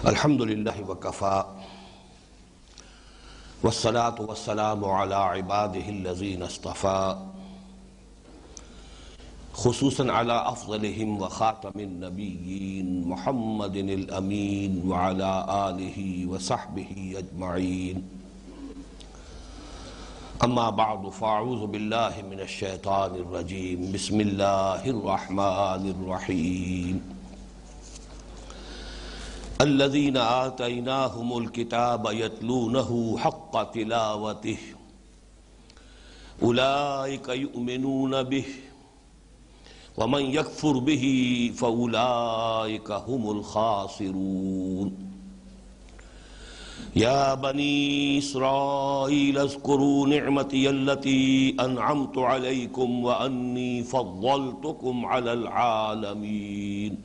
الحمد للہ وکفا والصلاة والسلام على عباده الذین اصطفى خصوصاً على افضلهم وخاتم النبیین محمد الامین وعلى آلہ وصحبہ اجمعین اما بعد فاعوذ باللہ من الشیطان الرجیم بسم اللہ الرحمن الرحیم الذين آتيناهم الكتاب يتلونه حق تلاوته أولئك يؤمنون به ومن يكفر به فأولئك هم الخاسرون يا بني إسرائيل اذكروا نعمتي التي أنعمت عليكم وأني فضلتكم على العالمين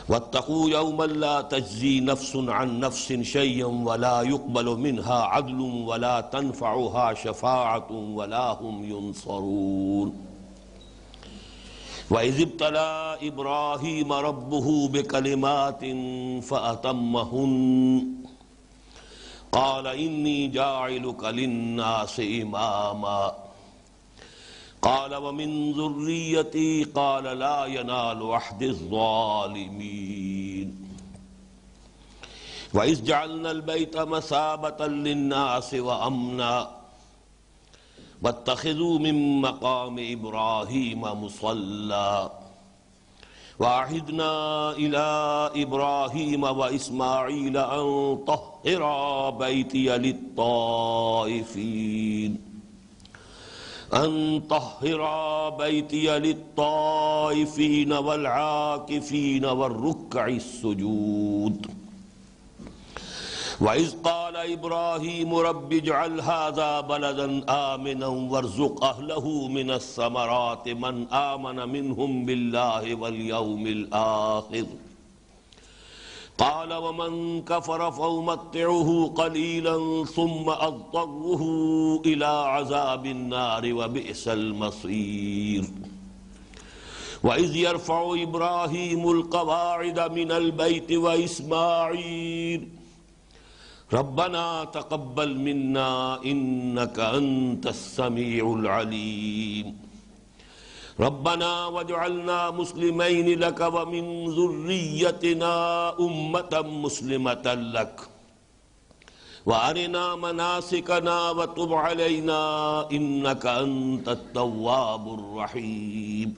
واتقوا يوما لا تجزي نفس عن نفس شيئا ولا يقبل منها عدل ولا تنفعها شفاعة ولا هم ينصرون وإذ ابتلى إبراهيم ربه بكلمات فأتمهن قال إني جاعلك للناس إماما قال ومن ذريتي قال لا ينال عهد الظالمين وإذ جعلنا البيت مثابة للناس وأمنا واتخذوا من مقام إبراهيم مصلى وعهدنا إلى إبراهيم وإسماعيل أن طهرا بيتي للطائفين والعاكفين والركع السجود وإذ قال إبراهيم رب اجعل هذا بلدا آمنا وارزق أهله من الثمرات من آمن منهم بالله واليوم الآخر قال ومن كفر فأمتعه قليلا ثم أضطره إلى عذاب النار وبئس المصير وإذ يرفع إبراهيم القواعد من البيت وإسماعيل ربنا تقبل منا إنك أنت السميع العليم ربنا واجعلنا مسلمين لك ومن ذريتنا أمة مسلمة لك وأرنا مناسكنا وتب علينا إنك أنت التواب الرحيم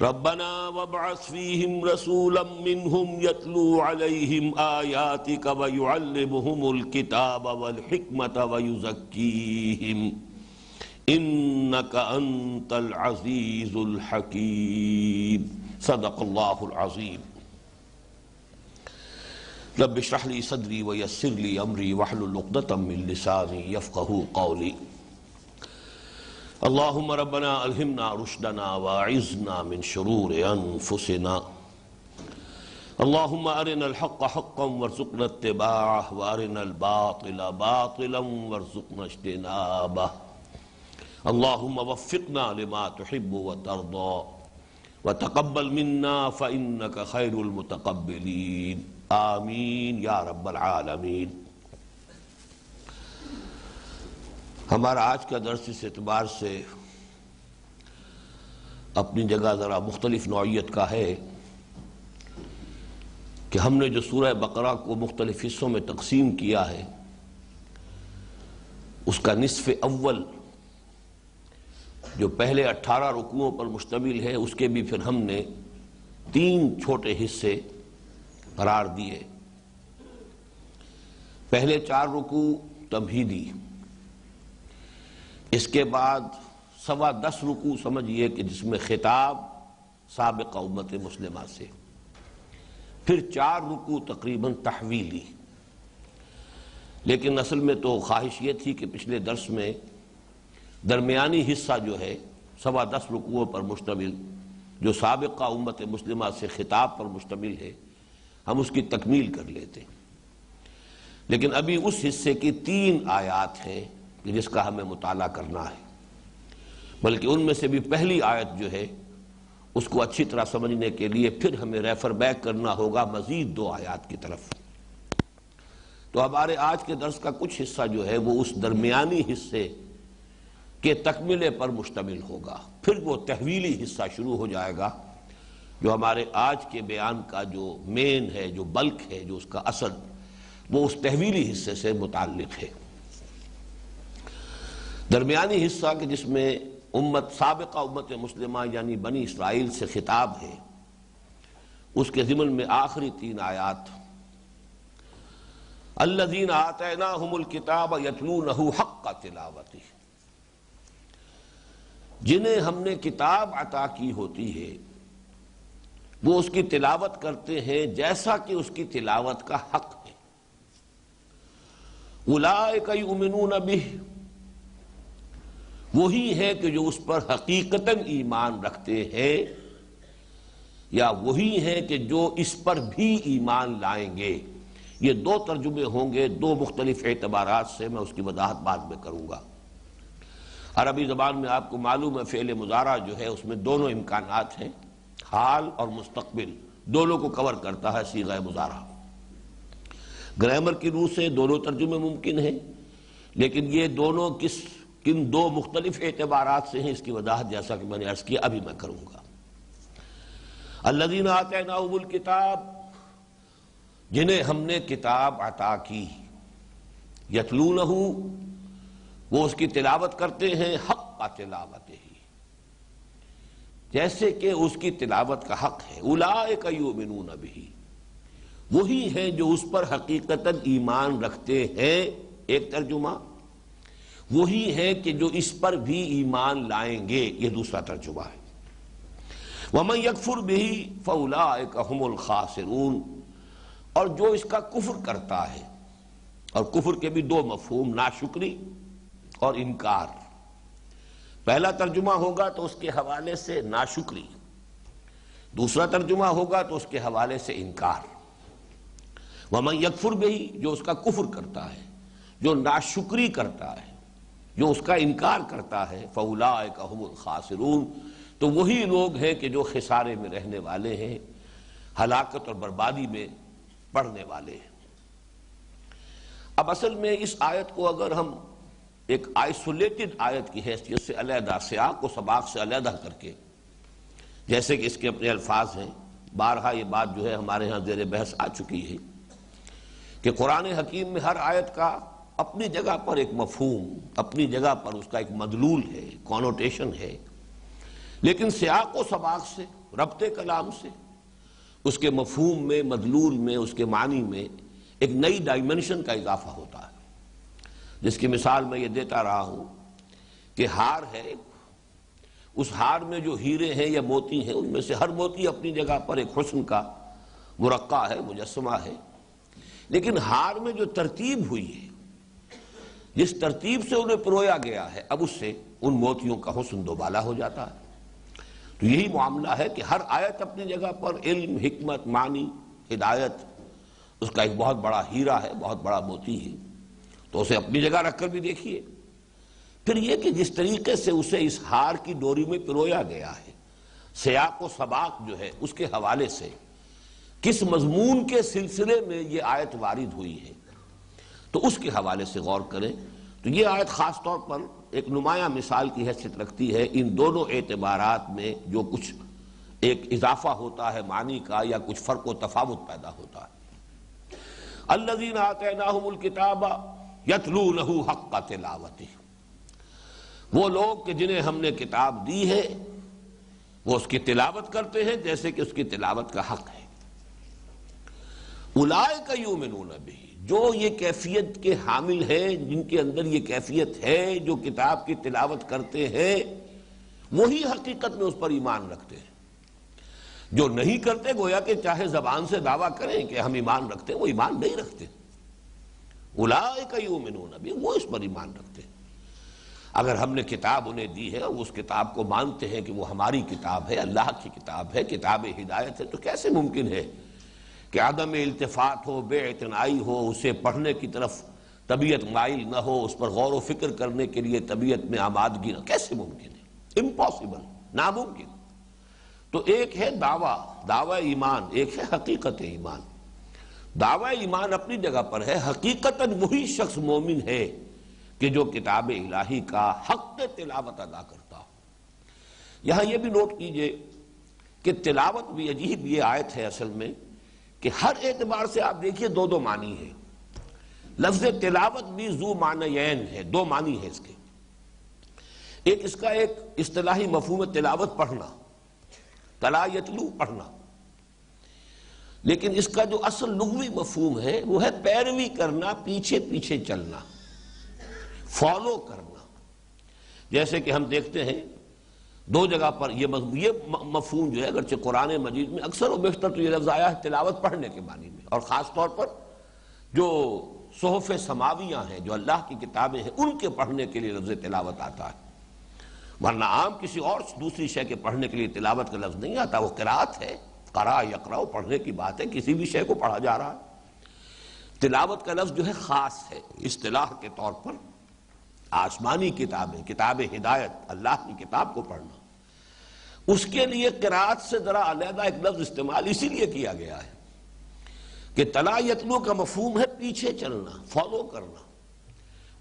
ربنا وابعث فيهم رسولا منهم يتلو عليهم آياتك ويعلمهم الكتاب والحكمة ويزكيهم إنك أنت العزيز الحكيم صدق الله العظيم رب اشرح لي صدري ويسر لي أمري واحلل عقدة من لساني يفقهوا قولي اللهم ربنا ألهمنا رشدنا وأعذنا من شرور أنفسنا اللهم أرنا الحق حقا وارزقنا اتباعه وأرنا الباطل باطلا وارزقنا اجتنابه اللهم وفقنا لما تحب وترضى وتقبل منا فإنك خير المتقبلين آمین یا رب العالمین۔ ہمارا آج کا درس اس اعتبار سے اپنی جگہ ذرا مختلف نوعیت کا ہے کہ ہم نے جو سورہ بقرہ کو مختلف حصوں میں تقسیم کیا ہے اس کا نصف اول جو پہلے 18 رکوعوں پر مشتمل ہے اس کے بھی پھر ہم نے 3 چھوٹے حصے قرار دیے۔ پہلے 4 رکوع تمہیدی، اس کے بعد 10.25 رکوع سمجھئے کہ جس میں خطاب سابقہ امت مسلمہ سے، پھر 4 رکوع تقریباً تحویلی۔ لیکن اصل میں تو خواہش یہ تھی کہ پچھلے درس میں درمیانی حصہ جو ہے 10.25 رکوعوں پر مشتمل جو سابقہ امت مسلمہ سے خطاب پر مشتمل ہے ہم اس کی تکمیل کر لیتے، لیکن ابھی اس حصے کی 3 آیات ہیں کہ جس کا ہمیں مطالعہ کرنا ہے، بلکہ ان میں سے بھی پہلی آیت جو ہے اس کو اچھی طرح سمجھنے کے لیے پھر ہمیں ریفر بیک کرنا ہوگا مزید 2 آیات کی طرف۔ تو ہمارے آج کے درس کا کچھ حصہ جو ہے وہ اس درمیانی حصے کے تکملے پر مشتمل ہوگا، پھر وہ تحویلی حصہ شروع ہو جائے گا جو ہمارے آج کے بیان کا جو مین ہے، جو بلک ہے، جو اس کا اصل، وہ اس تحویلی حصے سے متعلق ہے۔ درمیانی حصہ کہ جس میں سابقہ امت مسلمہ یعنی بنی اسرائیل سے خطاب ہے، اس کے ضمن میں آخری 3 آیات، الذین آتیناہم الکتاب یتلونہ حق تلاوتہ، جنہیں ہم نے کتاب عطا کی ہوتی ہے وہ اس کی تلاوت کرتے ہیں جیسا کہ اس کی تلاوت کا حق ہے۔ اولئک یؤمنون بہ، وہی ہے کہ جو اس پر حقیقتاً ایمان رکھتے ہیں، یا وہی ہے کہ جو اس پر بھی ایمان لائیں گے۔ یہ 2 ترجمے ہوں گے 2 مختلف اعتبارات سے، میں اس کی وضاحت بعد میں کروں گا۔ عربی زبان میں آپ کو معلوم ہے فعل مضارع جو ہے اس میں دونوں امکانات ہیں، حال اور مستقبل، دونوں کو کور کرتا ہے صیغہ مضارع۔ گرامر کی روح سے دونوں ترجمے ممکن ہیں، لیکن یہ دونوں کن 2 مختلف اعتبارات سے ہیں، اس کی وضاحت جیسا کہ میں نے عرض کیا ابھی میں کروں گا۔ الذین آتیناہم الکتاب، جنہیں ہم نے کتاب عطا کی، یتلونہ، وہ اس کی تلاوت کرتے ہیں حق تلاوتہ، جیسے کہ اس کی تلاوت کا حق ہے۔ اولئک یؤمنون بہ، وہی ہیں جو اس پر حقیقتاً ایمان رکھتے ہیں، ایک ترجمہ، وہی ہیں کہ جو اس پر بھی ایمان لائیں گے، یہ دوسرا ترجمہ ہے۔ وَمَن يَكْفُرْ بِهِ فَأُولَئِكَ هُمُ الْخَاسِرُونَ، اور جو اس کا کفر کرتا ہے، اور کفر کے بھی 2 مفہوم، ناشکری اور انکار۔ پہلا ترجمہ ہوگا تو اس کے حوالے سے ناشکری، دوسرا ترجمہ ہوگا تو اس کے حوالے سے انکار۔ وَمَن يَكْفُرْ بِهِ، جو اس کا کفر کرتا ہے، جو ناشکری کرتا ہے، جو اس کا انکار کرتا ہے، فَأُولَئِكَ هُمُ الْخَاسِرُونَ، تو وہی لوگ ہیں کہ جو خسارے میں رہنے والے ہیں، ہلاکت اور بربادی میں پڑنے والے ہیں۔ اب اصل میں اس آیت کو اگر ہم ایک آئسولیٹڈ آیت کی حیثیت سے علیحدہ، سیاق و سباق سے علیحدہ کر کے، جیسے کہ اس کے اپنے الفاظ ہیں، بارہا یہ بات جو ہے ہمارے ہاں زیر بحث آ چکی ہے کہ قرآن حکیم میں ہر آیت کا اپنی جگہ پر ایک مفہوم، اپنی جگہ پر اس کا ایک مدلول ہے، کونوٹیشن ہے، لیکن سیاق و سباق سے، ربط کلام سے، اس کے مفہوم میں، مدلول میں، اس کے معنی میں ایک نئی ڈائمنشن کا اضافہ ہوتا ہے، جس کی مثال میں یہ دیتا رہا ہوں کہ ہار ہے، اس ہار میں جو ہیرے ہیں یا موتی ہیں، ان میں سے ہر موتی اپنی جگہ پر ایک حسن کا مرقع ہے، مجسمہ ہے، لیکن ہار میں جو ترتیب ہوئی ہے، جس ترتیب سے انہیں پرویا گیا ہے، اب اس سے ان موتیوں کا حسن دوبالا ہو جاتا ہے۔ تو یہی معاملہ ہے کہ ہر آیت اپنی جگہ پر علم، حکمت، معنی، ہدایت، اس کا ایک بہت بڑا ہیرا ہے، بہت بڑا موتی ہے، تو اسے اپنی جگہ رکھ کر بھی دیکھیے۔ پھر یہ کہ جس طریقے سے اسے اس ہار کی ڈوری میں پرویا گیا ہے، سیاق و سباق جو ہے اس کے حوالے سے کس مضمون کے سلسلے میں یہ آیت وارد ہوئی ہے، تو اس کے حوالے سے غور کریں۔ تو یہ آیت خاص طور پر ایک نمایاں مثال کی حیثیت رکھتی ہے ان دونوں اعتبارات میں جو کچھ ایک اضافہ ہوتا ہے معنی کا، یا کچھ فرق و تفاوت پیدا ہوتا ہے۔ الذین آتیناہم الکتاب یتلونہ حق تلاوتہ، وہ لوگ کہ جنہیں ہم نے کتاب دی ہے وہ اس کی تلاوت کرتے ہیں جیسے کہ اس کی تلاوت کا حق ہے۔ اولئک یؤمنون بہ، جو یہ کیفیت کے حامل ہیں، جن کے اندر یہ کیفیت ہے، جو کتاب کی تلاوت کرتے ہیں، وہی حقیقت میں اس پر ایمان رکھتے ہیں۔ جو نہیں کرتے گویا کہ چاہے زبان سے دعویٰ کریں کہ ہم ایمان رکھتے ہیں، وہ ایمان نہیں رکھتے۔ اولئک یؤمنون بہ، وہ اس پر ایمان رکھتے ہیں۔ اگر ہم نے کتاب انہیں دی ہے اور اس کتاب کو مانتے ہیں کہ وہ ہماری کتاب ہے، اللہ کی کتاب ہے، کتاب ہدایت ہے، تو کیسے ممکن ہے کہ عدم التفات ہو، بے اعتنائی ہو، اسے پڑھنے کی طرف طبیعت مائل نہ ہو، اس پر غور و فکر کرنے کے لیے طبیعت میں آمادگی نہ، کیسے ممکن ہے؟ امپاسبل، ناممکن۔ تو ایک ہے دعویٰ ایمان، ایک ہے حقیقت ایمان۔ دعویٰ ایمان اپنی جگہ پر ہے، حقیقتاً وہی شخص مومن ہے کہ جو کتاب الہی کا حق تلاوت ادا کرتا ہو۔ یہاں یہ بھی نوٹ کیجئے کہ تلاوت بھی عجیب یہ آیت ہے اصل میں کہ ہر اعتبار سے آپ دیکھیے دو دو معنی ہے۔ لفظ تلاوت بھی ذو معنیین ہے، دو معنی ہے اس کے۔ ایک اس کا ایک اصطلاحی مفہوم تلاوت پڑھنا، تلا یتلو پڑھنا، لیکن اس کا جو اصل لغوی مفہوم ہے وہ ہے پیروی کرنا، پیچھے پیچھے چلنا، فالو کرنا۔ جیسے کہ ہم دیکھتے ہیں دو جگہ پر یہ مفہوم جو ہے اگرچہ قرآن مجید میں اکثر و بیشتر تو یہ لفظ آیا ہے تلاوت پڑھنے کے معنی میں، اور خاص طور پر جو صحف سماویہ ہیں، جو اللہ کی کتابیں ہیں، ان کے پڑھنے کے لیے لفظ تلاوت آتا ہے، ورنہ عام کسی اور دوسری شے کے پڑھنے کے لیے تلاوت کا لفظ نہیں آتا۔ وہ قرات ہے، قرأ یقرأ، پڑھنے کی بات ہے، کسی بھی شے کو پڑھا جا رہا ہے۔ تلاوت کا لفظ جو ہے خاص ہے اصطلاح کے طور پر، آسمانی کتابیں، کتاب ہدایت، اللہ کی کتاب کو پڑھنا، اس کے لیے قرات سے ذرا علیحدہ ایک لفظ استعمال اسی لیے کیا گیا ہے کہ تلا یتلو کا مفہوم ہے پیچھے چلنا، فالو کرنا۔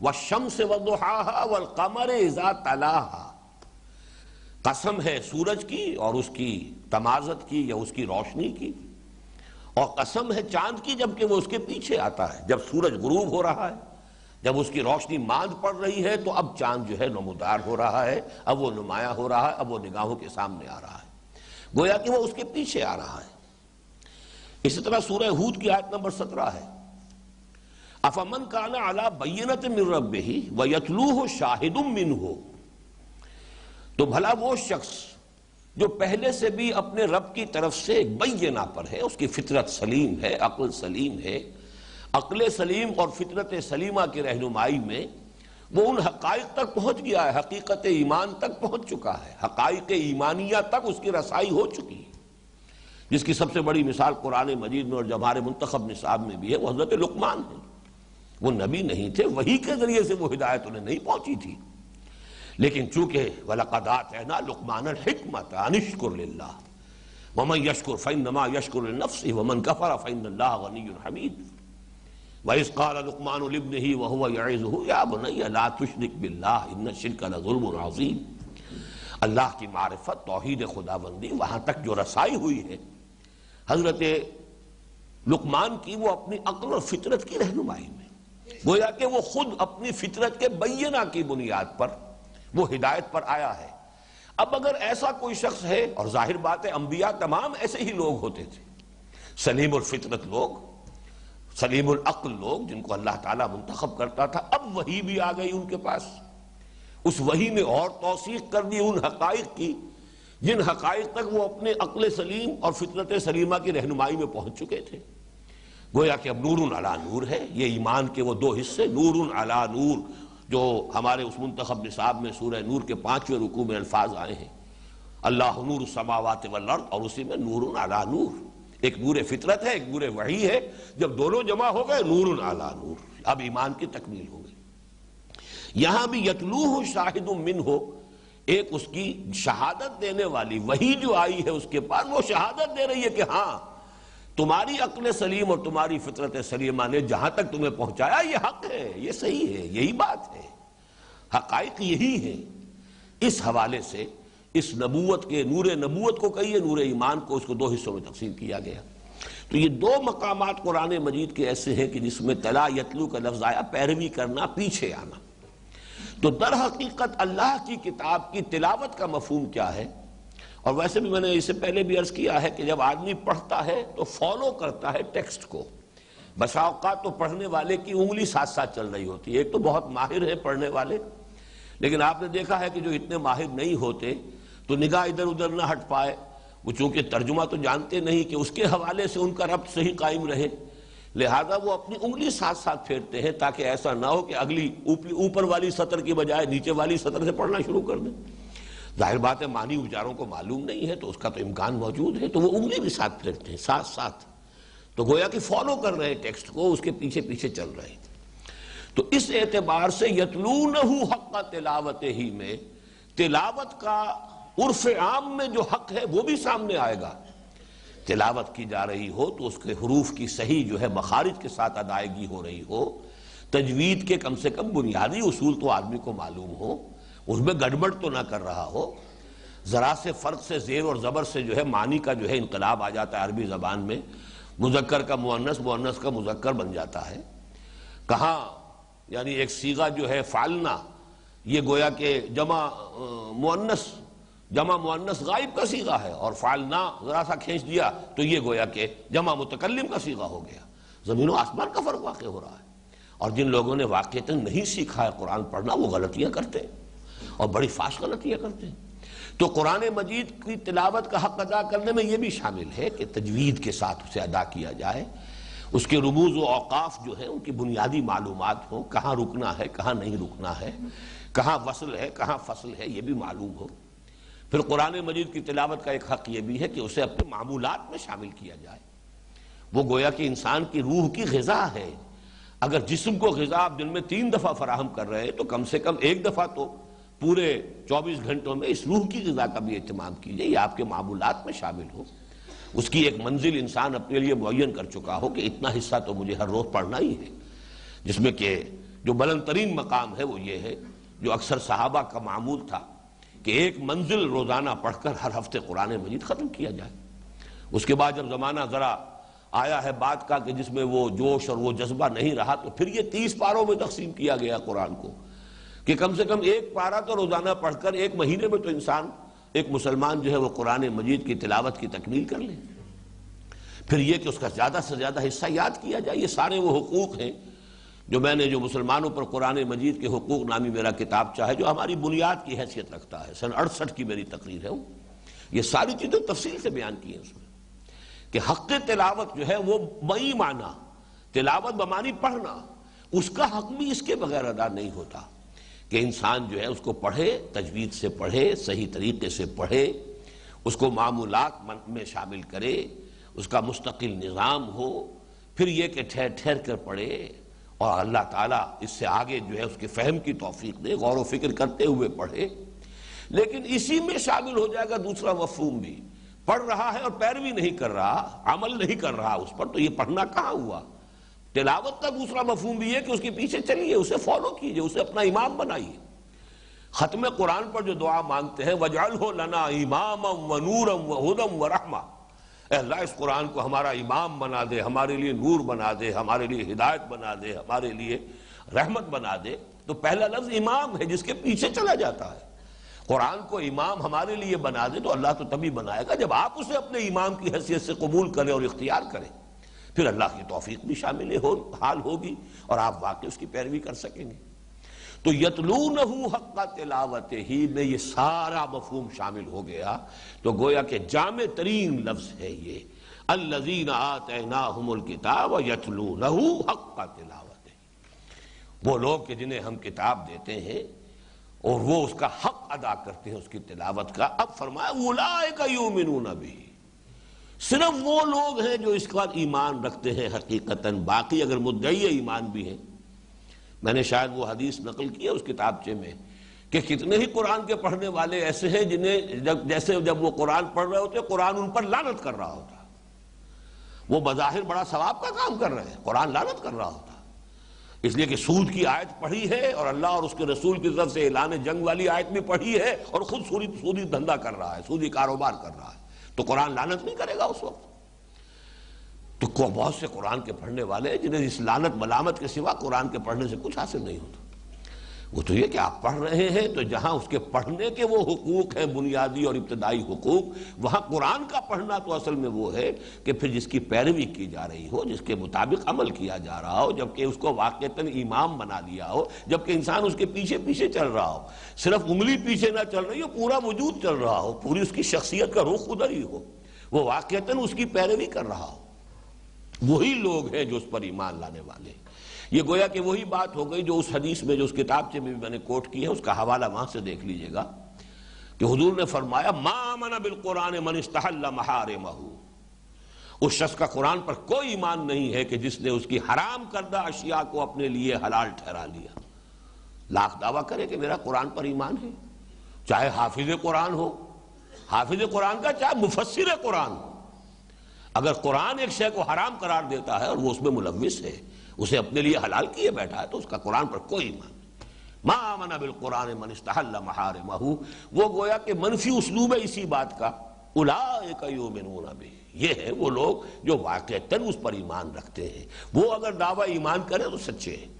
والشمس وضحاها والقمر اذا تلاها، قسم ہے سورج کی اور اس کی تمازت کی یا اس کی روشنی کی، اور قسم ہے چاند کی جبکہ وہ اس کے پیچھے آتا ہے۔ جب سورج غروب ہو رہا ہے، جب اس کی روشنی ماند پڑ رہی ہے تو اب چاند جو ہے نمودار ہو رہا ہے، اب وہ نمایاں ہو رہا ہے، اب وہ نگاہوں کے سامنے آ رہا ہے، گویا کہ وہ اس کے پیچھے آ رہا ہے۔ اسی طرح سورہ ہود کی آیت نمبر 17 ہے، افمن کان علی بینۃ من ربہ ویتلوہ شاہد منہ، تو بھلا وہ شخص جو پہلے سے بھی اپنے رب کی طرف سے ایک بینہ پر ہے، اس کی فطرت سلیم ہے، عقل سلیم ہے، عقل سلیم اور فطرت سلیمہ کی رہنمائی میں وہ ان حقائق تک پہنچ گیا ہے، حقیقت ایمان تک پہنچ چکا ہے، حقائق ایمانیہ تک اس کی رسائی ہو چکی ہے، جس کی سب سے بڑی مثال قرآن مجید میں اور جو ہمارے منتخب نصاب میں بھی ہے وہ حضرت لقمان ہے۔ وہ نبی نہیں تھے، وحی کے ذریعے سے وہ ہدایت انہیں نہیں پہنچی تھی، لیکن چونکہ وَلَقَدْ آتَيْنَا لُقْمَانَ الْحِكْمَةَ أَنِ اشْكُرْ لِلَّهِ وَمَنْ يَشْكُرْ فَإِنَّمَا يَشْكُرُ لِنَفْسِهِ وَمَنْ كَفَرَ فَإِنَّ اللَّهَ غَنِيٌّ حَمِيدٌ وَإِذْ قَالَ لُقْمَانُ لِابْنِهِ وَهُوَ يَعِظُهُ يَا بُنَيَّ لَا تُشْرِكْ بِاللَّهِ إِنَّ الشِّرْكَ لَظُلْمٌ عَظِيمٌ۔ اللہ کی معرفت، توحید خداوندی، وہاں تک جو رسائی ہوئی ہے حضرت لقمان کی، وہ اپنی عقل اور فطرت کی رہنمائی میں، گویا کہ وہ خود اپنی فطرت کے بینہ کی بنیاد پر وہ ہدایت پر آیا ہے۔ اب اگر ایسا کوئی شخص ہے، اور ظاہر بات ہے انبیاء تمام ایسے ہی لوگ ہوتے تھے، سلیم الفطرت لوگ، سلیم العقل لوگ، جن کو اللہ تعالیٰ منتخب کرتا تھا، اب وحی بھی آ گئی ان کے پاس، اس وحی نے اور توثیق کر دی ان حقائق کی جن حقائق تک وہ اپنے عقل سلیم اور فطرت سلیمہ کی رہنمائی میں پہنچ چکے تھے۔ گویا کہ اب نور علی نور ہے، یہ ایمان کے وہ دو حصے، نور علی نور، جو ہمارے اس منتخب نصاب میں سورہ نور کے 5ویں رکوع میں الفاظ آئے ہیں، اللہ نور السماوات والارض، اور اسی میں نور علی نور، ایک نور فطرت ہے، ایک نور وحی ہے، جب دونوں جمع ہو گئے نور علی نور، اب ایمان کی تکمیل ہو گئی۔ یہاں بھی یتلوہ شاہد منہ، ایک اس کی شہادت دینے والی وحی جو آئی ہے اس کے پاس، وہ شہادت دے رہی ہے کہ ہاں تمہاری عقل سلیم اور تمہاری فطرت سلیمہ نے جہاں تک تمہیں پہنچایا یہ حق ہے، یہ صحیح ہے، یہی بات ہے، حقائق یہی ہیں۔ اس حوالے سے اس نبوت کے نور نبوت کو کہیے، نور ایمان کو، اس کو دو حصوں میں تقسیم کیا گیا۔ تو یہ دو مقامات قرآن مجید کے ایسے ہیں کہ جس میں تلا یتلو کا لفظ آیا، پیروی کرنا، پیچھے آنا۔ تو در حقیقت اللہ کی کتاب کی تلاوت کا مفہوم کیا ہے؟ اور ویسے بھی میں نے اس سے پہلے بھی عرض کیا ہے کہ جب آدمی پڑھتا ہے تو فالو کرتا ہے ٹیکسٹ کو، بسا اوقات تو پڑھنے والے کی انگلی ساتھ ساتھ چل رہی ہوتی ہے، ایک تو بہت ماہر ہے پڑھنے والے، لیکن آپ نے دیکھا ہے کہ جو اتنے ماہر نہیں ہوتے تو نگاہ ادھر ادھر نہ ہٹ پائے، وہ چونکہ ترجمہ تو جانتے نہیں کہ اس کے حوالے سے ان کا ربط صحیح قائم رہے، لہذا وہ اپنی انگلی ساتھ ساتھ پھیرتے ہیں تاکہ ایسا نہ ہو کہ اگلی اوپر والی سطر کی بجائے نیچے والی سطر سے پڑھنا شروع کر دیں۔ ظاہر بات ہے معنی بیچاروں کو معلوم نہیں ہے تو اس کا تو امکان موجود ہے، تو وہ انگلی بھی ساتھ پھیرتے ہیں ساتھ ساتھ، تو گویا کہ فالو کر رہے ہیں ٹیکسٹ کو، اس کے پیچھے پیچھے چل رہے ہیں۔ تو اس اعتبار سے یتلونہ حق تلاوت ہی میں تلاوت کا عرف عام میں جو حق ہے وہ بھی سامنے آئے گا۔ تلاوت کی جا رہی ہو تو اس کے حروف کی صحیح جو ہے مخارج کے ساتھ ادائیگی ہو رہی ہو، تجوید کے کم سے کم بنیادی اصول تو آدمی کو معلوم ہو، اس میں گڑبڑ تو نہ کر رہا ہو۔ ذرا سے فرق سے زیر اور زبر سے جو ہے معنی کا جو ہے انقلاب آ جاتا ہے عربی زبان میں، مذکر کا مؤنث، مؤنث کا مذکر بن جاتا ہے۔ کہاں یعنی ایک صیغہ جو ہے فعلنا، یہ گویا کہ جمع مؤنث غائب کا صیغہ ہے، اور فعلنا ذرا سا کھینچ دیا تو یہ گویا کہ جمع متکلم کا صیغہ ہو گیا۔ زمین و آسمان کا فرق واقع ہو رہا ہے، اور جن لوگوں نے واقعتاً نہیں سیکھا ہے قرآن پڑھنا وہ غلطیاں کرتے ہیں، اور بڑی فاش غلطیاں کرتے ہیں۔ تو قرآن مجید کی تلاوت کا حق ادا کرنے میں یہ بھی شامل ہے کہ تجوید کے ساتھ اسے ادا کیا جائے، اس کے رموز و اوقاف جو ہیں ان کی بنیادی معلومات ہوں، کہاں رکنا ہے کہاں نہیں رکنا ہے، کہاں وصل ہے کہاں فصل ہے، یہ بھی معلوم ہو۔ پھر قرآن مجید کی تلاوت کا ایک حق یہ بھی ہے کہ اسے اپنے معمولات میں شامل کیا جائے۔ وہ گویا کہ انسان کی روح کی غذا ہے۔ اگر جسم کو غذا آپ دن میں 3 دفعہ فراہم کر رہے ہیں تو کم سے کم 1 دفعہ تو پورے 24 گھنٹوں میں اس روح کی غذا کا بھی اہتمام کیجئے، یہ آپ کے معمولات میں شامل ہو۔ اس کی ایک منزل انسان اپنے لیے معین کر چکا ہو کہ اتنا حصہ تو مجھے ہر روز پڑھنا ہی ہے، جس میں کہ جو بلند ترین مقام ہے وہ یہ ہے جو اکثر صحابہ کا معمول تھا کہ ایک منزل روزانہ پڑھ کر ہر ہفتے قرآن مجید ختم کیا جائے۔ اس کے بعد جب زمانہ ذرا آیا ہے بات کا کہ جس میں وہ جوش اور وہ جذبہ نہیں رہا، تو پھر یہ 30 پاروں میں تقسیم کیا گیا قرآن کو کہ کم سے کم 1 پارہ تو روزانہ پڑھ کر 1 مہینے میں تو انسان، ایک مسلمان جو ہے وہ قرآن مجید کی تلاوت کی تکمیل کر لے۔ پھر یہ کہ اس کا زیادہ سے زیادہ حصہ یاد کیا جائے۔ یہ سارے وہ حقوق ہیں جو میں نے جو مسلمانوں پر قرآن مجید کے حقوق نامی میرا کتاب چاہے جو ہماری بنیاد کی حیثیت رکھتا ہے، سن 68 کی میری تقریر ہے، یہ ساری چیزیں تفصیل سے بیان کی ہیں اس میں کہ حق تلاوت جو ہے وہ بئی معنی، تلاوت بمعنی پڑھنا، اس کا حق بھی اس کے بغیر ادا نہیں ہوتا کہ انسان جو ہے اس کو پڑھے، تجوید سے پڑھے، صحیح طریقے سے پڑھے، اس کو معمولات میں شامل کرے، اس کا مستقل نظام ہو، پھر یہ کہ ٹھہر ٹھہر کر پڑھے، اور اللہ تعالیٰ اس سے آگے جو ہے اس کے فہم کی توفیق دے، غور و فکر کرتے ہوئے پڑھے۔ لیکن اسی میں شامل ہو جائے گا دوسرا مفہوم بھی، پڑھ رہا ہے اور پیروی نہیں کر رہا، عمل نہیں کر رہا اس پر، تو یہ پڑھنا کہاں ہوا؟ تلاوت کا دوسرا مفہوم بھی ہے کہ اس کے پیچھے چلیے، اسے فالو کیجئے، اسے اپنا امام بنائیے۔ ختم قرآن پر جو دعا مانگتے ہیں وَاجْعَلْهُ لَنَا إِمَامًا وَنُورًا وَهُدًى وَرَحْمَةً، اے اللہ اس قرآن کو ہمارا امام بنا دے، ہمارے لیے نور بنا دے، ہمارے لیے ہدایت بنا دے، ہمارے لیے رحمت بنا دے۔ تو پہلا لفظ امام ہے جس کے پیچھے چلا جاتا ہے۔ قرآن کو امام ہمارے لیے بنا دے تو اللہ تو تبھی بنائے گا جب آپ اسے اپنے امام کی حیثیت سے قبول کریں اور اختیار کریں، پھر اللہ کی توفیق بھی شامل حال ہوگی اور آپ واقعی اس کی پیروی کر سکیں گے۔ تو یتلونہ حق تلاوتہ میں یہ سارا مفہوم شامل ہو گیا، تو گویا کہ جامع ترین لفظ ہے یہ الذین آتیناہم الکتاب یتلونہ حق تلاوتہ، وہ لوگ کہ جنہیں ہم کتاب دیتے ہیں اور وہ اس کا حق ادا کرتے ہیں، اس کی تلاوت کا۔ اب فرمایا اولئک یؤمنون بہ، صرف وہ لوگ ہیں جو اس کا ایمان رکھتے ہیں حقیقتاً، باقی اگر مدعی ایمان بھی ہیں۔ میں نے شاید وہ حدیث نقل کی ہے اس کتابچے میں کہ کتنے ہی قرآن کے پڑھنے والے ایسے ہیں جنہیں جیسے جب وہ قرآن پڑھ رہے ہوتے قرآن ان پر لعنت کر رہا ہوتا، وہ بظاہر بڑا ثواب کا کام کر رہے ہیں، قرآن لعنت کر رہا ہوتا، اس لیے کہ سود کی آیت پڑھی ہے اور اللہ اور اس کے رسول کی طرف سے اعلان جنگ والی آیت بھی پڑھی ہے اور خود سودی دھندا کر رہا ہے، سودی کاروبار کر رہا ہے، تو قرآن لعنت نہیں کرے گا اس وقت؟ تو بہت سے قرآن کے پڑھنے والے ہیں جنہیں اس لعنت ملامت کے سوا قرآن کے پڑھنے سے کچھ حاصل نہیں ہوتا۔ وہ تو یہ کہ آپ پڑھ رہے ہیں تو جہاں اس کے پڑھنے کے وہ حقوق ہیں بنیادی اور ابتدائی حقوق، وہاں قرآن کا پڑھنا تو اصل میں وہ ہے کہ پھر جس کی پیروی کی جا رہی ہو، جس کے مطابق عمل کیا جا رہا ہو، جبکہ اس کو واقعتاً امام بنا دیا ہو، جبکہ انسان اس کے پیچھے پیچھے چل رہا ہو، صرف انگلی پیچھے نہ چل رہی ہو، پورا وجود چل رہا ہو، پوری اس کی شخصیت کا رخ ادھر ہی ہو، وہ واقعتاً اس کی پیروی کر رہا ہو، وہی لوگ ہیں جو اس پر ایمان لانے والے ہیں۔ یہ گویا کہ وہی بات ہو گئی جو اس حدیث میں جو اس کتاب میں میں نے کوٹ کی ہے، اس کا حوالہ وہاں سے دیکھ لیجئے گا کہ حضور نے فرمایا ما آمن بالقرآن من استحل محارمہ، اس شخص کا قرآن پر کوئی ایمان نہیں ہے کہ جس نے اس کی حرام کردہ اشیاء کو اپنے لیے حلال ٹھہرا لیا۔ لاکھ دعویٰ کرے کہ میرا قرآن پر ایمان ہے، چاہے حافظ قرآن ہو، حافظ قرآن کا چاہے مفسر قرآن، اگر قرآن ایک شے کو حرام قرار دیتا ہے اور وہ اس میں ملوث ہے، اسے اپنے لیے حلال کیے بیٹھا ہے، تو اس کا قرآن پر کوئی ایمان نہیں۔ ما آمن بالقرآن من استحل محارمہ، وہ گویا کہ منفی اسلوب ہے اسی بات کا، اولئک یؤمنون بہ، یہ ہے وہ لوگ جو واقعتاً اس پر ایمان رکھتے ہیں، وہ اگر دعویٰ ایمان کریں تو سچے ہیں۔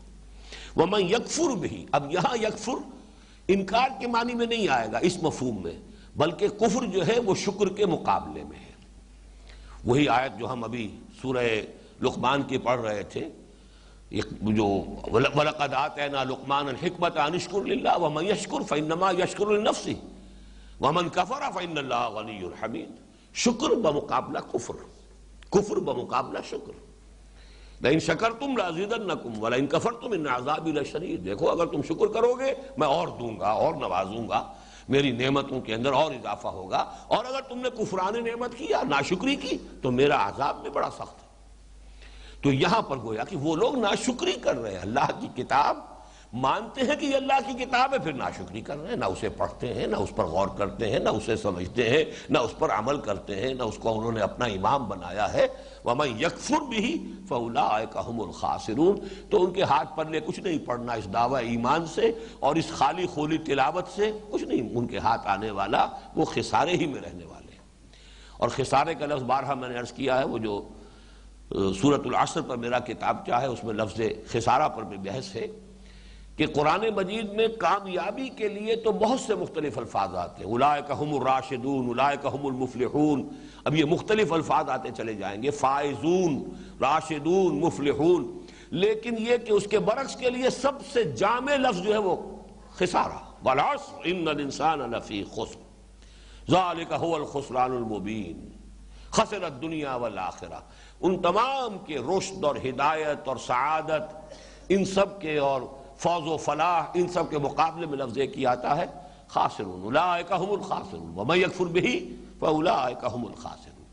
ومن یکفر بہ، اب یہاں یکفر انکار کے معنی میں نہیں آئے گا اس مفہوم میں، بلکہ کفر جو ہے وہ شکر کے مقابلے میں ہے۔ وہی آیت جو ہم ابھی سورہ لقمان کی پڑھ رہے تھے، جو وَلَقَدْ آتَيْنَا لُقْمَانَ الْحِكْمَةَ أَنِ اشْكُرْ لِلَّهِ وَمَنْ يَشْكُرْ فَإِنَّمَا يَشْكُرُ لِنَفْسِهِ وَمَنْ كَفَرَ فَإِنَّ اللَّهَ غَنِيٌّ حَمِيدٌ۔ شکر بمقابلہ کفر، کفر بمقابلہ شکر۔ لَإِن شَكَرْتُمْ لَأَزِيدَنَّكُمْ وَلَئِن كَفَرْتُمْ إِنَّ عَذَابِي لَشَدِيدٌ۔ دیکھو اگر تم شکر کرو گے میں اور دوں گا اور نوازوں گا، میری نعمتوں کے اندر اور اضافہ ہوگا، اور اگر تم نے کفران نعمت کیا، ناشکری کی، تو میرا عذاب بھی بڑا سخت ہے۔ تو یہاں پر گویا کہ وہ لوگ ناشکری کر رہے ہیں، اللہ کی کتاب مانتے ہیں کہ یہ اللہ کی کتاب ہے، پھر ناشکری کر رہے ہیں، نہ اسے پڑھتے ہیں، نہ اس پر غور کرتے ہیں، نہ اسے سمجھتے ہیں، نہ اس پر عمل کرتے ہیں، نہ اس کو انہوں نے اپنا امام بنایا ہے۔ وَمَن يَكْفُرْ بِهِ فَأُولَٰئِكَ هُمُ الْخَاسِرُونَ، تو ان کے ہاتھ پلے کچھ نہیں پڑنا اس دعویٰ ایمان سے اور اس خالی خولی تلاوت سے، کچھ نہیں ان کے ہاتھ آنے والا، وہ خسارے ہی میں رہنے والے ہیں۔ اور خسارے کا لفظ بارہا میں نے عرض کیا ہے، وہ جو سورۃ العصر پر میرا کتاب چاہے اس میں لفظ خسارہ پر بھی بحث ہے کہ قرآن مجید میں کامیابی کے لیے تو بہت سے مختلف الفاظ آتے ہیں، اولئک هم الراشدون، اولئک هم المفلحون، اب یہ مختلف الفاظ آتے چلے جائیں گے، فائزون، راشدون، مفلحون، لیکن یہ کہ اس کے برعکس کے لیے سب سے جامع لفظ جو ہے وہ خسارہ، والعصر ان الانسان لفی خسر ذالک هو الخسران المبین، خسر الدنیا والآخرہ۔ ان تمام کے رشد اور ہدایت اور سعادت، ان سب کے اور فوز و فلاح، ان سب کے مقابلے میں لفظ ایک ہی آتا ہے، خاسرون، اولئک هم الخاسرون ومن یکفر بہ فاولئک هم الخاسرون۔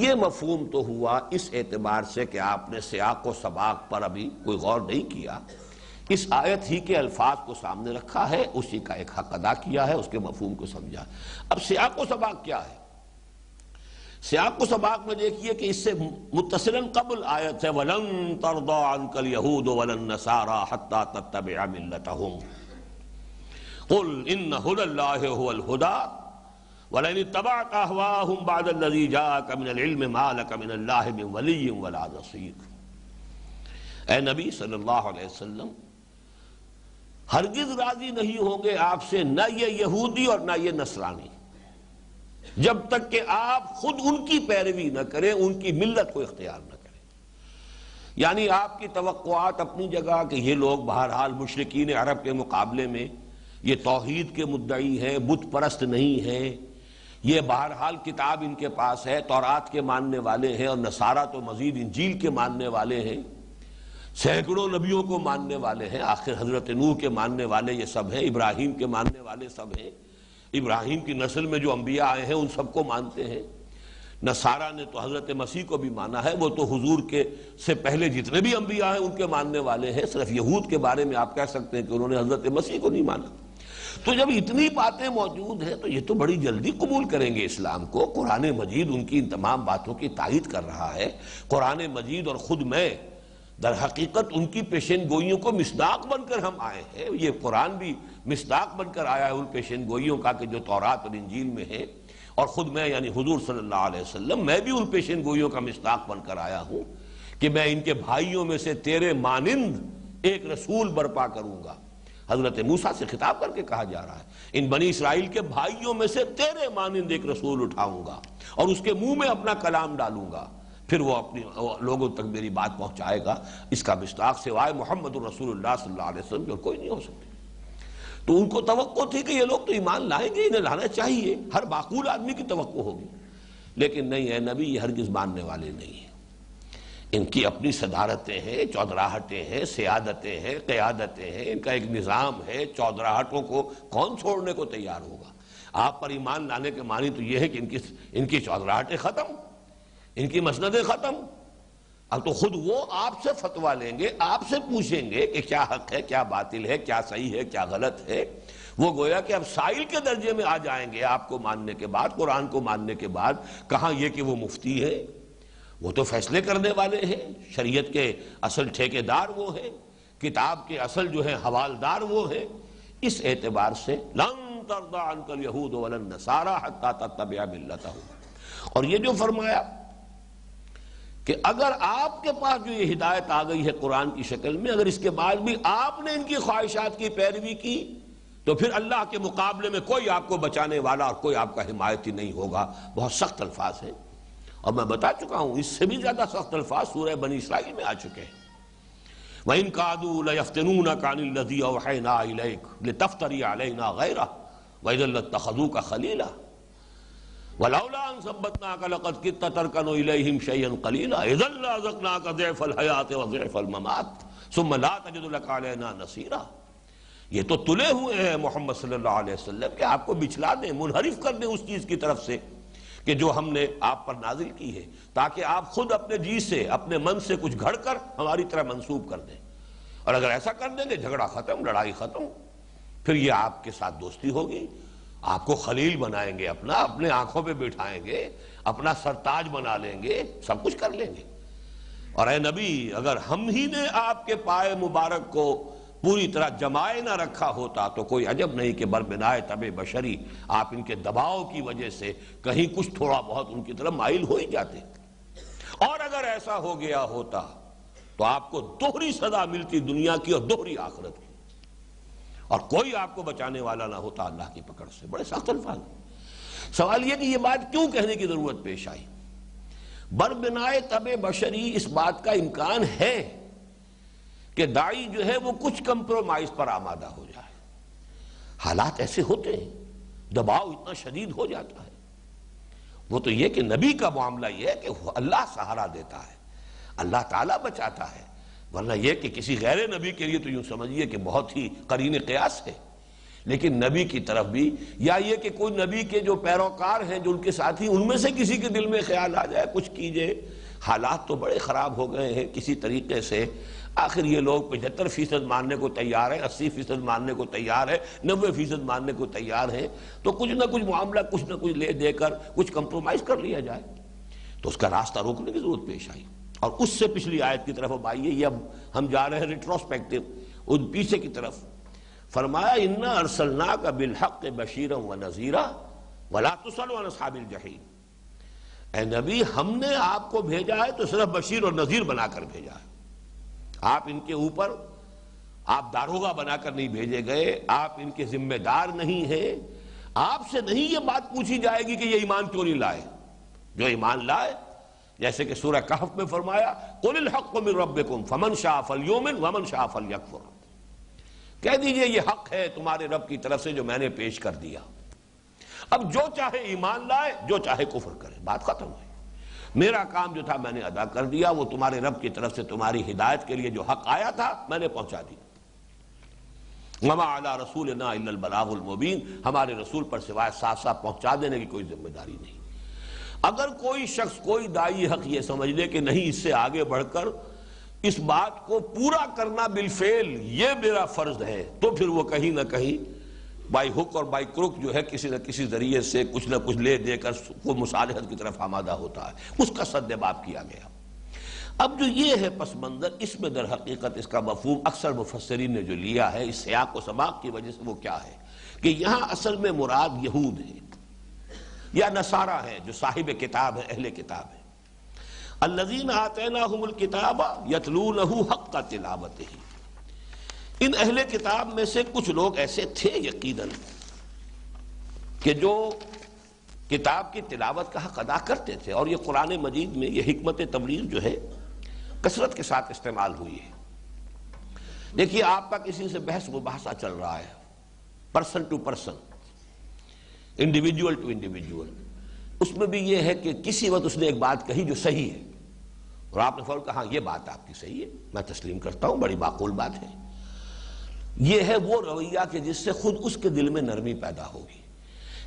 یہ مفہوم تو ہوا اس اعتبار سے کہ آپ نے سیاق و سباق پر ابھی کوئی غور نہیں کیا، اس آیت ہی کے الفاظ کو سامنے رکھا ہے، اسی کا ایک حق ادا کیا ہے، اس کے مفہوم کو سمجھا۔ اب سیاق و سباق کیا ہے؟ سیاق و سباق میں دیکھیے کہ اس سے متصلاً قبل آیت ہے وَلَن تَرْضَىٰ عَنْكَ الْيَهُودُ وَلَا النَّصَارَىٰ حَتَّىٰ تَتَّبِعَ مِلَّتَهُمْ قُلْ إِنَّ هُدَى اللَّهِ هُوَ الْهُدَىٰ وَلَئِنِ اتَّبَعْتَ أَهْوَاءَهُمْ بَعْدَ الَّذِي جَاءَكَ مِنَ الْعِلْمِ مَا لَكَ مِنَ اللَّهِ مِن وَلِيٍّ وَلَا نَصِيرٍ۔ اے نبی صلی اللہ علیہ وسلم، ہرگز راضی نہیں ہوں گے آپ سے نہ یہ یہودی اور نہ یہ نصرانی، جب تک کہ آپ خود ان کی پیروی نہ کریں، ان کی ملت کو اختیار نہ کریں۔ یعنی آپ کی توقعات اپنی جگہ کہ یہ لوگ بہرحال مشرکین عرب کے مقابلے میں یہ توحید کے مدعی ہیں، بت پرست نہیں ہیں، یہ بہرحال کتاب ان کے پاس ہے، تورات کے ماننے والے ہیں، اور نصارہ تو مزید انجیل کے ماننے والے ہیں، سینکڑوں نبیوں کو ماننے والے ہیں، آخر حضرت نوح کے ماننے والے یہ سب ہیں، ابراہیم کے ماننے والے سب ہیں، ابراہیم کی نسل میں جو انبیاء آئے ہیں ان سب کو مانتے ہیں۔ نصارہ نے تو حضرت مسیح کو بھی مانا ہے، وہ تو حضور کے سے پہلے جتنے بھی انبیاء ہیں ان کے ماننے والے ہیں، صرف یہود کے بارے میں آپ کہہ سکتے ہیں کہ انہوں نے حضرت مسیح کو نہیں مانا۔ تو جب اتنی باتیں موجود ہیں تو یہ تو بڑی جلدی قبول کریں گے اسلام کو۔ قرآن مجید ان کی ان تمام باتوں کی تائید کر رہا ہے۔ قرآن مجید اور خود میں در حقیقت ان کی پیشین گوئیوں کو مصداق بن کر ہم آئے ہیں، یہ قرآن بھی مصداق بن کر آیا ہے ان پیشین گوئیوں کا کہ جو تورات اور انجیل میں ہے، اور خود میں یعنی حضور صلی اللہ علیہ وسلم میں بھی ان پیشین گوئیوں کا مصداق بن کر آیا ہوں کہ میں ان کے بھائیوں میں سے تیرے مانند ایک رسول برپا کروں گا۔ حضرت موسیٰ سے خطاب کر کے کہا جا رہا ہے ان بنی اسرائیل کے بھائیوں میں سے تیرے مانند ایک رسول اٹھاؤں گا اور اس کے منہ میں اپنا کلام ڈالوں گا، پھر وہ اپنی لوگوں تک میری بات پہنچائے گا۔ اس کا مصداق سوائے محمد رسول اللہ صلی اللہ علیہ وسلم اور کوئی نہیں ہو سکتا۔ تو ان کو توقع تھی کہ یہ لوگ تو ایمان لائیں گے، انہیں لانا چاہیے، ہر معقول آدمی کی توقع ہوگی، لیکن نہیں ہے نبی، یہ ہرگز ماننے والے نہیں ہیں۔ ان کی اپنی صدارتیں ہیں، چودراہٹیں ہیں، سیادتیں ہیں، قیادتیں ہیں، ان کا ایک نظام ہے، چودراہٹوں کو کون چھوڑنے کو تیار ہوگا؟ آپ پر ایمان لانے کے معنی تو یہ ہے کہ ان کی چودراہٹیں ختم، ان کی مسندیں ختم۔ اب تو خود وہ آپ سے فتویٰ لیں گے، آپ سے پوچھیں گے کہ کیا حق ہے، کیا باطل ہے، کیا صحیح ہے، کیا غلط ہے۔ وہ گویا کہ اب سائل کے درجے میں آ جائیں گے آپ کو ماننے کے بعد، قرآن کو ماننے کے بعد۔ کہاں یہ کہ وہ مفتی ہے، وہ تو فیصلے کرنے والے ہیں، شریعت کے اصل ٹھیکیدار وہ ہیں، کتاب کے اصل جو ہے حوالدار وہ ہیں۔ اس اعتبار سے لن ترضى عنك اليهود ولا النصارى حتى تتبع ملتهم۔ اور یہ جو فرمایا کہ اگر آپ کے پاس جو یہ ہدایت آ گئی ہے قرآن کی شکل میں، اگر اس کے بعد بھی آپ نے ان کی خواہشات کی پیروی کی تو پھر اللہ کے مقابلے میں کوئی آپ کو بچانے والا اور کوئی آپ کا حمایتی نہیں ہوگا۔ بہت سخت الفاظ ہیں، اور میں بتا چکا ہوں اس سے بھی زیادہ سخت الفاظ سورہ بنی اسرائیل میں آ چکے ہیں۔ وَإِن كَادُوا لَيَفْتِنُونَكَ عَنِ الَّذِي أَوْحَيْنَا إِلَيْكَ لِتَفْتَرِيَ عَلَيْنَا غَيْرَهُ وَإِذًا لَّاتَّخَذُوكَ خَلِيلًا وَلَوْلَا أَن ثَبَّتْنَاكَ لَقَدْ كِدتَّ تَرْكَنُ إِلَيْهِمْ شَيْئًا قَلِيلًا إِذًا لَّأَذَقْنَاكَ ضِعْفَ الْحَيَاةِ وَضِعْفَ الْمَمَاتِ ثُمَّ لَا تَجِدُ لَكَ عَلَيْنَا نَصِيرًا۔ یہ تو تلے ہوئے ہیں محمد صلی اللہ علیہ وسلم کہ آپ کو بچلا دیں، منحرف کر دیں اس چیز کی طرف سے کہ جو ہم نے آپ پر نازل کی ہے، تاکہ آپ خود اپنے جی سے، اپنے من سے کچھ گھڑ کر ہماری طرح منسوب کر دیں۔ اور اگر ایسا کر دیں گے جھگڑا ختم، لڑائی ختم، پھر یہ آپ کے ساتھ دوستی ہوگی، آپ کو خلیل بنائیں گے، اپنے آنکھوں پہ بٹھائیں گے، اپنا سرتاج بنا لیں گے، سب کچھ کر لیں گے۔ اور اے نبی، اگر ہم ہی نے آپ کے پائے مبارک کو پوری طرح جمائے نہ رکھا ہوتا تو کوئی عجب نہیں کہ بربنائے طبع بشری آپ ان کے دباؤ کی وجہ سے کہیں کچھ تھوڑا بہت ان کی طرف مائل ہو ہی جاتے۔ اور اگر ایسا ہو گیا ہوتا تو آپ کو دوہری سزا ملتی، دنیا کی اور دوہری آخرت کی، اور کوئی آپ کو بچانے والا نہ ہوتا اللہ کی پکڑ سے۔ بڑے سخت الفاظ۔ سوال یہ کہ یہ بات کیوں کہنے کی ضرورت پیش آئی؟ بربنائے طبع بشری اس بات کا امکان ہے کہ داعی جو ہے وہ کچھ کمپرومائز پر آمادہ ہو جائے۔ حالات ایسے ہوتے ہیں، دباؤ اتنا شدید ہو جاتا ہے۔ وہ تو یہ کہ نبی کا معاملہ یہ ہے کہ اللہ سہارا دیتا ہے، اللہ تعالیٰ بچاتا ہے، ورنہ یہ کہ کسی غیر نبی کے لیے تو یوں سمجھیے کہ بہت ہی قرین قیاس ہے۔ لیکن نبی کی طرف بھی، یا یہ کہ کوئی نبی کے جو پیروکار ہیں، جو ان کے ساتھی، ان میں سے کسی کے دل میں خیال آ جائے کچھ کیجئے۔ حالات تو بڑے خراب ہو گئے ہیں کسی طریقے سے۔ آخر یہ لوگ 75% ماننے کو تیار ہیں، 80% ماننے کو تیار ہے، 90% ماننے کو تیار ہیں، تو کچھ نہ کچھ معاملہ کچھ نہ کچھ لے دے کر کچھ کمپرومائز کر لیا جائے۔ تو اس کا راستہ روکنے کی ضرورت پیش آئی۔ اور اس سے پچھلی آیت کی طرف اب آئیے، یہ اب ہم جا رہے ہیں ریٹروسپیکٹو، ان پیچھے کی طرف۔ فرمایا انا ارسلناک بالحق بشیرا ونذیرا ولا تسأل عن اصحاب الجحیم۔ اے نبی، ہم نے آپ کو بھیجا ہے تو صرف بشیر اور نذیر بنا کر بھیجا ہے۔ آپ ان کے اوپر آپ داروغہ بنا کر نہیں بھیجے گئے، آپ ان کے ذمہ دار نہیں ہیں۔ آپ سے نہیں یہ بات پوچھی جائے گی کہ یہ ایمان کیوں نہیں لائے۔ جو ایمان لائے، جیسے کہ سورہ کہف میں فرمایا قل الحق من ربکم فمن شاء فلیؤمن ومن شاء فلیکفر۔ کہہ دیجئے یہ حق ہے تمہارے رب کی طرف سے جو میں نے پیش کر دیا، اب جو چاہے ایمان لائے، جو چاہے کفر کرے، بات ختم ہوئی۔ میرا کام جو تھا میں نے ادا کر دیا، وہ تمہارے رب کی طرف سے تمہاری ہدایت کے لیے جو حق آیا تھا میں نے پہنچا دیا۔ وما علی رسولنا الا البلاغ المبین، ہمارے رسول پر سوائے صاف صاف پہنچا دینے کی کوئی ذمہ داری نہیں۔ اگر کوئی شخص، کوئی داعی حق یہ سمجھ لے کہ نہیں، اس سے آگے بڑھ کر اس بات کو پورا کرنا بالفعل یہ میرا فرض ہے، تو پھر وہ کہیں نہ کہیں بائی ہک اور بائی کروک جو ہے کسی نہ کسی ذریعے سے کچھ نہ کچھ لے دے کر وہ مصالحت کی طرف آمادہ ہوتا ہے، اس کا سد باب کیا گیا۔ اب جو یہ ہے پس منظر، اس میں در حقیقت اس کا مفہوم اکثر مفسرین نے جو لیا ہے اس سیاق و سباق کی وجہ سے، وہ کیا ہے کہ یہاں اصل میں مراد یہود ہے یا نصارہ ہیں جو صاحب کتاب ہے، اہل کتاب ہے۔ الذین آتیناہم الکتاب یتلونہ حق تلاوتہ۔ ان اہل کتاب میں سے کچھ لوگ ایسے تھے یقیناً کہ جو کتاب کی تلاوت کا حق ادا کرتے تھے، اور یہ قرآن مجید میں یہ حکمت تبلیغ جو ہے کثرت کے ساتھ استعمال ہوئی ہے۔ دیکھیے، آپ کا کسی سے بحث مباحثہ چل رہا ہے، person to person, individual to individual, اس میں بھی یہ ہے کہ کسی وقت اس نے ایک بات کہی جو صحیح ہے، اور آپ نے فوراً کہا یہ بات آپ کی صحیح ہے، میں تسلیم کرتا ہوں، بڑی معقول بات ہے۔ یہ ہے وہ رویہ کہ جس سے خود اس کے دل میں نرمی پیدا ہوگی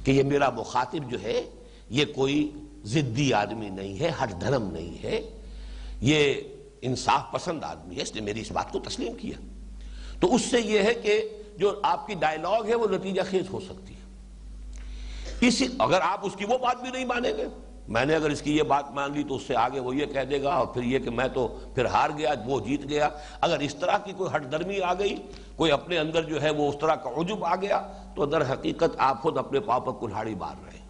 کہ یہ میرا مخاطب جو ہے یہ کوئی ضدی آدمی نہیں ہے، ہٹ دھرم نہیں ہے، یہ انصاف پسند آدمی ہے، اس نے میری اس بات کو تسلیم کیا، تو اس سے یہ ہے کہ جو آپ کی ڈائیلاگ ہے وہ نتیجہ خیز ہو سکتی ہے۔ اگر آپ اس کی وہ بات بھی نہیں مانیں گے، میں نے اگر اس کی یہ بات مان لی تو اس سے آگے وہ یہ کہہ دے گا، اور پھر یہ کہ میں تو پھر ہار گیا، وہ جیت گیا۔ اگر اس طرح کی کوئی ہٹ درمی آ گئی، کوئی اپنے اندر جو ہے وہ اس طرح کا عجب آ گیا، تو در حقیقت آپ خود اپنے پاؤں پر کلہاڑی مار رہے ہیں۔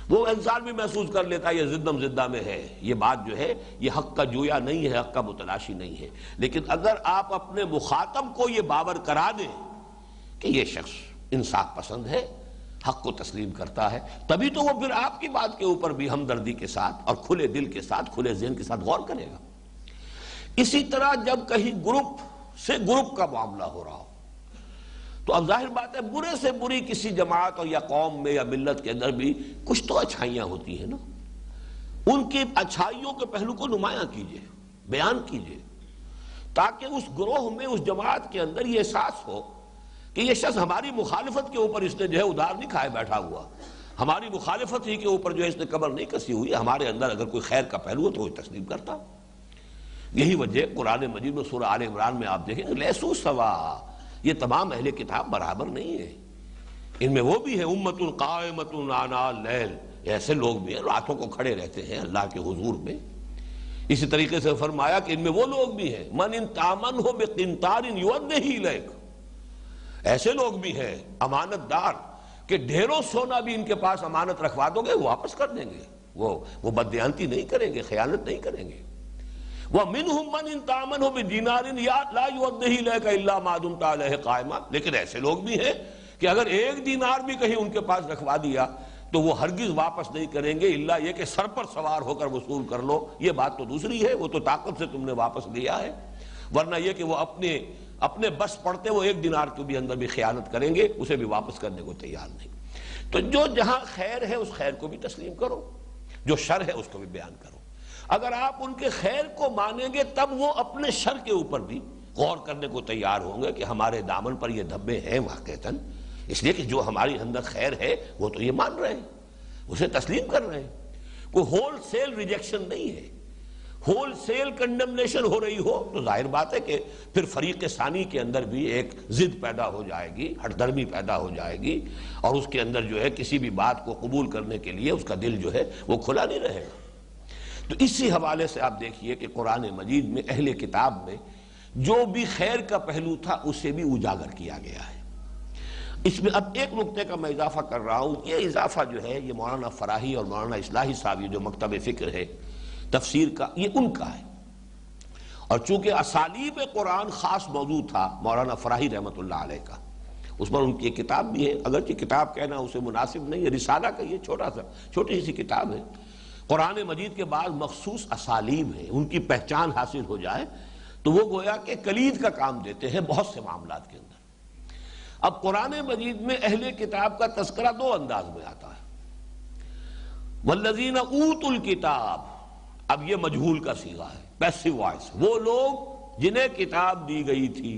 وہ انسان بھی محسوس کر لیتا ہے یہ زدم زدہ میں ہے، یہ بات جو ہے یہ حق کا جویا نہیں ہے، حق کا متلاشی نہیں ہے۔ لیکن اگر آپ اپنے مخاطب کو یہ باور کرا دیں کہ یہ شخص انصاف پسند ہے، حق کو تسلیم کرتا ہے، تبھی تو وہ پھر آپ کی بات کے اوپر بھی ہمدردی کے ساتھ اور کھلے دل کے ساتھ، کھلے ذہن کے ساتھ غور کرے گا۔ اسی طرح جب کہیں گروپ سے گروپ کا معاملہ ہو رہا ہو، تو اب ظاہر بات ہے برے سے بری کسی جماعت اور یا قوم میں یا ملت کے اندر بھی کچھ تو اچھائیاں ہوتی ہیں نا، ان کی اچھائیوں کے پہلو کو نمایاں کیجئے، بیان کیجئے، تاکہ اس گروہ میں، اس جماعت کے اندر یہ احساس ہو کہ یہ شخص ہماری مخالفت کے اوپر اس نے جو ہے ادار نہیں کھائے بیٹھا ہوا، ہماری مخالفت ہی کے اوپر جو ہے اس نے کمر نہیں کسی ہوئی، ہمارے اندر اگر کوئی خیر کا پہلو ہو تو وہ تسلیم کرتا۔ یہی وجہ قرآن مجید میں سورہ آل عمران میں آپ دیکھیں کہ لیسو سوا، یہ تمام اہل کتاب برابر نہیں ہے، ان میں وہ بھی ہے امت قائمۃ آناء اللیل، ایسے لوگ بھی ہیں راتوں کو کھڑے رہتے ہیں اللہ کے حضور میں۔ اسی طریقے سے فرمایا کہ ان میں وہ لوگ بھی ہیں من ان تامنہ بقنطار یؤدہ الیک، ایسے لوگ بھی ہیں امانت دار کہ ڈھیروں سونا بھی ان کے پاس امانت رکھوا دو گے وہ واپس کر دیں گے، وہ بددیانتی نہیں کریں گے، خیانت نہیں کریں گے۔ وَمِنْهُمْ مَنْ إِنْ تَأْمَنْهُ بِدِينَارٍ لَا يُؤَدِّهِ إِلَيْكَ إِلَّا مَا دُمْتَ عَلَيْهِ قَائِمًا، لیکن ایسے لوگ بھی ہیں کہ اگر ایک دینار بھی کہیں ان کے پاس رکھوا دیا تو وہ ہرگز واپس نہیں کریں گے، الا یہ کہ سر پر سوار ہو کر وصول کر لو، یہ بات تو دوسری ہے، وہ تو طاقت سے تم نے واپس لیا ہے، ورنہ یہ کہ وہ اپنے بس پڑتے وہ ایک دینار کے بھی اندر بھی خیانت کریں گے، اسے بھی واپس کرنے کو تیار نہیں۔ تو جو جہاں خیر ہے اس خیر کو بھی تسلیم کرو، جو شر ہے اس کو بھی بیان کرو۔ اگر آپ ان کے خیر کو مانیں گے تب وہ اپنے شر کے اوپر بھی غور کرنے کو تیار ہوں گے کہ ہمارے دامن پر یہ دھبے ہیں واقعتاً، اس لیے کہ جو ہماری اندر خیر ہے وہ تو یہ مان رہے ہیں، اسے تسلیم کر رہے ہیں۔ کوئی ہول سیل ریجیکشن نہیں ہے، ہول سیل کنڈمنیشن ہو رہی ہو تو ظاہر بات ہے کہ پھر فریق ثانی کے اندر بھی ایک ضد پیدا ہو جائے گی، ہٹ درمی پیدا ہو جائے گی، اور اس کے اندر جو ہے کسی بھی بات کو قبول کرنے کے لیے اس کا دل جو ہے وہ کھلا نہیں رہے گا۔ تو اسی حوالے سے آپ دیکھیے کہ قرآن مجید میں اہل کتاب میں جو بھی خیر کا پہلو تھا اسے بھی اجاگر کیا گیا ہے۔ اس میں اب ایک نقطے کا میں اضافہ کر رہا ہوں، یہ اضافہ جو ہے یہ مولانا فراہی اور مولانا اصلاحی صاحب یہ جو مکتب فکر ہے تفسیر کا، یہ ان کا ہے، اور چونکہ اسالیب قرآن خاص موضوع تھا مولانا فراہی رحمۃ اللہ علیہ کا، اس پر ان کی ایک کتاب بھی ہے، اگرچہ کتاب کہنا اسے مناسب نہیں ہے، رسالہ کا یہ چھوٹی سی کتاب ہے۔ قرآن مجید کے بعد مخصوص اسالیب ہیں، ان کی پہچان حاصل ہو جائے تو وہ گویا کہ کلید کا کام دیتے ہیں بہت سے معاملات کے اندر۔ اب قرآن مجید میں اہل کتاب کا تذکرہ دو انداز میں آتا ہے، والذین اوتوا الکتاب، اب یہ مجہول کا صیغہ ہے، پیسو وائس، وہ لوگ جنہیں کتاب دی گئی تھی،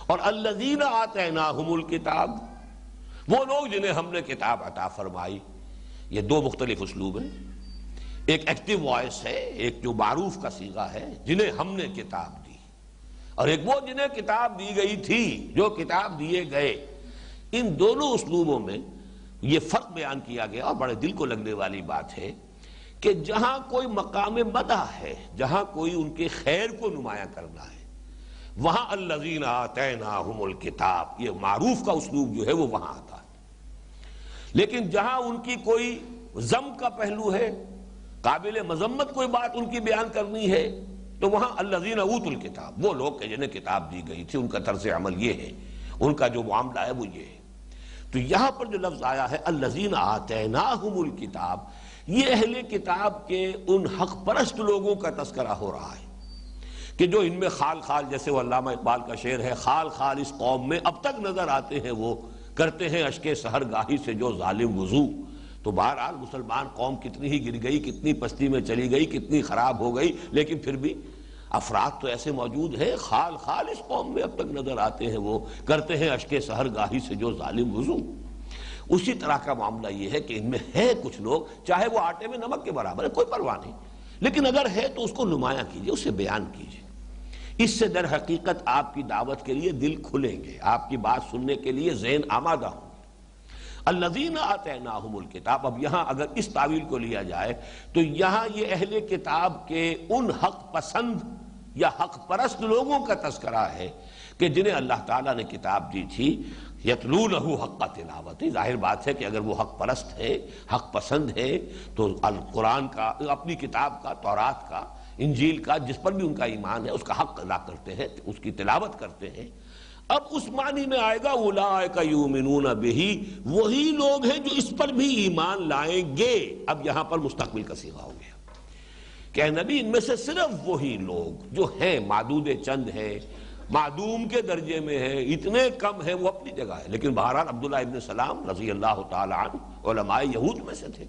اور الذین آتیناہم الکتاب، وہ لوگ جنہیں ہم نے کتاب عطا فرمائی۔ یہ دو مختلف اسلوب ہیں، ایک ایکٹیو وائس ہے، ایک جو معروف کا صیغہ ہے جنہیں ہم نے کتاب دی، اور ایک وہ جنہیں کتاب دی گئی تھی، جو کتاب دیے گئے۔ ان دونوں اسلوبوں میں یہ فرق بیان کیا گیا، اور بڑے دل کو لگنے والی بات ہے کہ جہاں کوئی مقام مدح ہے، جہاں کوئی ان کے خیر کو نمایاں کرنا ہے، وہاں الذین آتیناہم الکتاب، یہ معروف کا اسلوب جو ہے وہ وہاں آتا ہے۔ لیکن جہاں ان کی کوئی ذم کا پہلو ہے، قابل مذمت کوئی بات ان کی بیان کرنی ہے، تو وہاں الذین اوتوا الکتاب، وہ لوگ کہ جنہیں کتاب دی گئی تھی، ان کا طرز عمل یہ ہے، ان کا جو معاملہ ہے وہ یہ ہے۔ تو یہاں پر جو لفظ آیا ہے الذین آتیناہم الکتاب، یہ اہل کتاب کے ان حق پرست لوگوں کا تذکرہ ہو رہا ہے کہ جو ان میں خال خال، جیسے وہ علامہ اقبال کا شعر ہے، خال خال اس قوم میں اب تک نظر آتے ہیں، وہ کرتے ہیں اشک سحر گاہی سے جو ظالم وضو۔ تو بہرحال مسلمان قوم کتنی ہی گر گئی، کتنی پستی میں چلی گئی، کتنی خراب ہو گئی، لیکن پھر بھی افراد تو ایسے موجود ہیں خال خال اس قوم میں اب تک نظر آتے ہیں، وہ کرتے ہیں اشک سحر گاہی سے جو ظالم وضو۔ اسی طرح کا معاملہ یہ ہے کہ ان میں ہے کچھ لوگ، چاہے وہ آٹے میں نمک کے برابر ہے، کوئی پرواہ نہیں، لیکن اگر ہے تو اس کو نمایاں کیجئے، اسے بیان کیجئے۔ اس سے در حقیقت آپ کی دعوت کے لیے دل کھلیں گے، آپ کی بات سننے کے لیے ذہن آمادہ ہوں گے۔ الذین آتیناہم الکتاب، اب یہاں اگر اس تعویل کو لیا جائے تو یہاں یہ اہل کتاب کے ان حق پسند یا حق پرست لوگوں کا تذکرہ ہے کہ جنہیں اللہ تعالیٰ نے کتاب دی تھی، یتلونہ حق تلاوت۔ ظاہر بات ہے کہ اگر وہ حق پرست ہے، حق پسند ہے، تو القرآن کا، اپنی کتاب کا، تورات کا، انجیل کا، جس پر بھی ان کا ایمان ہے، اس کا حق ادا کرتے ہیں، اس کی تلاوت کرتے ہیں۔ اب اس معنی میں آئے گا اولئک یؤمنون بہ، وہی لوگ ہیں جو اس پر بھی ایمان لائیں گے۔ اب یہاں پر مستقبل کا صیغہ ہو گیا کہ اے نبی ان میں سے صرف وہی لوگ جو ہیں، معدود چند ہیں، معدوم کے درجے میں ہیں، اتنے کم ہیں، وہ اپنی جگہ ہے، لیکن بہرحال عبداللہ ابن سلام رضی اللہ تعالی عنہ علماء یہود میں سے تھے،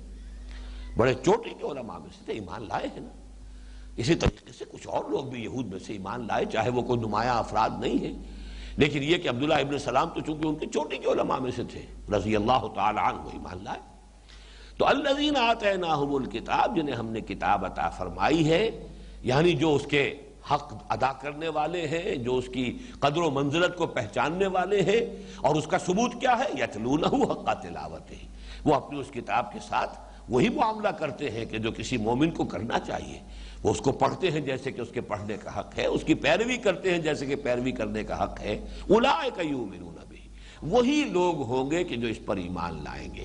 بڑے چوٹی کے علماء میں سے تھے، ایمان لائے ہیں نا۔ اسی طریقے سے کچھ اور لوگ بھی یہود میں سے ایمان لائے، چاہے وہ کوئی نمایاں افراد نہیں ہیں، لیکن یہ کہ عبداللہ ابن سلام تو چونکہ ان کے چوٹی کے علماء میں سے تھے رضی اللہ تعالی عنہ، ایمان لائے۔ تو الذین آتیناہم الکتاب، جنہیں ہم نے کتاب عطا فرمائی ہے، یعنی جو اس کے حق ادا کرنے والے ہیں، جو اس کی قدر و منزلت کو پہچاننے والے ہیں، اور اس کا ثبوت کیا ہے؟ یتلونہ حق تلاوتہ، وہ اپنی اس کتاب کے ساتھ وہی معاملہ کرتے ہیں کہ جو کسی مومن کو کرنا چاہیے، وہ اس کو پڑھتے ہیں جیسے کہ اس کے پڑھنے کا حق ہے، اس کی پیروی کرتے ہیں جیسے کہ پیروی کرنے کا حق ہے۔ اولئک یؤمنون بہ، وہی لوگ ہوں گے کہ جو اس پر ایمان لائیں گے۔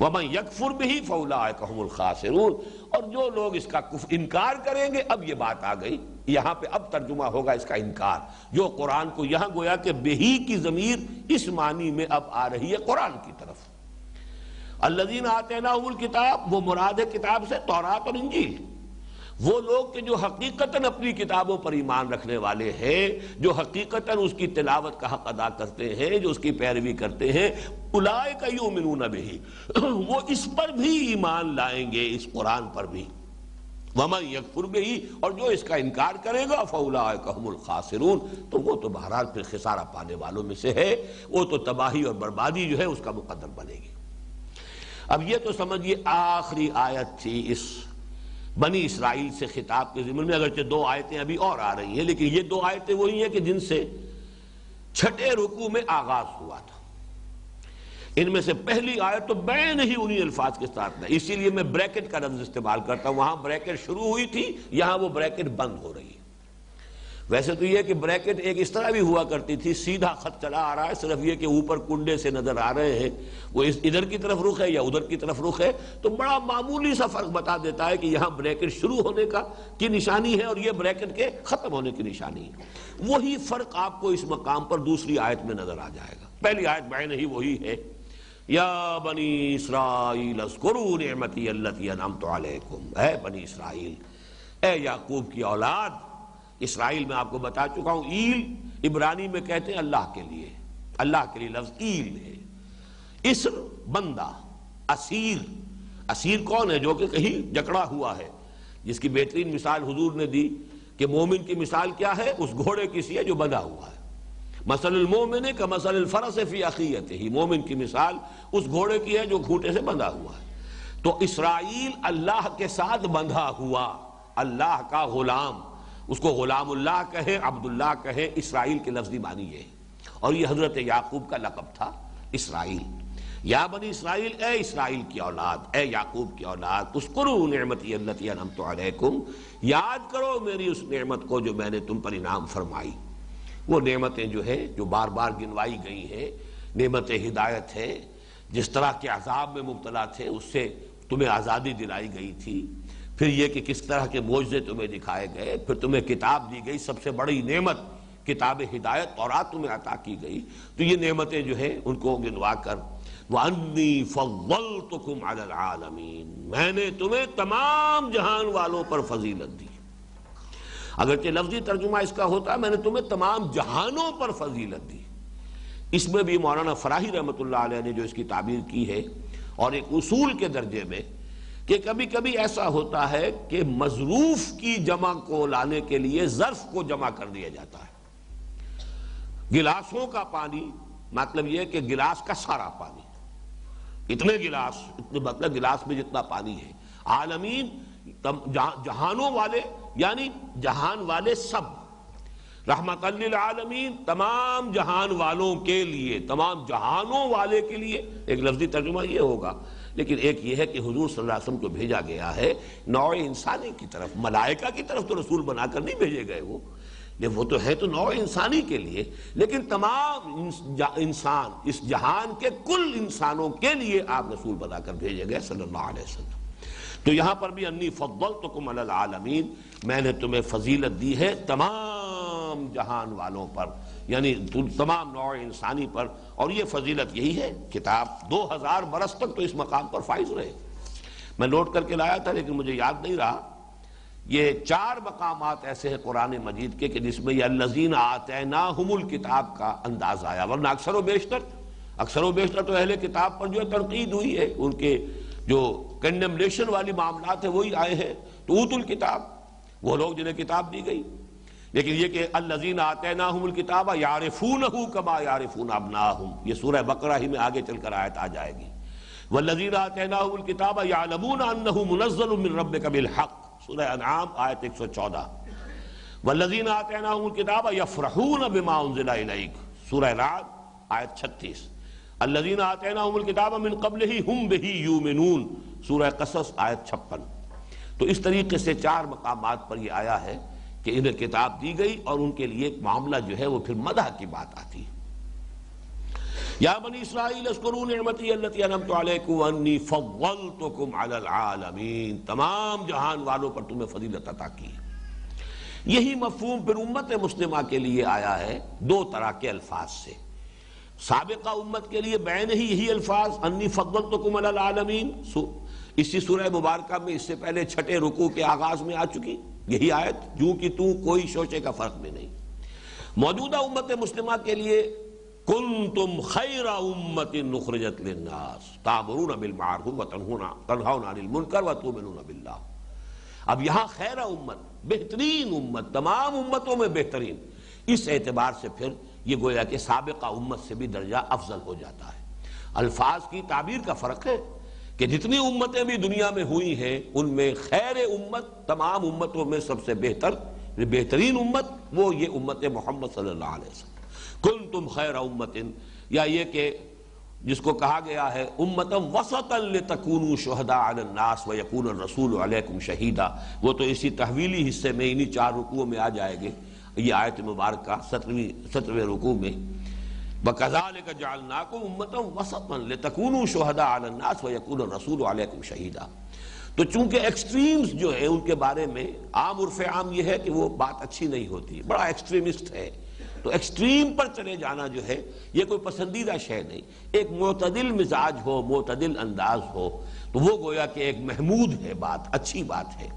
ومن یکفر بہ فاولئک ھم الخاسرون، اور جو لوگ اس کا انکار کریں گے، اب یہ بات آ گئی یہاں پہ، اب ترجمہ ہوگا اس کا انکار، جو قرآن کو یہاں گویا کہ بہی کی ضمیر اس معنی میں اب آ رہی ہے قرآن کی طرف۔ الذین آتیناہم الکتاب، وہ مراد ہے کتاب سے تورات اور انجیل، وہ لوگ کہ جو حقیقتاً اپنی کتابوں پر ایمان رکھنے والے ہیں، جو حقیقتاً اس کی تلاوت کا حق ادا کرتے ہیں، جو اس کی پیروی کرتے ہیں، اولئک یؤمنون بہ، وہ اس پر بھی ایمان لائیں گے، اس قرآن پر بھی۔ ومن یکفر بہ، اور جو اس کا انکار کرے گا، فاولئک ھم الخاسرون، تو وہ تو بہرحال پھر خسارہ پانے والوں میں سے ہے، وہ تو تباہی اور بربادی جو ہے اس کا مقدر بنے گی۔ اب یہ تو سمجھیے آخری آیت تھی اس بنی اسرائیل سے خطاب کے ضمن میں، اگرچہ دو آیتیں ابھی اور آ رہی ہیں، لیکن یہ دو آیتیں وہی ہیں کہ جن سے چھٹے رکوع میں آغاز ہوا تھا۔ ان میں سے پہلی آیت تو بین ہی انہی الفاظ کے ساتھ ہے، اسی لیے میں بریکٹ کا لفظ استعمال کرتا ہوں، وہاں بریکٹ شروع ہوئی تھی، یہاں وہ بریکٹ بند ہو رہی ہے۔ ویسے تو یہ کہ بریکٹ ایک اس طرح بھی ہوا کرتی تھی، سیدھا خط چلا آ رہا ہے، صرف یہ کہ اوپر کنڈے سے نظر آ رہے ہیں، وہ ادھر کی طرف رخ ہے یا ادھر کی طرف رخ ہے، تو بڑا معمولی سا فرق بتا دیتا ہے کہ یہاں بریکٹ شروع ہونے کی نشانی ہے اور یہ بریکٹ کے ختم ہونے کی نشانی ہے۔ وہی فرق آپ کو اس مقام پر دوسری آیت میں نظر آ جائے گا۔ پہلی آیت بعین ہی وہی ہے، یا بنی اسرائیل اذکروا نعمتی التی انعمت علیکم، اے بنی اسرائیل، اے یعقوب کی اولاد۔ اسرائیل میں آپ کو بتا چکا ہوں، ایل عبرانی میں کہتے ہیں اللہ کے لیے، اللہ کے لیے لفظ ایل ہے۔ اسر بندہ، اسیر، اسیر کون ہے؟ جو کہ کہیں جکڑا ہوا ہے، جس کی بہترین مثال حضور نے دی کہ مومن کی مثال کیا ہے؟ اس گھوڑے کی سی ہے جو بندھا ہوا ہے۔ مثل المومن کمثل الفرس فی اخیتہ، مومن کی مثال اس گھوڑے کی ہے جو گھوٹے سے بندھا ہوا ہے۔ تو اسرائیل اللہ کے ساتھ بندھا ہوا، اللہ کا غلام، اس کو غلام اللہ کہے، عبداللہ کہے، اسرائیل کے لفظی معنی یہ ہے، اور یہ حضرت یعقوب کا لقب تھا اسرائیل۔ یا بنی اسرائیل، اے اسرائیل کی اولاد، اے یعقوب کی اولاد، اذکروا نعمتی التی انعمت علیکم، یاد کرو میری اس نعمت کو جو میں نے تم پر انعام فرمائی۔ وہ نعمتیں جو ہے جو بار بار گنوائی گئی ہیں، نعمت ہدایت ہے، جس طرح کے عذاب میں مبتلا تھے اس سے تمہیں آزادی دلائی گئی تھی، پھر یہ کہ کس طرح کے معجزے تمہیں دکھائے گئے، پھر تمہیں کتاب دی گئی، سب سے بڑی نعمت کتاب ہدایت تورات تمہیں عطا کی گئی، تو یہ نعمتیں جو ہیں ان کو گنوا کر وَأَنِّي فَضَّلْتُكُمْ عَلَى الْعَالَمِينَ، میں نے تمہیں تمام جہان والوں پر فضیلت دی۔ اگرچہ لفظی ترجمہ اس کا ہوتا ہے میں نے تمہیں تمام جہانوں پر فضیلت دی۔ اس میں بھی مولانا فراہی رحمۃ اللہ علیہ نے جو اس کی تعبیر کی ہے، اور ایک اصول کے درجے میں، کہ کبھی کبھی ایسا ہوتا ہے کہ مظروف کی جمع کو لانے کے لیے ظرف کو جمع کر دیا جاتا ہے۔ گلاسوں کا پانی، مطلب یہ کہ گلاس کا سارا پانی، اتنے گلاس، اتنے مطلب گلاس میں جتنا پانی ہے۔ عالمین جہانوں والے یعنی جہان والے سب، رحمت للعالمین تمام جہان والوں کے لیے، تمام جہانوں والے کے لیے، ایک لفظی ترجمہ یہ ہوگا، لیکن ایک یہ ہے کہ حضور صلی اللہ علیہ وسلم کو بھیجا گیا ہے نوع انسانی کی طرف، ملائکہ کی طرف تو رسول بنا کر نہیں بھیجے گئے، وہ تو ہے تو نوع انسانی کے لیے، لیکن تمام انسان اس جہان کے کل انسانوں کے لیے آپ رسول بنا کر بھیجے گئے صلی اللہ علیہ وسلم۔ تو یہاں پر بھی انی فضلتکم علی العالمین، میں نے تمہیں فضیلت دی ہے تمام جہان والوں پر، یعنی تمام نوع انسانی پر، اور یہ فضیلت یہی ہے۔ کتاب 2000 برس تک تو اس مقام پر فائز رہے، میں نوٹ کر کے لایا تھا لیکن مجھے یاد نہیں رہا۔ یہ 4 مقامات ایسے ہیں قرآن مجید کے کہ جس میں یہ الذین آتیناہم الکتاب کا انداز آیا، ورنہ اکثر و بیشتر تو اہل کتاب پر جو ہے تنقید ہوئی ہے، ان کے جو کنڈمنیشن والی معاملات ہیں وہی آئے ہیں، تو اوت الکتاب وہ لوگ جنہیں کتاب دی گئی، لیکن یہ کہ الذین آتیناہم الکتاب یعرفونہ کما یعرفون ابناءہم، یہ سورہ بقرہ ہی میں آگے چل کر آیت آ جائے گی، والذین آتیناہم الکتاب یعلمون انہ منزل من ربک بالحق، سورہ انعام آیت 114، والذین آتیناہم الکتاب یفرحون بما انزل الیک، سورہ رعد آیت 36، الذین آتیناہم الکتاب من قبلہ ہم بہ یؤمنون، سورہ قصص آیت 56۔ تو اس طریقے سے 4 مقامات پر یہ آیا ہے کہ انہیں کتاب دی گئی، اور ان کے لیے ایک معاملہ جو ہے وہ پھر مدح کی بات آتی ہے۔ یا بنی اسرائیل اذکروا نعمتی التی انعمت علیکم انی فضلتکم علی العالمین، تمام جہان والوں پر تمہیں فضیلت عطا کی۔ یہی مفہوم پھر امت مسلمہ کے لیے آیا ہے 2 طرح کے الفاظ سے۔ سابقہ امت کے لیے بین ہی یہی الفاظ انی فضلتکم علی العالمین، اسی سورہ مبارکہ میں اس سے پہلے 6 رکوع کے آغاز میں آ چکی یہی آیت، جو کہ تو کوئی شوشے کا فرق بھی نہیں۔ موجودہ امت مسلمہ کے لیے کنتم خیر امت اخرجت للناس تأمرون بالمعروف وتنہون عن المنکر وتؤمنون باللہ۔ اب یہاں خیر امت، بہترین امت، تمام امتوں میں بہترین، اس اعتبار سے پھر یہ گویا کہ سابقہ امت سے بھی درجہ افضل ہو جاتا ہے۔ الفاظ کی تعبیر کا فرق ہے کہ جتنی امتیں بھی دنیا میں ہوئی ہیں ان میں خیر امت، تمام امتوں میں سب سے بہترین امت وہ یہ امت محمد صلی اللہ علیہ وسلم، کنتم خیر امت، یا یہ کہ جس کو کہا گیا ہے امتا وسطا لتکونوا شہداء علی الناس ویکون الرسول علیکم شہیدا، وہ تو اسی تحویلی حصے میں انہی 4 رکوعوں میں آ جائے گے، یہ آیت مبارکہ 17ویں رکوع میں، وَكَذَلِكَ جَعَلْنَاكُمْ أُمَّةً وَسَطًا لِتَكُونُوا شُهَدَاءَ عَلَى النَّاسِ وَيَكُونَ الرَّسُولُ عَلَيْكُمْ شَهِيدًا۔ تو چونکہ ایکسٹریمز جو ہیں ان کے بارے میں عام عرف عام یہ ہے کہ وہ بات اچھی نہیں ہوتی، بڑا ایکسٹریمسٹ ہے، تو ایکسٹریم پر چلے جانا جو ہے یہ کوئی پسندیدہ شے نہیں۔ ایک معتدل مزاج ہو، معتدل انداز ہو تو وہ گویا کہ ایک محمود ہے، بات اچھی بات ہے۔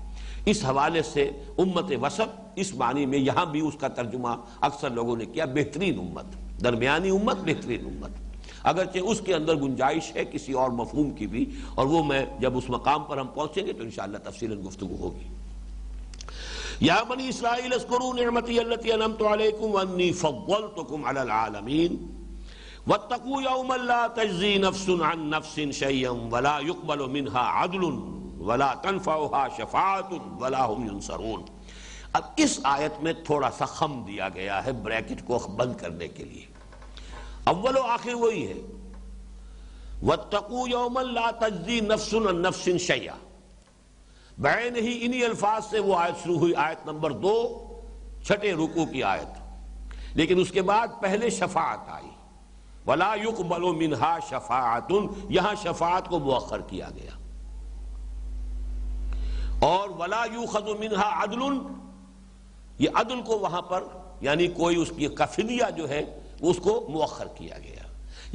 اس حوالے سے امت وسط اس معنی میں یہاں بھی اس کا ترجمہ اکثر لوگوں نے کیا بہترین امت، درمیانی امت، بہترین امت، اگرچہ اس کے اندر گنجائش ہے کسی اور مفہوم کی بھی، اور وہ میں جب اس مقام پر ہم پہنچیں گے تو انشاءاللہ تفصیلاً گفتگو ہوگی۔ یا بنی اسرائیل اذکروا نعمتی التی انعمت علیکم وانی فضلتکم علی العالمین واتقوا یوما لا تجزی نفس عن نفس شیئا ولا یقبل منها عدل ولا تنفعها شفاعت ولا هم ينصرون۔ اب اس آیت میں تھوڑا سا خم دیا گیا ہے بریکٹ کو بند کرنے کے لیے، اول و آخر وہی ہے، واتقوا یوما لا تجزی نفس عن نفس شیئا، بین ہی انہی الفاظ سے وہ آیت شروع ہوئی، آیت نمبر 2 6 رکوع کی آیت، لیکن اس کے بعد پہلے شفاعت آئی، ولا یقبل منها شفاعت، یہاں شفاعت کو مؤخر کیا گیا، اور ولا یؤخذ منها عدل، یہ عدل کو وہاں پر یعنی کوئی اس کی فدیہ جو ہے اس کو مؤخر کیا گیا،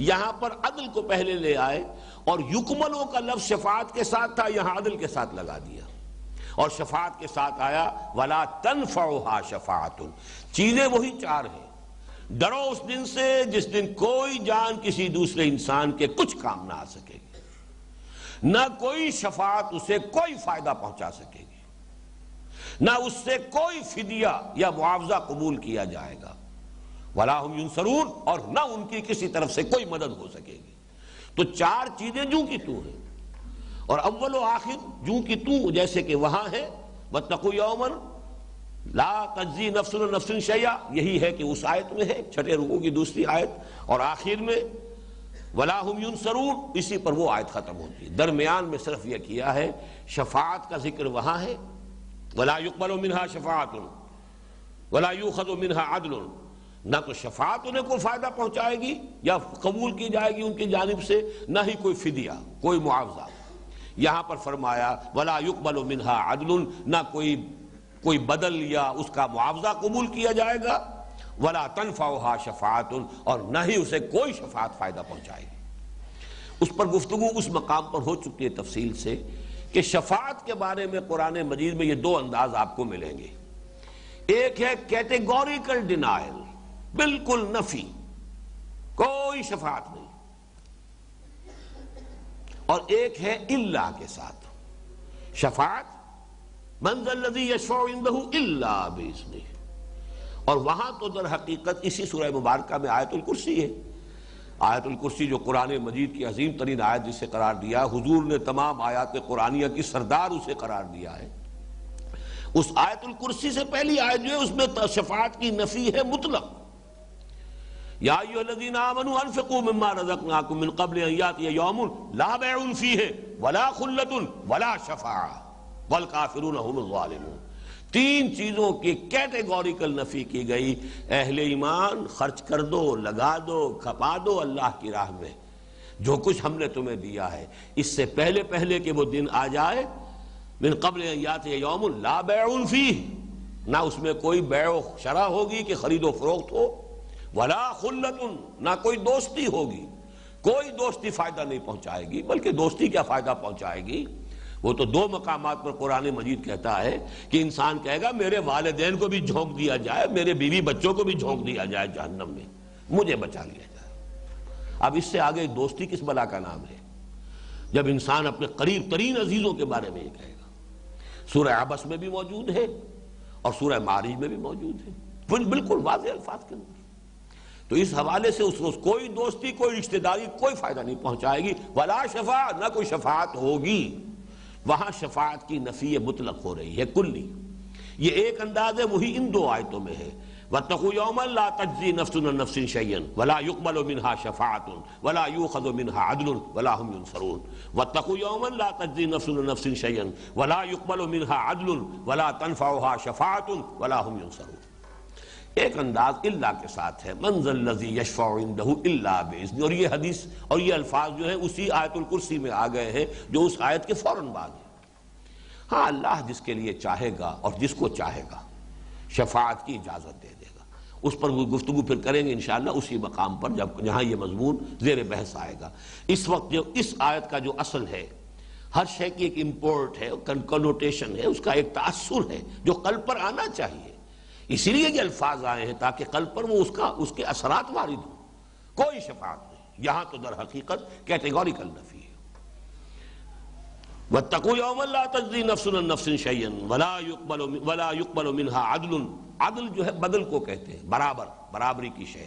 یہاں پر عدل کو پہلے لے آئے، اور یکملوں کا لفظ شفاعت کے ساتھ تھا، یہاں عدل کے ساتھ لگا دیا، اور شفاعت کے ساتھ آیا ولا تنفعها شفاعت، چیزیں وہی 4 ہیں۔ ڈرو اس دن سے جس دن کوئی جان کسی دوسرے انسان کے کچھ کام نہ آ سکے گی، نہ کوئی شفاعت اسے کوئی فائدہ پہنچا سکے گی، نہ اس سے کوئی فدیہ یا معاوضہ قبول کیا جائے گا، ولا هم ينصرون، اور نہ ان کی کسی طرف سے کوئی مدد ہو سکے گی۔ تو 4 چیزیں جو کی تو ہیں، اور اول و آخر جو کہ تو جیسے کہ وہاں ہے، واتقوا یوما لا تجزی نفس عن نفس شیئا، یہی ہے کہ اس آیت میں ہے، چھٹے رکوع کی دوسری آیت، اور آخر میں ولا هم ينصرون، اسی پر وہ آیت ختم ہوتی ہے۔ درمیان میں صرف یہ کیا ہے، شفاعت کا ذکر وہاں ہے، ولا يقبل منها شفاعت ولا يؤخذ منها عدل، نہ تو شفاعت انہیں کو فائدہ پہنچائے گی یا قبول کی جائے گی ان کی جانب سے، نہ ہی کوئی فدیہ، کوئی معاوضہ۔ یہاں پر فرمایا ولا يقبل منها عدل، نہ کوئی بدل یا اس کا معاوضہ قبول کیا جائے گا، ولا تنفعها شفاعت، اور نہ ہی اسے کوئی شفاعت فائدہ پہنچائے گی۔ اس پر گفتگو اس مقام پر ہو چکی ہے تفصیل سے کہ شفاعت کے بارے میں قرآن مجید میں یہ دو انداز آپ کو ملیں گے، ایک ہے کیٹیگوریکل ڈینائل، بالکل نفی، کوئی شفاعت نہیں، اور ایک ہے الا کے ساتھ شفاعت، من ذا الذی یشفع عندہ الا باذنہ، اور وہاں تو در حقیقت اسی سورہ مبارکہ میں آیت الکرسی ہے۔ آیت الکرسی جو قرآن مجید کی عظیم ترین آیت جسے قرار دیا، حضور نے تمام آیات قرآنیہ کی سردار اسے قرار دیا ہے۔ اس آیت الکرسی سے پہلی آیت جو ہے اس میں شفاعت کی نفی ہے مطلق، یا ایھا الذین آمنوا انفقوا مما رزقناکم من قبل ان یاتی یوم لا بیع فیہ ولا خلۃ ولا شفاعۃ والکافرون هم الظالمون۔ تین چیزوں کی کیٹیگوریکل نفی کی گئی، اہل ایمان خرچ کر دو، لگا دو، کھپا دو اللہ کی راہ میں جو کچھ ہم نے تمہیں دیا ہے، اس سے پہلے کہ وہ دن آ جائے، من قبل ان یاتی یوم لا بیع فیہ، نہ اس میں کوئی بیع و شرع ہوگی کہ خرید و فروخت ہو، ولا خلۃ، نہ کوئی دوستی ہوگی، کوئی دوستی فائدہ نہیں پہنچائے گی، بلکہ دوستی کیا فائدہ پہنچائے گی۔ وہ تو دو مقامات پر قرآن مجید کہتا ہے کہ انسان کہے گا میرے والدین کو بھی جھونک دیا جائے، میرے بیوی بچوں کو بھی جھونک دیا جائے جہنم میں، مجھے بچا لیا جائے۔ اب اس سے آگے دوستی کس بلا کا نام ہے جب انسان اپنے قریب ترین عزیزوں کے بارے میں یہ کہے گا۔ سورہ عبس میں بھی موجود ہے اور سورہ معارج میں بھی موجود ہے، بالکل واضح الفاظ کے اندر۔ تو اس حوالے سے اس روز کوئی دوستی، کوئی رشتہ داری کوئی فائدہ نہیں پہنچائے گی، ولا شفاعت، نہ کوئی شفاعت ہوگی۔ وہاں شفاعت کی نفی مطلق ہو رہی ہے، کلی۔ یہ ایک انداز ہے، وہی ان دو آیتوں میں ہے، واتقوا یوما لا تجزی نفس عن نفس شیئا ولا يقبل منها شفاعت ولا يؤخذ منها عدل ولا هم ينصرون۔ واتقوا یوما لا تجزی نفس عن نفس شیئا ولا يقبل منها عدل ولا تنفعها شفاعت ولا هم ينصرون۔ ایک انداز الا کے ساتھ ہے، من ذا الذی یشفع عندہ الا باذنہ، اور یہ حدیث اور یہ الفاظ جو ہیں اسی آیت الکرسی میں آ گئے ہیں جو اس آیت کے فوراً بعد ہے۔ ہاں، اللہ جس کے لیے چاہے گا اور جس کو چاہے گا شفاعت کی اجازت دے دے گا، اس پر وہ گفتگو پھر کریں گے انشاءاللہ اسی مقام پر جہاں یہ مضمون زیر بحث آئے گا۔ اس وقت جو اس آیت کا جو اصل ہے، ہر شے کی ایک امپورٹ ہے، کنوٹیشن ہے، اس کا ایک تاثر ہے جو قلب پر آنا چاہیے، اسی لیے یہ الفاظ آئے ہیں تاکہ قلب پر وہ اس کے اثرات وارد ہوں۔ کوئی شفاعت نہیں، یہاں تو در حقیقت کیٹیگوریکل نفی ہے۔ واتقوا یوما لا تجزی نفس عن نفس شیئا ولا يقبل منها عدل، عدل جو ہے بدل کو کہتے ہیں، برابری کی شے۔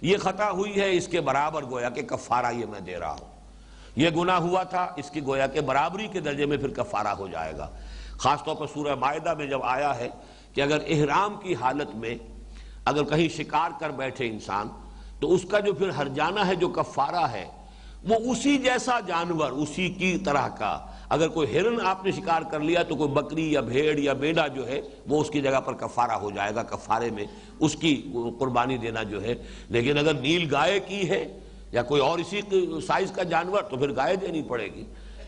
یہ خطا ہوئی ہے، اس کے برابر گویا کہ کفارہ یہ میں دے رہا ہوں، یہ گناہ ہوا تھا، اس کی گویا کہ برابری کے درجے میں پھر کفارہ ہو جائے گا۔ خاص طور پر سورہ مائدہ میں جب آیا ہے کہ اگر احرام کی حالت میں اگر کہیں شکار کر بیٹھے انسان تو اس کا جو پھر ہرجانہ ہے، جو کفارہ ہے، وہ اسی جیسا جانور، اسی کی طرح کا، اگر کوئی ہرن آپ نے شکار کر لیا تو کوئی بکری یا بھیڑ یا بیڑا جو ہے وہ اس کی جگہ پر کفارہ ہو جائے گا، کفارے میں اس کی قربانی دینا جو ہے۔ لیکن اگر نیل گائے کی ہے یا کوئی اور اسی سائز کا جانور تو پھر گائے دینی پڑے گی۔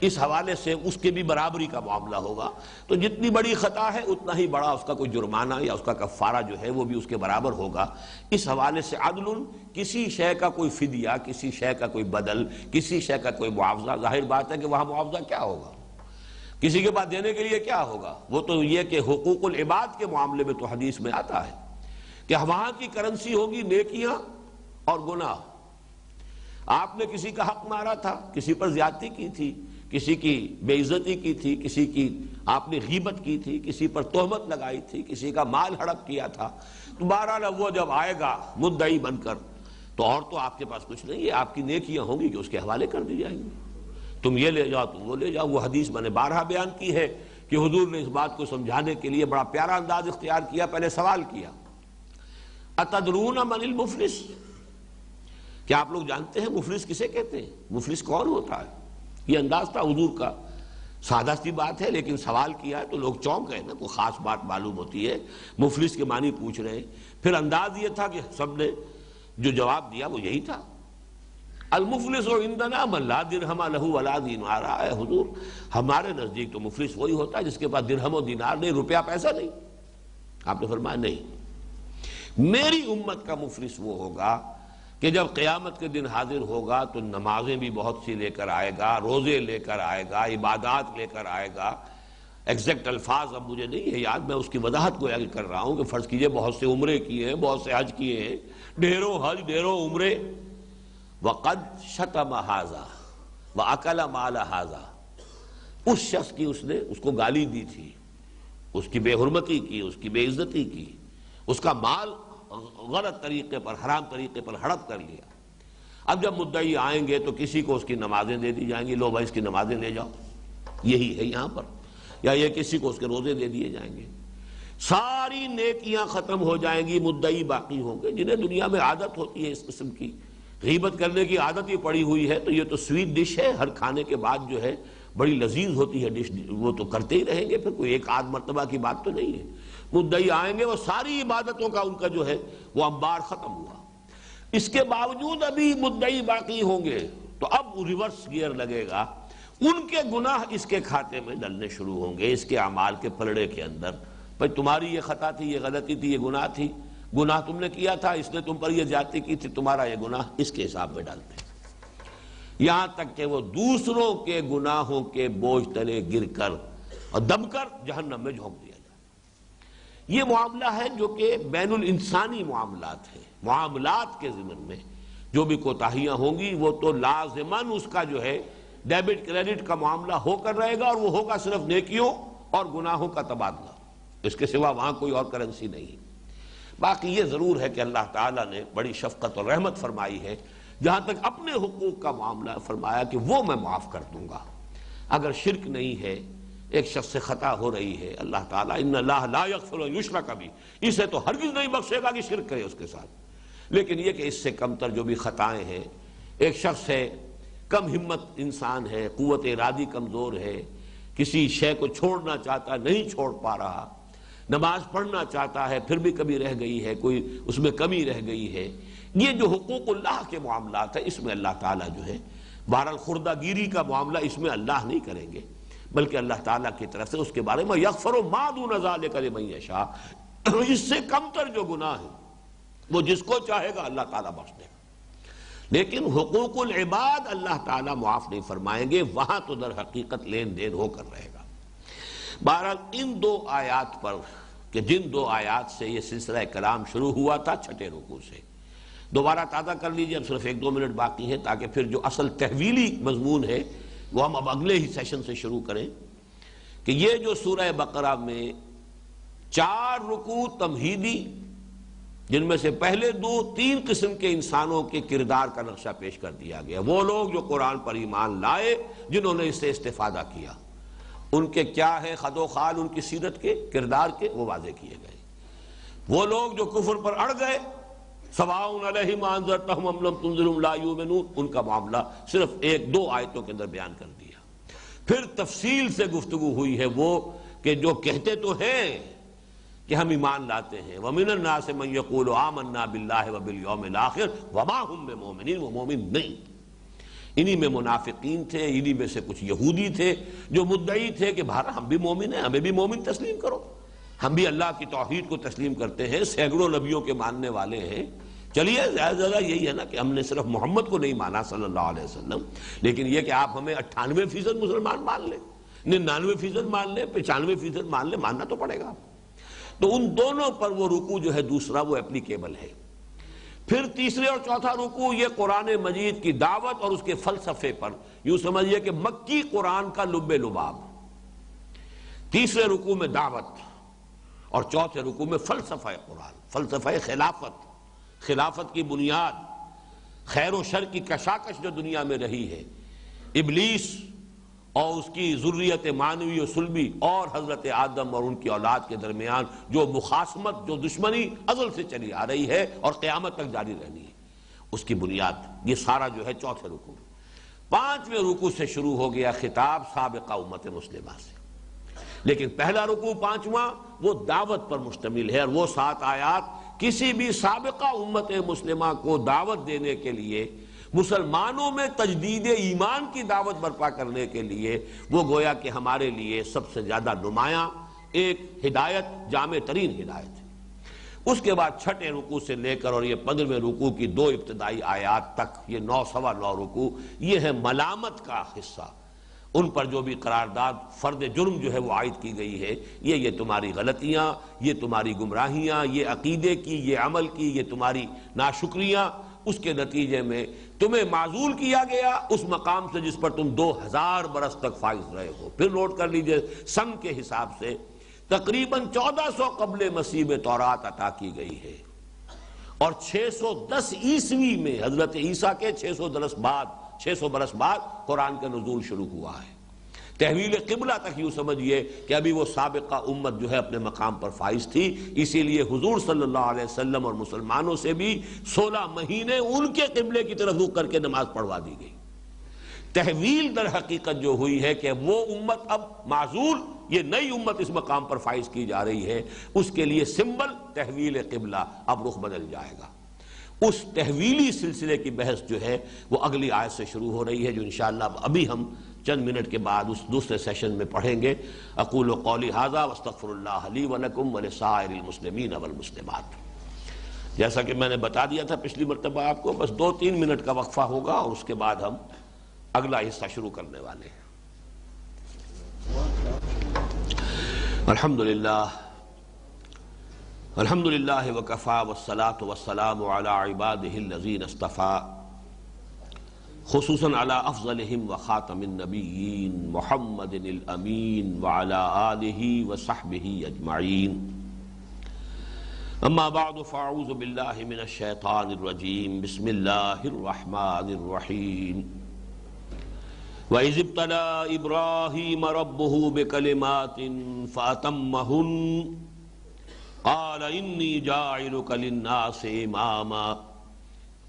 اس حوالے سے اس کے بھی برابری کا معاملہ ہوگا، تو جتنی بڑی خطا ہے اتنا ہی بڑا اس کا کوئی جرمانہ یا اس کا کفارہ جو ہے وہ بھی اس کے برابر ہوگا۔ اس حوالے سے عدل، کسی شے کا کوئی فدیہ، کسی شے کا کوئی بدل، کسی شے کا کوئی معاوضہ، ظاہر بات ہے کہ وہاں معاوضہ کیا ہوگا، کسی کے پاس دینے کے لیے کیا ہوگا؟ وہ تو یہ کہ حقوق العباد کے معاملے میں تو حدیث میں آتا ہے کہ وہاں کی کرنسی ہوگی نیکیاں اور گناہ۔ آپ نے کسی کا حق مارا تھا، کسی پر زیادتی کی تھی، کسی کی بے عزتی کی تھی، کسی کی آپ نے غیبت کی تھی، کسی پر تہمت لگائی تھی، کسی کا مال ہڑپ کیا تھا، تو بہرحال وہ جب آئے گا مدعی بن کر تو اور تو آپ کے پاس کچھ نہیں ہے، آپ کی نیکیاں ہوں گی کہ اس کے حوالے کر دی جائیں گی۔ تم یہ لے جاؤ تم وہ لے جاؤ۔ وہ حدیث میں نے بارہا بیان کی ہے کہ حضور نے اس بات کو سمجھانے کے لیے بڑا پیارا انداز اختیار کیا، پہلے سوال کیا اتدرون من المفلس، کیا آپ لوگ جانتے ہیں مفلس کسے کہتے ہیں؟ مفلس کون ہوتا ہے؟ یہ انداز تھا حضور کا، سادہ سی بات ہے لیکن سوال کیا ہے تو لوگ چونک گئے نا، کوئی خاص بات معلوم ہوتی ہے، مفلس کے معنی پوچھ رہے ہیں۔ پھر انداز یہ تھا کہ سب نے جو جواب دیا وہ یہی تھا، المفلس عندنا من لا درہم لہ ولا دینار، اے حضور ہمارے نزدیک تو مفلس وہی ہوتا ہے جس کے پاس درہم و دینار نہیں، روپیہ پیسہ نہیں۔ آپ نے فرمایا نہیں، میری امت کا مفلس وہ ہوگا کہ جب قیامت کے دن حاضر ہوگا تو نمازیں بھی بہت سی لے کر آئے گا، روزے لے کر آئے گا، عبادات لے کر آئے گا۔ ایگزیکٹ الفاظ اب مجھے نہیں ہے یاد، میں اس کی وضاحت گویا کر رہا ہوں کہ فرض کیجئے بہت سے عمرے کیے ہیں، بہت سے حج کیے ہیں، ڈھیروں حج ڈھیروں عمرے، وقد شتم ھذا واکل مال ھذا، اس شخص کی اس نے اس کو گالی دی تھی، اس کی بے حرمتی کی، اس کی بے عزتی کی، اس کا مال غلط طریقے پر حرام طریقے پر ہڑپ کر لیا۔ اب جب مدعی آئیں گے تو کسی کو اس کی نمازیں دے دی جائیں گی، لو بھائی اس کی نمازیں لے جاؤ، یہی ہے یہاں پر، یا یہ کسی کو اس کے روزے دے دیے جائیں گے، ساری نیکیاں ختم ہو جائیں گی، مدعی باقی ہوں گے۔ جنہیں دنیا میں عادت ہوتی ہے اس قسم کی غیبت کرنے کی عادت ہی پڑی ہوئی ہے، تو یہ تو سویٹ ڈش ہے، ہر کھانے کے بعد جو ہے بڑی لذیذ ہوتی ہے ڈش، وہ تو کرتے ہی رہیں گے، پھر کوئی ایک آدھ مرتبہ کی بات تو نہیں ہے۔ مدعی آئیں گے، وہ ساری عبادتوں کا ان کا جو ہے وہ انبار ختم ہوا، اس کے باوجود ابھی مدعی باقی ہوں گے، تو اب ریورس گیئر لگے گا، ان کے گناہ اس کے کھاتے میں ڈلنے شروع ہوں گے، اس کے اعمال کے پلڑے کے اندر۔ بھائی تمہاری یہ خطا تھی، یہ غلطی تھی، یہ گناہ تھی، گناہ تم نے کیا تھا، اس نے تم پر یہ زیادتی کی تھی، تمہارا یہ گناہ اس کے حساب میں ڈالتے ہیں، یہاں تک کہ وہ دوسروں کے گناہوں کے بوجھ تلے گر کر اور دب کر جہنم میں جھونک دیا جائے۔ یہ معاملہ ہے جو کہ بین الانسانی معاملات ہیں، معاملات کے ضمن میں جو بھی کوتاہیاں ہوں گی وہ تو لازماً اس کا جو ہے ڈیبٹ کریڈٹ کا معاملہ ہو کر رہے گا، اور وہ ہوگا صرف نیکیوں اور گناہوں کا تبادلہ، اس کے سوا وہاں کوئی اور کرنسی نہیں۔ باقی یہ ضرور ہے کہ اللہ تعالیٰ نے بڑی شفقت اور رحمت فرمائی ہے، جہاں تک اپنے حقوق کا معاملہ فرمایا کہ وہ میں معاف کر دوں گا۔ اگر شرک نہیں ہے، ایک شخص سے خطا ہو رہی ہے، اللہ تعالیٰ ان اللہ لا یغفر ان یشرک بہ، اسے تو ہرگز نہیں بخشے گا کہ شرک کرے اس کے ساتھ، لیکن یہ کہ اس سے کم تر جو بھی خطائیں ہیں، ایک شخص ہے کم ہمت انسان ہے، قوت ارادی کمزور ہے، کسی شے کو چھوڑنا چاہتا نہیں چھوڑ پا رہا، نماز پڑھنا چاہتا ہے پھر بھی کبھی رہ گئی ہے، کوئی اس میں کمی رہ گئی ہے، یہ جو حقوق اللہ کے معاملات ہیں اس میں اللہ تعالیٰ جو ہے بہرحال خوردہ گیری کا معاملہ اس میں اللہ نہیں کریں گے، بلکہ اللہ تعالیٰ کی طرف سے اس کے بارے میں یغفر ما دون ذلک لمن یشاء، اس سے کم تر جو گناہ ہے وہ جس کو چاہے گا اللہ تعالیٰ بخش دے گا، لیکن حقوق العباد اللہ تعالیٰ معاف نہیں فرمائیں گے، وہاں تو در حقیقت لین دین ہو کر رہے گا۔ بہرحال ان دو آیات پر کہ جن دو آیات سے یہ سلسلہ کلام شروع ہوا تھا، چھٹے رکوع سے دوبارہ تازہ کر لیجئے، اب صرف 1-2 منٹ باقی ہیں تاکہ پھر جو اصل تحویلی مضمون ہے وہ ہم اب اگلے ہی سیشن سے شروع کریں، کہ یہ جو سورہ بقرہ میں 4 رکوع تمہیدی، جن میں سے پہلے 3 قسم کے انسانوں کے کردار کا نقشہ پیش کر دیا گیا، وہ لوگ جو قرآن پر ایمان لائے، جنہوں نے اس سے استفادہ کیا، ان کے کیا ہے خد و خال، ان کی سیرت کے کردار کے وہ واضح کیے گئے۔ وہ لوگ جو کفر پر اڑ گئے، سواء علیہم انذرتہم ام لم تنذرہم لا یؤمنون، ان کا معاملہ صرف 1-2 آیتوں کے اندر بیان کر دیا۔ پھر تفصیل سے گفتگو ہوئی ہے وہ کہ جو کہتے تو ہیں کہ ہم ایمان لاتے ہیں، وَمِنَ النَّاسِ مَن يَقُولُ آمَنَّا بِاللَّهِ وَبِالْيَوْمِ الْآخِرِ وَمَا هُم بِمُؤْمِنِينَ، وہ مومن نہیں۔ انہی میں منافقین تھے، انہی میں سے کچھ یہودی تھے جو مدعی تھے کہ بھارا ہم بھی مومن ہیں، ہمیں بھی مومن تسلیم کرو، ہم بھی اللہ کی توحید کو تسلیم کرتے ہیں، سینکڑوں نبیوں کے ماننے والے ہیں، چلیے زیادہ یہی ہے نا کہ ہم نے صرف محمد کو نہیں مانا صلی اللہ علیہ وسلم، لیکن یہ کہ آپ ہمیں 98% مسلمان مان لیں، 99% مان لیں، 95% مان لیں، ماننا تو پڑے گا۔ تو ان دونوں پر وہ رکوع جو ہے دوسرا وہ اپلیکیبل ہے۔ پھر تیسرے اور چوتھا رکوع یہ قرآن مجید کی دعوت اور اس کے فلسفے پر، یوں سمجھیے کہ مکی قرآن کا لب لباب، تیسرے رکوع میں دعوت اور چوتھے رکوع میں فلسفہ قرآن، فلسفہ خلافت کی بنیاد، خیر و شر کی کشاکش جو دنیا میں رہی ہے، ابلیس اور اس کی ذریت معنوی و سلبی اور حضرت آدم اور ان کی اولاد کے درمیان جو مخاصمت، جو دشمنی ازل سے چلی آ رہی ہے اور قیامت تک جاری رہنی ہے، اس کی بنیاد یہ سارا جو ہے چوتھے رکوع، پانچویں رکوع سے شروع ہو گیا خطاب سابقہ امت مسلمہ سے۔ لیکن پہلا رکوع پانچواں وہ دعوت پر مشتمل ہے، اور وہ 7 آیات کسی بھی سابقہ امت مسلمہ کو دعوت دینے کے لیے، مسلمانوں میں تجدید ایمان کی دعوت برپا کرنے کے لیے، وہ گویا کہ ہمارے لیے سب سے زیادہ نمایاں ایک ہدایت، جامع ترین ہدایت ہے۔ اس کے بعد چھٹے رکوع سے لے کر اور یہ 15ویں رکوع کی 2 ابتدائی آیات تک، یہ 9 سوا 9 رکوع، یہ ہے ملامت کا حصہ۔ ان پر جو بھی قرارداد فرد جرم جو ہے وہ عائد کی گئی ہے، یہ تمہاری غلطیاں، یہ تمہاری گمراہیاں، یہ عقیدے کی، یہ عمل کی، یہ تمہاری ناشکریاں، اس کے نتیجے میں تمہیں معزول کیا گیا اس مقام سے جس پر تم 2000 برس تک فائز رہے ہو۔ پھر نوٹ کر لیجئے، سن کے حساب سے تقریباً 1400 قبل مسیح میں تورات عطا کی گئی ہے، اور 610 عیسوی میں حضرت عیسیٰ کے 600 برس بعد قرآن کا نزول شروع ہوا ہے۔ تحویل قبلہ تک یوں سمجھیے کہ ابھی وہ سابقہ امت جو ہے اپنے مقام پر فائز تھی، اسی لیے حضور صلی اللہ علیہ وسلم اور مسلمانوں سے بھی 16 مہینے ان کے قبلے کی طرف رخ کر کے نماز پڑھوا دی گئی۔ تحویل در حقیقت جو ہوئی ہے کہ وہ امت اب معزول، یہ نئی امت اس مقام پر فائز کی جا رہی ہے، اس کے لیے سمبل تحویل قبلہ، اب رخ بدل جائے گا۔ اس تحویلی سلسلے کی بحث جو ہے وہ اگلی آیت سے شروع ہو رہی ہے، جو انشاءاللہ ابھی ہم چند منٹ کے بعد اس دوسرے سیشن میں پڑھیں گے۔ اقول قولی ھذا واستغفر اللہ لی ولکم ولسائر المسلمین والمسلمات۔ جیسا کہ میں نے بتا دیا تھا پچھلی مرتبہ آپ کو، بس 2-3 منٹ کا وقفہ ہوگا اور اس کے بعد ہم اگلا حصہ شروع کرنے والے ہیں۔ الحمدللہ الحمدللہ وکفی والصلاة والسلام علی عبادہ الذین اصطفی، خصوصاً علی افضلہم وخاتم النبیین محمد الامین وعلی آلہ وصحبہ اجمعین۔ اما بعد فاعوذ باللہ من الشیطان الرجیم، بسم اللہ الرحمن الرحیم۔ وَإِذِ ابْتَلَىٰ إِبْرَاهِيمَ رَبُّهُ بِكَلِمَاتٍ فَأَتَمَّهُنَّ قَالَ إِنِّي جَاعِلُكَ لِلنَّاسِ إِمَامًا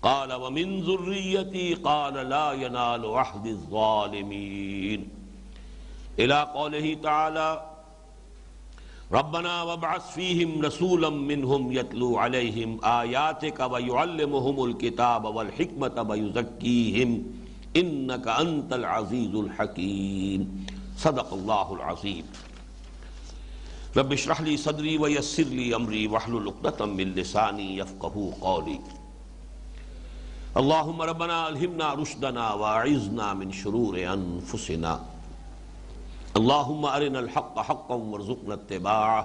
قَالَ وَمِن ذُرِّيَّتِي قَالَ لَا يَنَالُ عَهْدِي الظَّالِمِينَ إِلَىٰ قَوْلِهِ تَعَالَىٰ رَبَّنَا وَابْعَثْ فِيهِمْ رَسُولًا مِّنْهُمْ يَتْلُو عَلَيْهِمْ آيَاتِكَ وَيُعَلِّمُهُمُ الْكِتَابَ وَالْحِكْمَةَ وَيُزَكِّيهِمْ إِنَّكَ أَنْتَ الْعَزِيزُ الْحَكِيمُ۔ صدق اللہ العظیم۔ رب اشرح لي صدری ویسر لي امری واحلل عقدۃ من لسانی یفقہوا قولی۔ اللہم ربنا الہمنا رشدنا واعذنا من شرور انفسنا، اللہم ارنا الحق حقا وارزقنا اتباعہ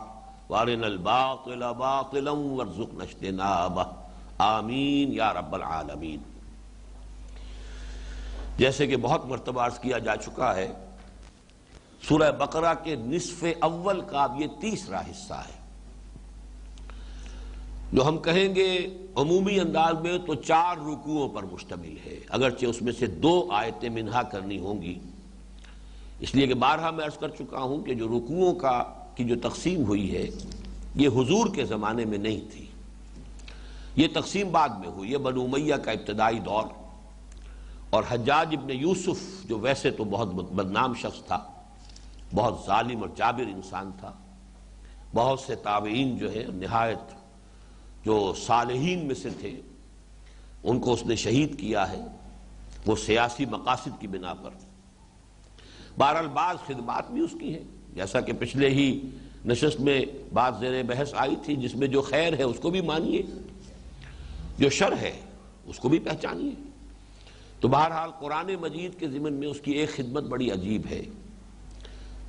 وارنا الباطل باطلا وارزقنا اجتنابہ، آمین یا رب العالمین۔ جیسے کہ بہت مرتبہ عرض کیا جا چکا ہے، سورہ بقرہ کے نصف اول کا یہ تیسرا حصہ ہے، جو ہم کہیں گے عمومی انداز میں تو 4 رکوعوں پر مشتمل ہے، اگرچہ اس میں سے 2 آیتیں منہا کرنی ہوں گی، اس لیے کہ بارہا میں عرض کر چکا ہوں کہ جو رکوعوں کی جو تقسیم ہوئی ہے یہ حضور کے زمانے میں نہیں تھی، یہ تقسیم بعد میں ہوئی ہے، بنو امیہ کا ابتدائی دور، اور حجاج ابن یوسف جو ویسے تو بہت بدنام شخص تھا، بہت ظالم اور جابر انسان تھا، بہت سے تابعین جو ہیں نہایت جو صالحین میں سے تھے ان کو اس نے شہید کیا ہے، وہ سیاسی مقاصد کی بنا پر۔ بہرحال بعض خدمات بھی اس کی ہیں، جیسا کہ پچھلے ہی نشست میں بات زیر بحث آئی تھی، جس میں جو خیر ہے اس کو بھی مانیے، جو شر ہے اس کو بھی پہچانیے۔ تو بہرحال قرآن مجید کے ضمن میں اس کی ایک خدمت بڑی عجیب ہے،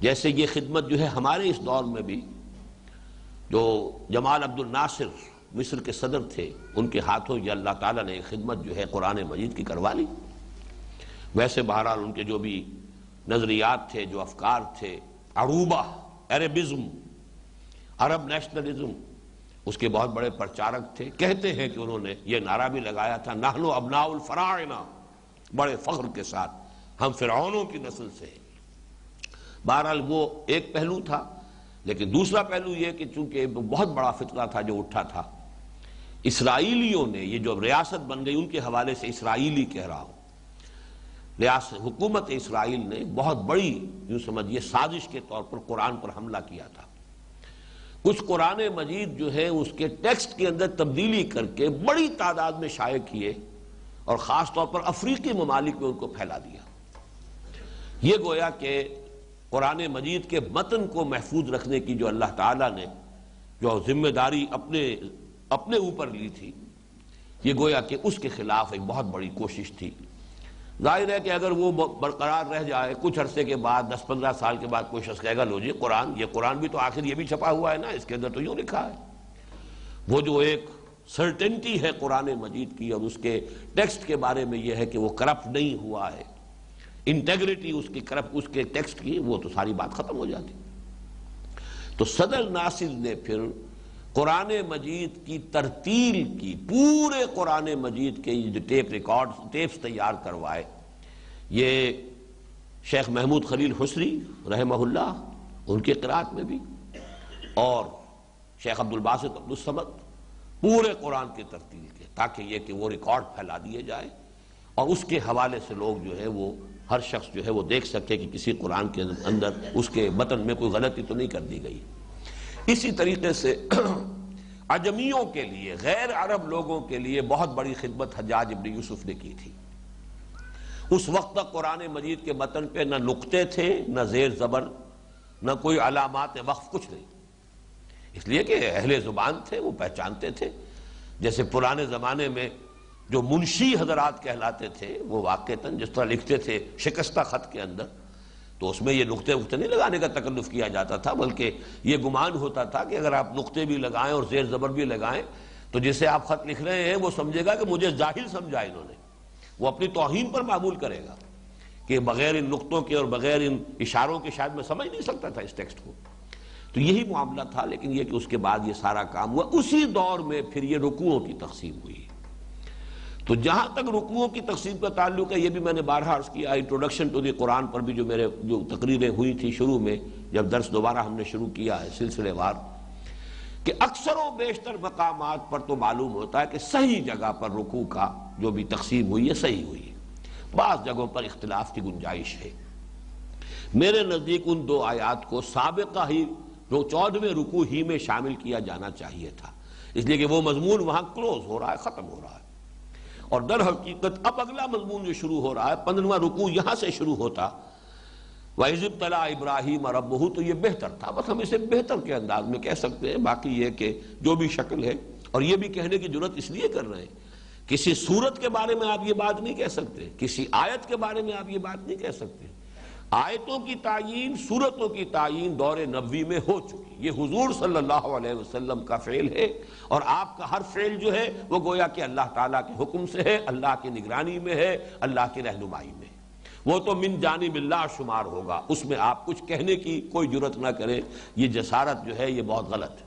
جیسے یہ خدمت جو ہے ہمارے اس دور میں بھی جو جمال عبد الناصر مصر کے صدر تھے، ان کے ہاتھوں یہ اللہ تعالیٰ نے ایک خدمت جو ہے قرآن مجید کی کروا لی۔ ویسے بہرحال ان کے جو بھی نظریات تھے، جو افکار تھے، عروبہ، عربزم، عرب نیشنلزم، اس کے بہت بڑے پرچارک تھے۔ کہتے ہیں کہ انہوں نے یہ نعرہ بھی لگایا تھا، نحن ابناء الفراعنہ، بڑے فخر کے ساتھ، ہم فرعونوں کی نسل سے ہیں۔ بہرحال وہ ایک پہلو تھا، لیکن دوسرا پہلو یہ کہ چونکہ بہت بڑا فتنہ تھا جو اٹھا تھا، اسرائیلیوں نے، یہ جو ریاست بن گئی ان کے حوالے سے اسرائیلی کہہ رہا ہوں، حکومت اسرائیل نے بہت بڑی یوں سمجھیے سازش کے طور پر قرآن پر حملہ کیا تھا۔ کچھ قرآن مجید جو ہے اس کے ٹیکسٹ کے اندر تبدیلی کر کے بڑی تعداد میں شائع کیے، اور خاص طور پر افریقی ممالک میں ان کو پھیلا دیا۔ یہ گویا کہ قرآن مجید کے متن کو محفوظ رکھنے کی جو اللہ تعالیٰ نے جو ذمہ داری اپنے اوپر لی تھی، یہ گویا کہ اس کے خلاف ایک بہت بڑی کوشش تھی۔ ظاہر ہے کہ اگر وہ برقرار رہ جائے، کچھ عرصے کے بعد 10-15 سال کے بعد کوئی شخص کہے گا لو جی یہ قرآن بھی تو آخر یہ بھی چھپا ہوا ہے نا، اس کے اندر تو یوں لکھا ہے۔ وہ جو ایک سرٹنٹی ہے قرآن مجید کی اور اس کے ٹیکسٹ کے بارے میں یہ ہے کہ وہ کرپٹ نہیں ہوا ہے، انٹیگریٹی اس کے ٹیکسٹ کی، وہ تو ساری بات ختم ہو جاتی۔ تو صدر ناصر نے پھر قرآن مجید کی ترتیل کی، پورے قرآن مجید کے جو ٹیپس تیار کروائے، یہ شیخ محمود خلیل حسری رحمہ اللہ ان کے قرات میں بھی، اور شیخ عبدالباسط عبدالصمد، پورے قرآن کی ترتیل کے، تاکہ یہ کہ وہ ریکارڈ پھیلا دیے جائے اور اس کے حوالے سے لوگ جو ہے وہ ہر شخص جو ہے وہ دیکھ سکے کہ کسی قرآن کے اندر اس کے متن میں کوئی غلطی تو نہیں کر دی گئی۔ اسی طریقے سے عجمیوں کے لیے، غیر عرب لوگوں کے لیے بہت بڑی خدمت حجاج ابن یوسف نے کی تھی۔ اس وقت تک قرآن مجید کے متن پہ نہ نقطے تھے، نہ زیر زبر، نہ کوئی علامات وقف، کچھ نہیں، اس لیے کہ اہل زبان تھے، وہ پہچانتے تھے۔ جیسے پرانے زمانے میں جو منشی حضرات کہلاتے تھے، وہ واقعتاً جس طرح لکھتے تھے شکستہ خط کے اندر، تو اس میں یہ نقطے نہیں لگانے کا تکلف کیا جاتا تھا، بلکہ یہ گمان ہوتا تھا کہ اگر آپ نقطے بھی لگائیں اور زیر زبر بھی لگائیں تو جسے آپ خط لکھ رہے ہیں وہ سمجھے گا کہ مجھے جاہل سمجھا انہوں نے، وہ اپنی توہین پر معمول کرے گا کہ بغیر ان نقطوں کے اور بغیر ان اشاروں کے شاید میں سمجھ نہیں سکتا تھا اس ٹیکسٹ کو۔ تو یہی معاملہ تھا، لیکن یہ کہ اس کے بعد یہ سارا کام ہوا۔ اسی دور میں پھر یہ رکوعوں کی تقسیم ہوئی۔ تو جہاں تک رکوعوں کی تقسیم کا تعلق ہے، یہ بھی میں نے بارہا عرض کیا، انٹروڈکشن ٹو دی قرآن پر بھی جو تقریریں ہوئی تھی شروع میں، جب درس دوبارہ ہم نے شروع کیا ہے سلسلے وار، کہ اکثر و بیشتر مقامات پر تو معلوم ہوتا ہے کہ صحیح جگہ پر رکوع کا جو بھی تقسیم ہوئی ہے صحیح ہوئی ہے، بعض جگہوں پر اختلاف کی گنجائش ہے۔ میرے نزدیک ان دو آیات کو سابقہ ہی 14ویں رکوع ہی میں شامل کیا جانا چاہیے تھا، اس لیے کہ وہ مضمون وہاں کلوز ہو رہا ہے، ختم ہو رہا ہے، اور در حقیقت اب اگلا مضمون جو شروع ہو رہا ہے 15واں رکوع یہاں سے شروع ہوتا، وَإِذِ ابْتَلَىٰ إِبْرَاهِيمَ رَبُّهُ، تو یہ بہتر تھا، بس ہم اسے بہتر کے انداز میں کہہ سکتے ہیں۔ باقی یہ کہ جو بھی شکل ہے، اور یہ بھی کہنے کی جرت اس لیے کر رہے ہیں، کسی صورت کے بارے میں آپ یہ بات نہیں کہہ سکتے، کسی آیت کے بارے میں آپ یہ بات نہیں کہہ سکتے۔ آیتوں کی تعیین، صورتوں کی تعیین دور نبوی میں ہو چکی، یہ حضور صلی اللہ علیہ وسلم کا فعل ہے، اور آپ کا ہر فعل جو ہے وہ گویا کہ اللہ تعالیٰ کے حکم سے ہے، اللہ کی نگرانی میں ہے، اللہ کی رہنمائی میں ہے، وہ تو من جانب اللہ شمار ہوگا، اس میں آپ کچھ کہنے کی کوئی جرت نہ کریں، یہ جسارت جو ہے یہ بہت غلط ہے۔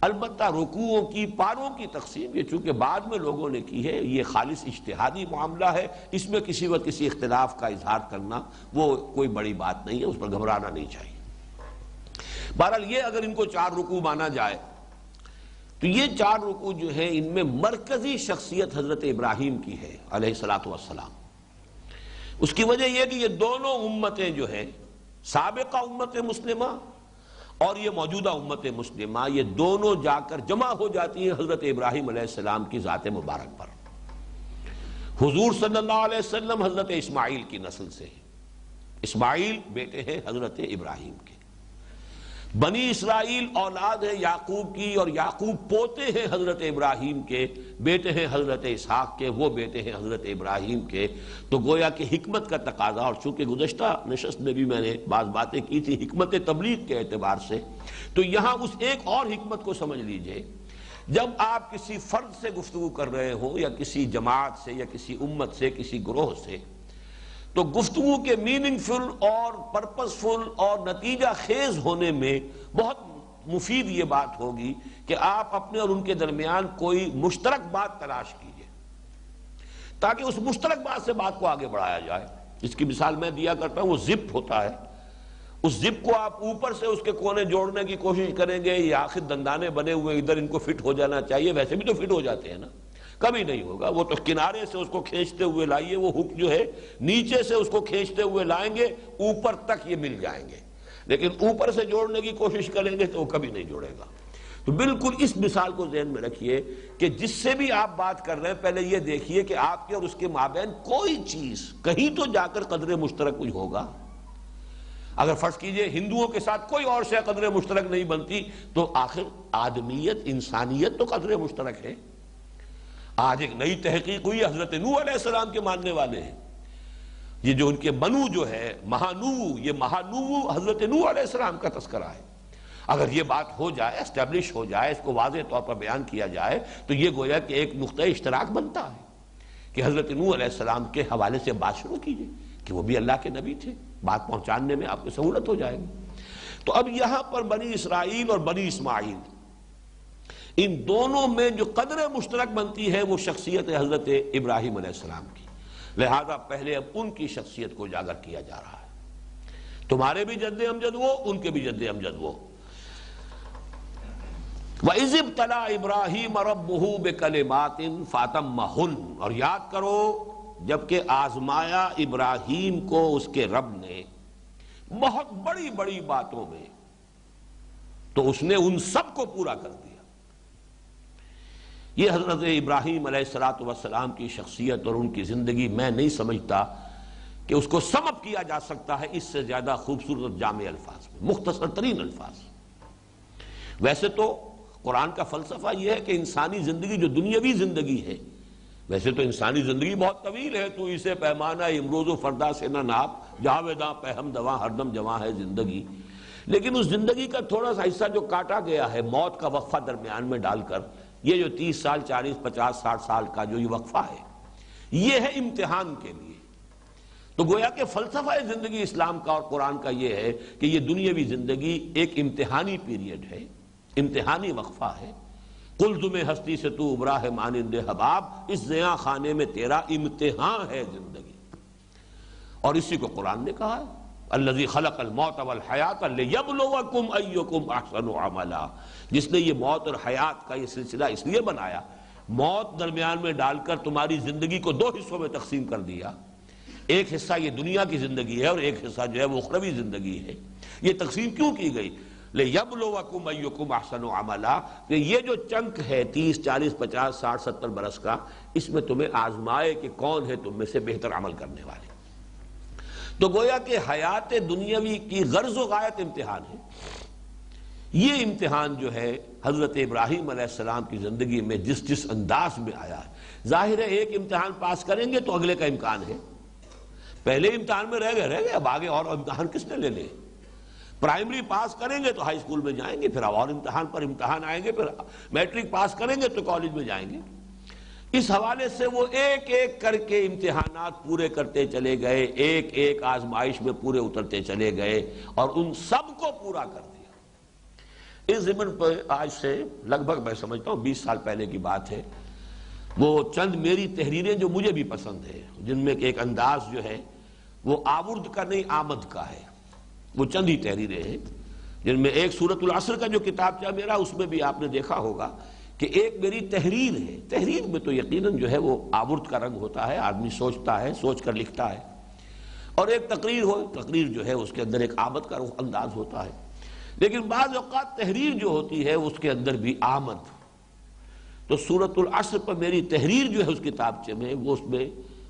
البتہ رکوعوں کی پاروں کی تقسیم یہ چونکہ بعد میں لوگوں نے کی ہے، یہ خالص اجتہادی معاملہ ہے، اس میں کسی وقت کسی اختلاف کا اظہار کرنا وہ کوئی بڑی بات نہیں ہے، اس پر گھبرانا نہیں چاہیے۔ بہرحال یہ اگر ان کو 4 رکوع مانا جائے تو یہ 4 رکوع جو ہے ان میں مرکزی شخصیت حضرت ابراہیم کی ہے علیہ الصلاۃ والسلام۔ اس کی وجہ یہ کہ یہ دونوں امتیں جو ہیں، سابقہ امت مسلمہ اور یہ موجودہ امت مسلمہ، یہ دونوں جا کر جمع ہو جاتی ہیں حضرت ابراہیم علیہ السلام کی ذات مبارک پر۔ حضور صلی اللہ علیہ وسلم حضرت اسماعیل کی نسل سے ہیں، اسماعیل بیٹے ہیں حضرت ابراہیم کے، بنی اسرائیل اولاد ہے یعقوب کی، اور یعقوب پوتے ہیں حضرت ابراہیم کے، بیٹے ہیں حضرت اسحاق کے، وہ بیٹے ہیں حضرت ابراہیم کے۔ تو گویا کہ حکمت کا تقاضا، اور چونکہ گزشتہ نشست میں بھی میں نے بعض باتیں کی تھی حکمت تبلیغ کے اعتبار سے، تو یہاں اس ایک اور حکمت کو سمجھ لیجئے، جب آپ کسی فرد سے گفتگو کر رہے ہوں یا کسی جماعت سے یا کسی امت سے، کسی گروہ سے، تو گفتگو کے میننگ فل اور پرپس فل اور نتیجہ خیز ہونے میں بہت مفید یہ بات ہوگی کہ آپ اپنے اور ان کے درمیان کوئی مشترک بات تلاش کیجئے، تاکہ اس مشترک بات سے بات کو آگے بڑھایا جائے۔ اس کی مثال میں دیا کرتا ہوں، وہ زپ ہوتا ہے، اس زپ کو آپ اوپر سے اس کے کونے جوڑنے کی کوشش کریں گے، یہ آخر دندانے بنے ہوئے ادھر ان کو فٹ ہو جانا چاہیے، ویسے بھی تو فٹ ہو جاتے ہیں نا، کبھی نہیں ہوگا، وہ تو کنارے سے اس کو کھینچتے ہوئے لائیے، وہ ہک جو ہے نیچے سے اس کو کھینچتے ہوئے لائیں گے، اوپر تک یہ مل جائیں گے، لیکن اوپر سے جوڑنے کی کوشش کریں گے تو وہ کبھی نہیں جوڑے گا۔ تو بالکل اس مثال کو ذہن میں رکھیے کہ جس سے بھی آپ بات کر رہے ہیں پہلے یہ دیکھیے کہ آپ کے اور اس کے مابین کوئی چیز کہیں تو جا کر قدر مشترک کچھ ہوگا۔ اگر فرض کیجئے ہندوؤں کے ساتھ کوئی اور شے قدر مشترک نہیں بنتی تو آخر آدمیت، انسانیت تو قدر مشترک ہے۔ آج ایک نئی تحقیق ہوئی، حضرت نوح علیہ السلام کے ماننے والے ہیں، یہ جو ان کے منو جو ہے مہانو، یہ مہانو حضرت نوح علیہ السلام کا تذکرہ ہے۔ اگر یہ بات ہو جائے، اسٹیبلش ہو جائے، اس کو واضح طور پر بیان کیا جائے تو یہ گویا کہ ایک نقطہ اشتراک بنتا ہے کہ حضرت نوح علیہ السلام کے حوالے سے بات شروع کیجئے کہ وہ بھی اللہ کے نبی تھے، بات پہنچانے میں آپ کو سہولت ہو جائے گی۔ تو اب یہاں پر بنی اسرائیل اور بنی اسماعیل، ان دونوں میں جو قدر مشترک بنتی ہے وہ شخصیت حضرت ابراہیم علیہ السلام کی، لہذا پہلے اب ان کی شخصیت کو اجاگر کیا جا رہا ہے۔ تمہارے بھی جد امجد وہ، ان کے بھی جد امجد وہ۔ وَإِذِ ابْتَلَىٰ إِبْرَاهِيمَ رَبُّهُ بِكَلِمَاتٍ فَأَتَمَّهُنَّ، اور یاد کرو جبکہ آزمایا ابراہیم کو اس کے رب نے بہت بڑی بڑی باتوں میں، تو اس نے ان سب کو پورا کر دیا۔ یہ حضرت ابراہیم علیہ السلام کی شخصیت اور ان کی زندگی میں نہیں سمجھتا کہ اس کو سم اپ کیا جا سکتا ہے اس سے زیادہ خوبصورت اور جامع الفاظ میں، مختصر ترین الفاظ۔ ویسے تو قرآن کا فلسفہ یہ ہے کہ انسانی زندگی جو دنیاوی زندگی ہے، ویسے تو انسانی زندگی بہت طویل ہے، تو اسے پیمانہ امروز و فردا سے نہ ناپ، جاویداں پہم دواں ہر دم جواں ہے زندگی، لیکن اس زندگی کا تھوڑا سا حصہ جو کاٹا گیا ہے موت کا وقفہ درمیان میں ڈال کر، یہ جو 30 سال 40 50 60 سال کا جو یہ وقفہ ہے، یہ ہے امتحان کے لیے۔ تو گویا کہ فلسفہ زندگی اسلام کا اور قرآن کا یہ ہے کہ یہ دنیاوی زندگی ایک امتحانی پیریڈ ہے، امتحانی وقفہ ہے۔ قلزم ہستی سے تو ابرا ہے مانند حباب، اس زیاں خانے میں تیرا امتحان ہے زندگی۔ اور اسی کو قرآن نے کہا ہے، الذی خلق الموت والحیات لیبلوکم ایکم احسن عملا، جس نے یہ موت اور حیات کا یہ سلسلہ اس لیے بنایا، موت درمیان میں ڈال کر تمہاری زندگی کو 2 حصوں میں تقسیم کر دیا، ایک حصہ یہ دنیا کی زندگی ہے اور ایک حصہ جو ہے وہ اخروی زندگی ہے۔ یہ تقسیم کیوں کی گئی؟ لِيَبْلُوَكُمْ أَيُّكُمْ أَحْسَنُ عَمَلًا، کہ یہ جو چنک ہے 30 40 50 60 70 برس کا، اس میں تمہیں آزمائے کہ کون ہے تم میں سے بہتر عمل کرنے والے۔ تو گویا کہ حیات دنیاوی کی غرض و غایت امتحان ہے۔ یہ امتحان جو ہے حضرت ابراہیم علیہ السلام کی زندگی میں جس انداز میں آیا ہے، ظاہر ہے ایک امتحان پاس کریں گے تو اگلے کا امکان ہے، پہلے امتحان میں رہ گئے اب آگے اور امتحان کس نے لے لے؟ پرائمری پاس کریں گے تو ہائی اسکول میں جائیں گے، پھر اور امتحان پر امتحان آئیں گے، پھر میٹرک پاس کریں گے تو کالج میں جائیں گے۔ اس حوالے سے وہ ایک ایک کر کے امتحانات پورے کرتے چلے گئے، ایک ایک آزمائش میں پورے اترتے چلے گئے اور ان سب کو پورا کر دیا۔ اس ضمن پر آج سے لگ بھگ میں سمجھتا ہوں 20 سال پہلے کی بات ہے، وہ چند میری تحریریں جو مجھے بھی پسند ہے، جن میں ایک انداز جو ہے وہ آورد کا نہیں آمد کا ہے، وہ چند ہی تحریریں ہیں، جن میں ایک سورۃ العصر کا جو کتاب چاہ میرا، اس میں بھی آپ نے دیکھا ہوگا کہ ایک میری تحریر ہے۔ تحریر میں تو یقیناً جو ہے وہ آورد کا رنگ ہوتا ہے، آدمی سوچتا ہے، سوچ کر لکھتا ہے، اور ایک تقریر ہو، تقریر جو ہے اس کے اندر ایک آمد کا انداز ہوتا ہے، لیکن بعض اوقات تحریر جو ہوتی ہے اس کے اندر بھی آمد۔ تو سورۃ العصر پر میری تحریر جو ہے اس کتابچے میں، وہ اس میں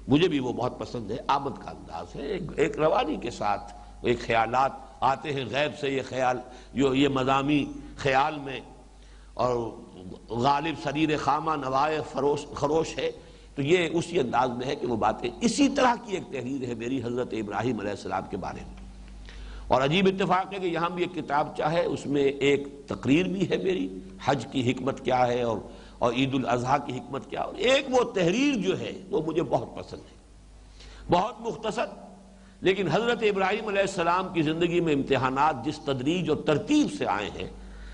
مجھے بھی وہ بہت پسند ہے، آمد کا انداز ہے، ایک روانی کے ساتھ، ایک خیالات آتے ہیں غیب سے، یہ خیال جو یہ مضامی خیال میں، اور غالب سریر خامہ نوائے خروش ہے، تو یہ اسی انداز میں ہے کہ وہ باتیں اسی طرح کی ایک تحریر ہے میری حضرت ابراہیم علیہ السلام کے بارے میں۔ اور عجیب اتفاق ہے کہ یہاں بھی ایک کتاب چاہے، اس میں ایک تقریر بھی ہے میری، حج کی حکمت کیا ہے اور عید الاضحیٰ کی حکمت کیا، اور ایک وہ تحریر جو ہے وہ مجھے بہت پسند ہے، بہت مختصر، لیکن حضرت ابراہیم علیہ السلام کی زندگی میں امتحانات جس تدریج اور ترتیب سے آئے ہیں،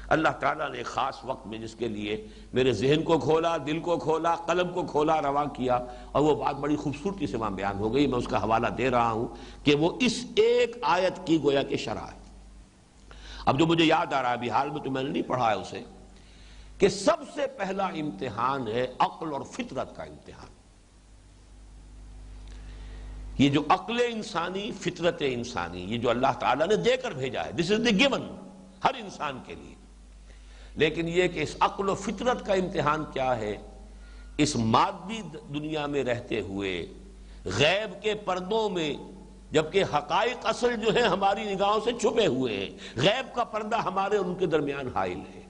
اللہ تعالیٰ نے ایک خاص وقت میں جس کے لیے میرے ذہن کو کھولا، دل کو کھولا، قلم کو کھولا، رواں کیا، اور وہ بات بڑی خوبصورتی سے وہاں بیان ہو گئی. میں اس کا حوالہ دے رہا ہوں کہ وہ اس ایک آیت کی گویا کہ شرح ہے. اب جو مجھے یاد آ رہا ہے ابھی حال میں، تو میں نے نہیں پڑھا ہے اسے، کہ سب سے پہلا امتحان ہے عقل اور فطرت کا امتحان. یہ جو عقل انسانی، فطرت انسانی، یہ جو اللہ تعالیٰ نے دے کر بھیجا ہے، دس از دی گیون ہر انسان کے لیے. لیکن یہ کہ اس عقل و فطرت کا امتحان کیا ہے؟ اس مادی دنیا میں رہتے ہوئے غیب کے پردوں میں، جبکہ حقائق اصل جو ہیں ہماری نگاہوں سے چھپے ہوئے ہیں، غیب کا پردہ ہمارے اور ان کے درمیان حائل ہے.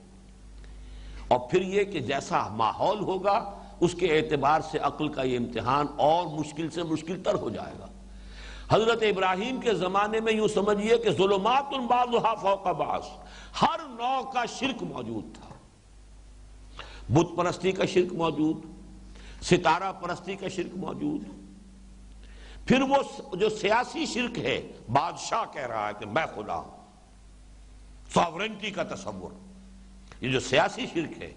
اور پھر یہ کہ جیسا ماحول ہوگا اس کے اعتبار سے عقل کا یہ امتحان اور مشکل سے مشکل تر ہو جائے گا. حضرت ابراہیم کے زمانے میں یوں سمجھیے کہ ظلمات بعضھا فوق بعض، ہر نوع کا شرک موجود تھا. بت پرستی کا شرک موجود، ستارہ پرستی کا شرک موجود، پھر وہ جو سیاسی شرک ہے، بادشاہ کہہ رہا ہے کہ میں خدا ہوں، ساورنٹی کا تصور، یہ جو سیاسی شرک ہے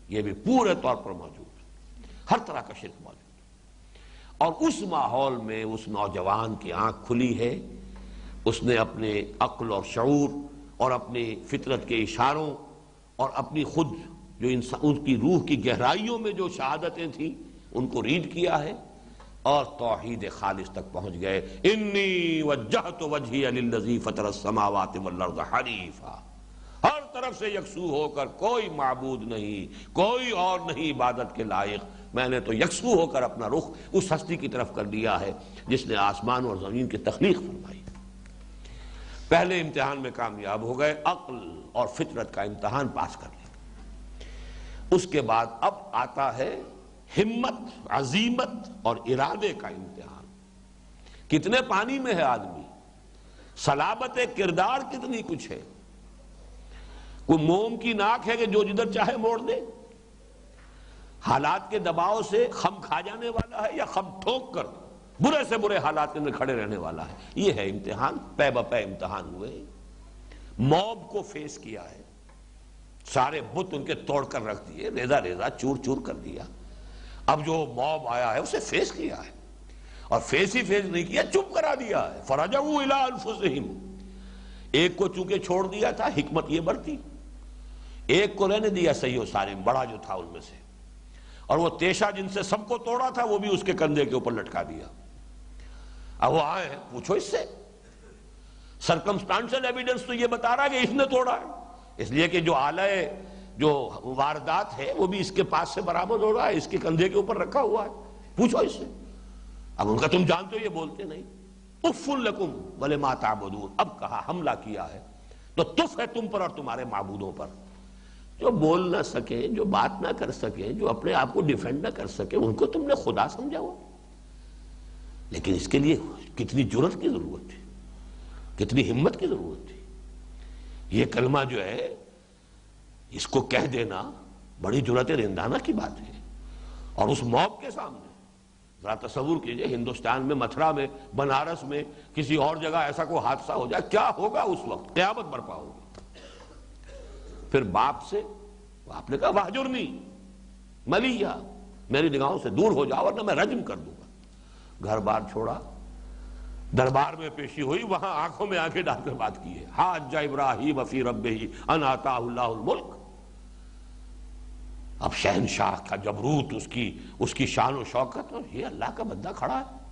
یہ بھی پورے طور پر موجود، ہر طرح کا شرک موجود. اور اس ماحول میں اس نوجوان کی آنکھ کھلی ہے، اس نے اپنے عقل اور شعور اور اپنی فطرت کے اشاروں اور اپنی خود جو ان کی روح کی گہرائیوں میں جو شہادتیں تھیں ان کو ریڈ کیا ہے اور توحید خالص تک پہنچ گئے. انی وجہت وجہی للذی فطر السماوات والارض حنیفا، ہر طرف سے یکسو ہو کر، کوئی معبود نہیں، کوئی اور نہیں عبادت کے لائق، میں نے تو یکسو ہو کر اپنا رخ اس ہستی کی طرف کر دیا ہے جس نے آسمان اور زمین کی تخلیق فرمائی. پہلے امتحان میں کامیاب ہو گئے، عقل اور فطرت کا امتحان پاس کر لیا. اس کے بعد اب آتا ہے ہمت، عزیمت اور ارادے کا امتحان. کتنے پانی میں ہے آدمی، صلابت کردار کتنی کچھ ہے. کوئی موم کی ناک ہے کہ جو جدھر چاہے موڑ دے، حالات کے دباؤ سے خم کھا جانے والا ہے یا خم ٹھوک کر برے سے برے حالات کے اندر کھڑے رہنے والا ہے. یہ ہے امتحان، پے بپے امتحان ہوئے. موب کو فیس کیا ہے، سارے بت ان کے توڑ کر رکھ دیے، ریزہ ریزہ چور چور کر دیا. اب جو موب آیا ہے اسے فیس کیا ہے، اور فیس ہی فیس نہیں کیا، چپ کرا دیا ہے. فرجعوا الی انفسہم، ایک کو چونکہ چھوڑ دیا تھا، حکمت یہ بڑھتی، ایک کو رہنے دیا صحیح و سالم، بڑا جو تھا ان میں سے، اور وہ تیشا جن سے سب کو توڑا تھا وہ بھی اس کے کندھے کے اوپر لٹکا دیا. اب وہ آئے ہیں، پوچھو اس سے، سرکمسٹانشل ایویڈنس تو یہ بتا رہا ہے کہ اس نے توڑا ہے، اس لیے کہ جو آلہ جو واردات ہے وہ بھی اس کے پاس سے برآمد ہو رہا ہے، اس کے کندھے کے اوپر رکھا ہوا ہے، پوچھو اس سے. اب ان کا تم جانتے ہو یہ بولتے نہیں. اف لکم ولما تعبدون، اب کہا حملہ کیا ہے تو تف ہے تم پر اور تمہارے معبودوں پر. جو بول نہ سکے، جو بات نہ کر سکے، جو اپنے آپ کو ڈیفینڈ نہ کر سکے، ان کو تم نے خدا سمجھا ہوا. لیکن اس کے لیے کتنی جرأت کی ضرورت تھی، کتنی ہمت کی ضرورت تھی. یہ کلمہ جو ہے اس کو کہہ دینا بڑی جرأت رندانہ کی بات ہے. اور اس موب کے سامنے ذرا تصور کیجئے، ہندوستان میں، متھرا میں، بنارس میں، کسی اور جگہ ایسا کوئی حادثہ ہو جائے، کیا ہوگا اس وقت؟ قیامت برپا ہوگی. پھر باپ سے آپ نے کہا واہجرنی ملیہ، میری نگاہوں سے دور ہو جاؤ ورنہ میں رجم کر دوں گا. گھر بار چھوڑا، دربار میں پیشی ہوئی، وہاں آنکھوں میں آنکھیں ڈال کر بات کی ہے. حاج ابراہیم فی ربہ ان آتاہ اللہ الملک. اب شہنشاہ کا جبروت، اس کی شان و شوکت، اور یہ اللہ کا بندہ کھڑا ہے.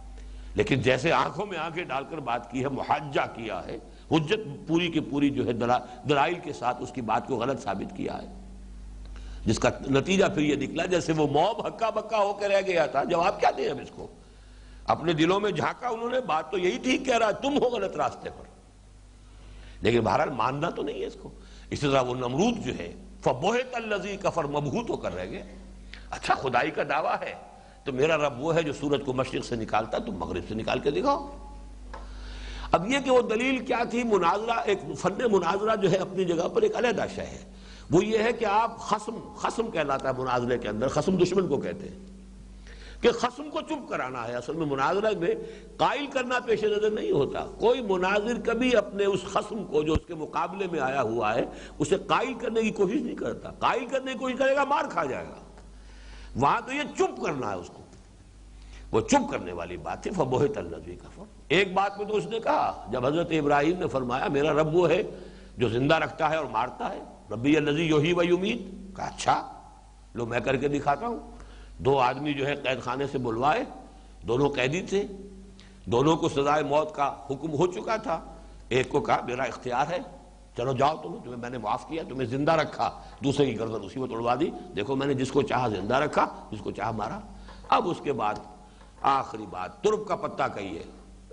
لیکن جیسے آنکھوں میں آنکھیں ڈال کر بات کی ہے، محاجہ کیا ہے، حجت پوری کی پوری جو ہے دلائل کے ساتھ اس کی بات کو غلط ثابت کیا ہے، جس کا نتیجہ پھر یہ نکلا جیسے وہ موب ہکا بکا ہو کے رہ گیا تھا. جواب کیا دیں اب اس کو؟ اپنے دلوں میں جھانکا انہوں نے، بات تو یہی ٹھیک کہہ رہا ہے، تم ہو غلط راستے پر. لیکن بہرحال ماننا تو نہیں ہے اس کو. اسی طرح وہ نمرود جو ہے، فَبُہِتَ الَّذِي كَفَرَ، مبہوت ہو کر رہ گئے. اچھا خدائی کا دعویٰ ہے تو میرا رب وہ ہے جو سورج کو مشرق سے نکالتا، تم مغرب سے نکال کے دکھاؤ. اب یہ کہ وہ دلیل کیا تھی، مناظرہ، ایک فن مناظرہ جو ہے اپنی جگہ پر ایک علیحدہ شے ہے. وہ یہ ہے کہ آپ خصم کہلاتا ہے مناظرے کے اندر، خصم دشمن کو کہتے ہیں، کہ خصم کو چپ کرانا ہے۔ اصل میں مناظرہ میں قائل کرنا پیش نظر نہیں ہوتا، کوئی مناظر کبھی اپنے اس خصم کو جو اس کے مقابلے میں آیا ہوا ہے اسے قائل کرنے کی کوشش نہیں کرتا، قائل کرنے کی کوشش کرے گا مار کھا جائے گا۔ وہاں تو یہ چپ کرنا ہے اس کو، وہ چپ کرنے والی بات ہے۔ فَبُہِتَ الَّذِي كَفَرَ، ایک بات میں تو اس نے کہا جب حضرت ابراہیم نے فرمایا میرا رب وہ ہے جو زندہ رکھتا ہے اور مارتا ہے، ربی الذی یحیی و یمیت، کہا اچھا لو میں کر کے دکھاتا ہوں۔ دو آدمی جو ہے قید خانے سے بلوائے، دونوں قیدی تھے، دونوں کو سزائے موت کا حکم ہو چکا تھا۔ ایک کو کہا میرا اختیار ہے، چلو جاؤ تمہیں میں نے معاف کیا، تمہیں زندہ رکھا، دوسرے کی گردن اسی میں توڑوا دی، دیکھو میں نے جس کو چاہا زندہ رکھا، جس کو چاہا مارا۔ اب اس کے بعد آخری بات ترب کا پتہ کہیے،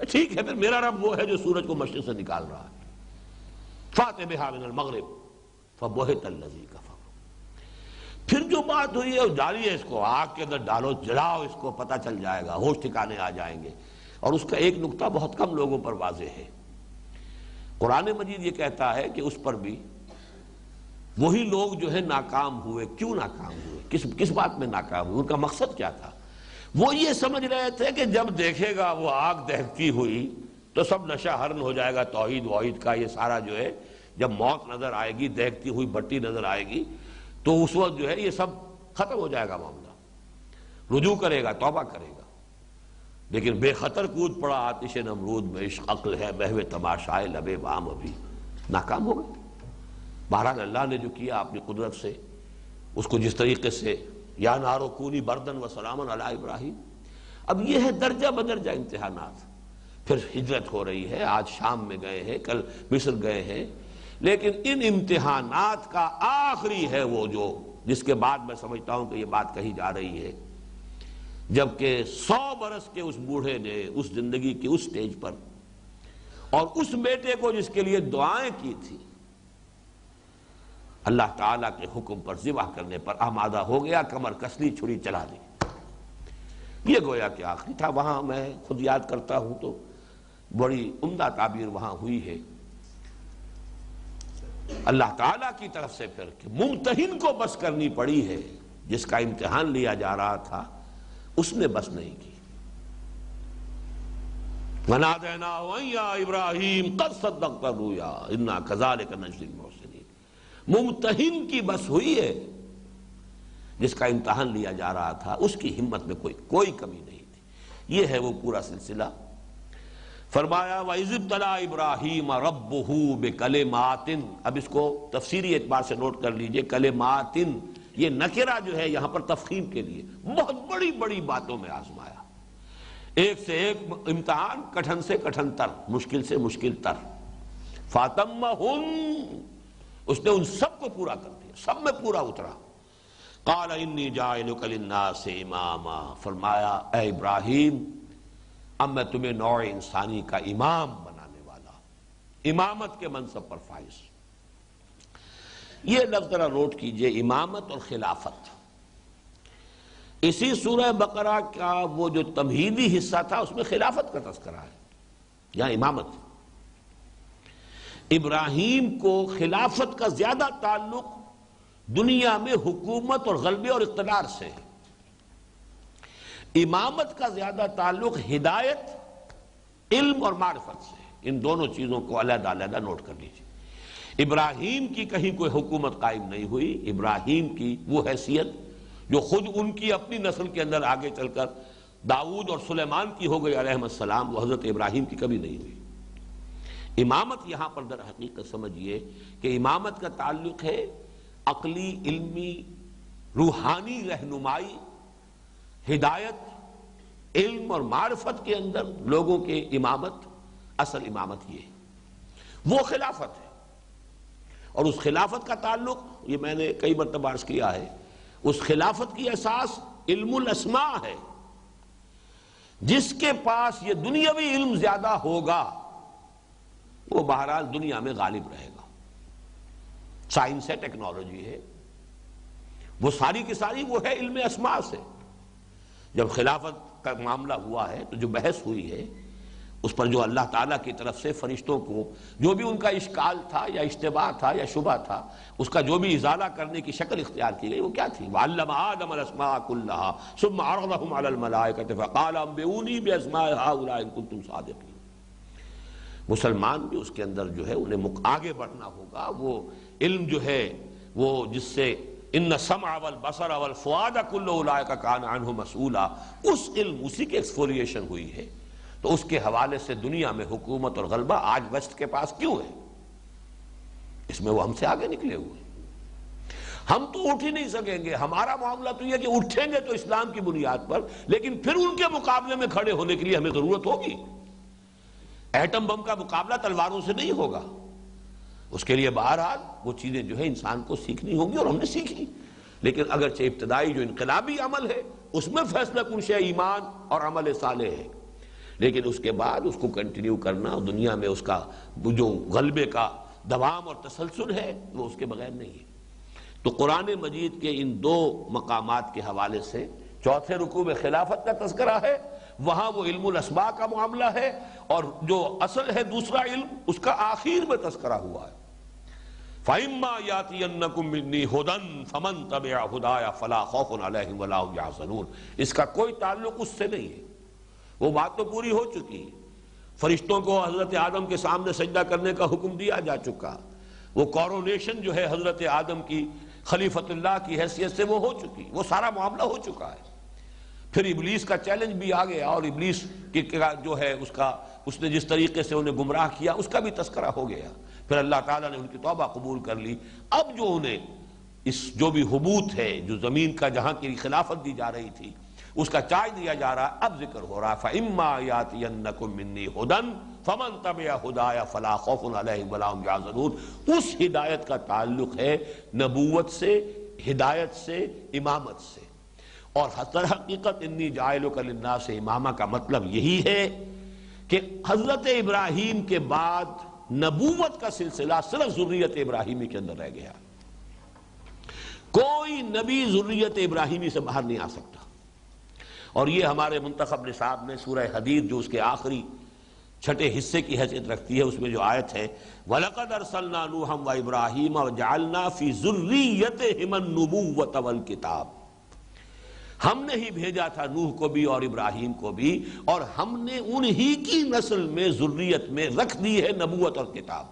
ٹھیک ہے پھر میرا رب وہ ہے جو سورج کو مشرق سے نکال رہا ہے، فَأْتِ بِهَا مِنَ الْمَغْرِبِ فَبُہِتَ الَّذِي كَفَرَ۔ پھر جو بات ہوئی ہے ڈالیے اس کو آگ کے اندر ڈالو، جلاؤ اس کو، پتہ چل جائے گا، ہوش ٹھکانے آ جائیں گے۔ اور اس کا ایک نقطہ بہت کم لوگوں پر واضح ہے، قرآن مجید یہ کہتا ہے کہ اس پر بھی وہی لوگ جو ہے ناکام ہوئے۔ کیوں ناکام ہوئے؟ کس بات میں ناکام ہوئے؟ ان کا مقصد کیا تھا؟ وہ یہ سمجھ رہے تھے کہ جب دیکھے گا وہ آگ دہتی ہوئی تو سب نشہ ہرن ہو جائے گا توحید وحید کا، یہ سارا جو ہے جب موت نظر آئے گی، دہتی ہوئی بٹی نظر آئے گی تو اس وقت جو ہے یہ سب ختم ہو جائے گا معاملہ، رجوع کرے گا، توبہ کرے گا۔ لیکن بے خطر کود پڑا آتش نمرود میں، عشق عقل ہے محو تماشائے لب بام، ابھی ناکام ہو گئے۔ بہرحال اللہ نے جو کیا اپنی قدرت سے، اس کو جس طریقے سے یا نارو کونی بردن و سلامن علی ابراہیم، اب یہ ہے درجہ بدرجہ امتحانات۔ پھر ہجرت ہو رہی ہے، آج شام میں گئے ہیں، کل مصر گئے ہیں، لیکن ان امتحانات کا آخری ہے وہ جو جس کے بعد میں سمجھتا ہوں کہ یہ بات کہی جا رہی ہے، جبکہ 100 برس کے اس بوڑھے نے اس زندگی کی اس سٹیج پر اور اس بیٹے کو جس کے لیے دعائیں کی تھی، اللہ تعالیٰ کے حکم پر ذبح کرنے پر آمادہ ہو گیا، کمر کس لی، چھری چلا دی۔ یہ گویا کہ آخری تھا۔ وہاں میں خود یاد کرتا ہوں تو بڑی عمدہ تعبیر وہاں ہوئی ہے اللہ تعالیٰ کی طرف سے پھر کہ ممتحن کو بس کرنی پڑی ہے، جس کا امتحان لیا جا رہا تھا اس نے بس نہیں کی۔ وَنَادَيْنَاهُ أَن يَا إِبْرَاهِيمُ قَدْ صَدَّقْتَ الرُّؤْيَا إِنَّا كَذَلِكَ نَجْزِي الْمُحْسِنِينَ۔ ممتحن کی بس ہوئی ہے، جس کا امتحان لیا جا رہا تھا اس کی ہمت میں کوئی کمی نہیں تھی۔ یہ ہے وہ پورا سلسلہ۔ فرمایا وَإِذِ ابْتَلَىٰ إِبْرَاهِيمَ رَبُّهُ بِكَلِمَاتٍ، اب اس کو تفسیری اعتبار سے نوٹ کر لیجئے، کلماتن یہ نکرہ جو ہے یہاں پر تفخیم کے لیے، بہت بڑی بڑی باتوں میں آزمایا، ایک سے ایک امتحان، کٹھن سے کٹھن تر، مشکل سے مشکل تر۔ فَاتَمَّهُنَّ، اس نے ان سب کو پورا کر دیا، سب میں پورا اترا۔ قَالَ إِنِّي جَاعِلُكَ لِلنَّاسِ إِمَامًا، فرمایا اے ابراہیم اب میں تمہیں نوع انسانی کا امام بنانے والا، امامت کے منصب پر فائز۔ یہ لفظ ذرا نوٹ کیجئے، امامت اور خلافت۔ اسی سورہ بقرہ کا وہ جو تمہیدی حصہ تھا اس میں خلافت کا تذکرہ ہے، یا امامت۔ ابراہیم کو خلافت کا زیادہ تعلق دنیا میں حکومت اور غلبے اور اقتدار سے ہے، امامت کا زیادہ تعلق ہدایت، علم اور معرفت سے۔ ان دونوں چیزوں کو علیحدہ علیحدہ نوٹ کر لیجیے۔ ابراہیم کی کہیں کوئی حکومت قائم نہیں ہوئی، ابراہیم کی وہ حیثیت جو خود ان کی اپنی نسل کے اندر آگے چل کر داؤد اور سلیمان کی ہو گئی علیہ السلام، وہ حضرت ابراہیم کی کبھی نہیں ہوئی۔ امامت یہاں پر در حقیقت سمجھیے کہ امامت کا تعلق ہے عقلی، علمی، روحانی رہنمائی، ہدایت، علم اور معرفت کے اندر لوگوں کے امامت، اصل امامت یہ ہے، وہ خلافت ہے۔ اور اس خلافت کا تعلق، یہ میں نے کئی مرتبہ عرض کیا ہے، اس خلافت کی اساس علم الاسماء ہے۔ جس کے پاس یہ دنیاوی علم زیادہ ہوگا وہ بہرحال دنیا میں غالب رہے گا۔ سائنس ہے، ٹیکنالوجی ہے، وہ ساری کی ساری وہ ہے علم اسماء سے۔ جب خلافت کا معاملہ ہوا ہے تو جو بحث ہوئی ہے اس پر جو اللہ تعالیٰ کی طرف سے فرشتوں کو جو بھی ان کا اشکال تھا یا اشتباہ تھا یا شبہ تھا اس کا جو بھی ازالہ کرنے کی شکل اختیار کی گئی وہ کیا تھی؟ وَعَلَّمَ آدَمَ الْأَسْمَاءَ كُلَّهَا ثُمَّ عَرَضَهُمْ عَلَى الْمَلَائِكَةِ فَقَالَ أَنبِئُونِي بِأَسْمَاءِ هَؤُلَاءِ إِن كُنتُمْ صَادِقِينَ۔ مسلمان بھی اس کے اندر جو ہے انہیں آگے بڑھنا ہوگا، وہ علم جو ہے وہ جس سے ان السمع والبصر والفؤاد كل اولئک کان عنہ مسئولا، اس علم اسی کی ایکسفولیشن ہوئی ہے، تو اس کے حوالے سے دنیا میں حکومت اور غلبہ آج ویسٹ کے پاس کیوں ہے؟ اس میں وہ ہم سے آگے نکلے ہوئے ہیں۔ ہم تو اٹھ ہی نہیں سکیں گے، ہمارا معاملہ تو یہ کہ اٹھیں گے تو اسلام کی بنیاد پر، لیکن پھر ان کے مقابلے میں کھڑے ہونے کے لیے ہمیں ضرورت ہوگی۔ ایٹم بم کا مقابلہ تلواروں سے نہیں ہوگا، اس کے لیے بہرحال وہ چیزیں جو ہے انسان کو سیکھنی ہوں گی، اور ہم نے سیکھی۔ لیکن اگرچہ ابتدائی جو انقلابی عمل ہے اس میں فیصلہ کن شے ایمان اور عمل صالح ہے، لیکن اس کے بعد اس کو کنٹینیو کرنا اور دنیا میں اس کا جو غلبے کا دوام اور تسلسل ہے وہ اس کے بغیر نہیں ہے۔ تو قرآن مجید کے ان دو مقامات کے حوالے سے چوتھے رکوع میں خلافت کا تذکرہ ہے، وہاں وہ علم الاسماء کا معاملہ ہے، اور جو اصل ہے دوسرا علم اس کا آخر میں تذکرہ ہوا ہے۔ فَإِمَّا يَأْتِيَنَّكُم مِّنِّي هُدًى فَمَن تَبِعَ هُدَايَ فَلَا خَوْفٌ عَلَيْهِمْ وَلَا هُمْ يَحْزَنُونَ۔ اس کا کوئی تعلق اس سے نہیں ہے، وہ بات تو پوری ہو چکی ہے۔ فرشتوں کو حضرت آدم کے سامنے سجدہ کرنے کا حکم دیا جا چکا، وہ کورونیشن جو ہے حضرت آدم کی خلیفۃ اللہ کی حیثیت سے وہ ہو چکی، وہ سارا معاملہ ہو چکا ہے۔ پھر ابلیس کا چیلنج بھی آ گیا، اور ابلیس کی جو ہے اس نے جس طریقے سے انہیں گمراہ کیا اس کا بھی تذکرہ ہو گیا۔ پھر اللہ تعالیٰ نے ان کی توبہ قبول کر لی۔ اب جو انہیں اس جو بھی حبوط ہے، جو زمین کا جہاں کی خلافت دی جا رہی تھی اس کا چارج دیا جا رہا ہے، اب ذکر ہو رہا ہے فَإِمَّا يَأْتِيَنَّكُم مِّنِّي هُدًى فَمَن تَبِعَ هُدَايَ فَلَا خَوْفٌ عَلَيْهِمْ وَلَا هُمْ يَحْزَنُونَ۔ اس ہدایت کا تعلق ہے نبوت سے، ہدایت سے، امامت سے، اور در حقیقت انی جاعلک للناس اماما کا مطلب یہی ہے کہ حضرت ابراہیم کے بعد نبوت کا سلسلہ صرف ذریت ابراہیمی کے اندر رہ گیا، کوئی نبی ذریت ابراہیمی سے باہر نہیں آ سکتا۔ اور یہ ہمارے منتخب نصاب میں سورہ حدید جو اس کے آخری چھٹے حصے کی حیثیت رکھتی ہے، اس میں جو آیت ہے وَلَقَدْ أَرْسَلْنَا نُوحًا وَإِبْرَاهِيمَ وَجَعَلْنَا فِي ذُرِّيَّتِهِمَا النُّبُوَّةَ وَالْكِتَابَ۔ ہم نے ہی بھیجا تھا نوح کو بھی اور ابراہیم کو بھی، اور ہم نے انہی کی نسل میں ذریت میں رکھ دی ہے نبوت اور کتاب۔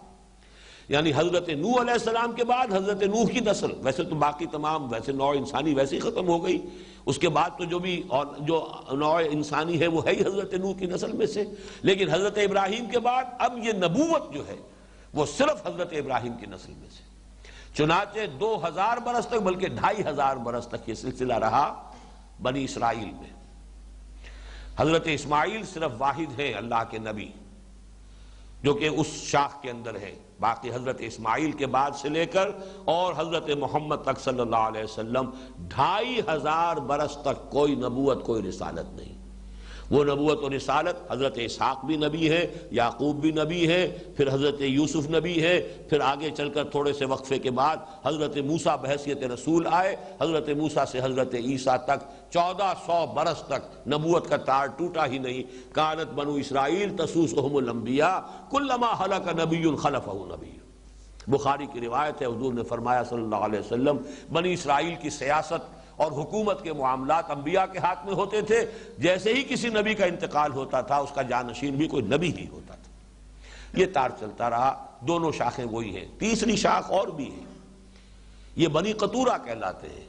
یعنی حضرت نوح علیہ السلام کے بعد حضرت نوح کی نسل، ویسے تو باقی تمام ویسے نوع انسانی ویسے ہی ختم ہو گئی، اس کے بعد تو جو بھی جو نوع انسانی ہے وہ ہے ہی حضرت نوح کی نسل میں سے، لیکن حضرت ابراہیم کے بعد اب یہ نبوت جو ہے وہ صرف حضرت ابراہیم کی نسل میں سے۔ چنانچہ 2000 برس تک، بلکہ 2500 برس تک یہ سلسلہ رہا بنی اسرائیل میں۔ حضرت اسماعیل صرف واحد ہیں اللہ کے نبی جو کہ اس شاخ کے اندر ہے، باقی حضرت اسماعیل کے بعد سے لے کر اور حضرت محمد تک صلی اللہ علیہ وسلم 2500 برس تک کوئی نبوت کوئی رسالت نہیں۔ وہ نبوت و رسالت حضرت اسحاق بھی نبی ہے، یعقوب بھی نبی ہے، پھر حضرت یوسف نبی ہے، پھر آگے چل کر تھوڑے سے وقفے کے بعد حضرت موسیٰ بحیثیت رسول آئے، حضرت موسیٰ سے حضرت عیسیٰ تک 1400 برس تک نبوت کا تار ٹوٹا ہی نہیں۔ کانت بنو اسرائیل تسوسہم الانبیاء کلما ہلک نبی خلفہ نبی۔ بخاری کی روایت ہے، حضور نے فرمایا صلی اللہ علیہ وسلم بنی اسرائیل کی سیاست اور حکومت کے معاملات انبیاء کے ہاتھ میں ہوتے تھے، جیسے ہی کسی نبی کا انتقال ہوتا تھا اس کا جانشین بھی کوئی نبی ہی ہوتا تھا۔ یہ تار چلتا رہا، دونوں شاخیں وہی ہیں۔ تیسری شاخ اور بھی ہے، یہ بنی قطورہ کہلاتے ہیں۔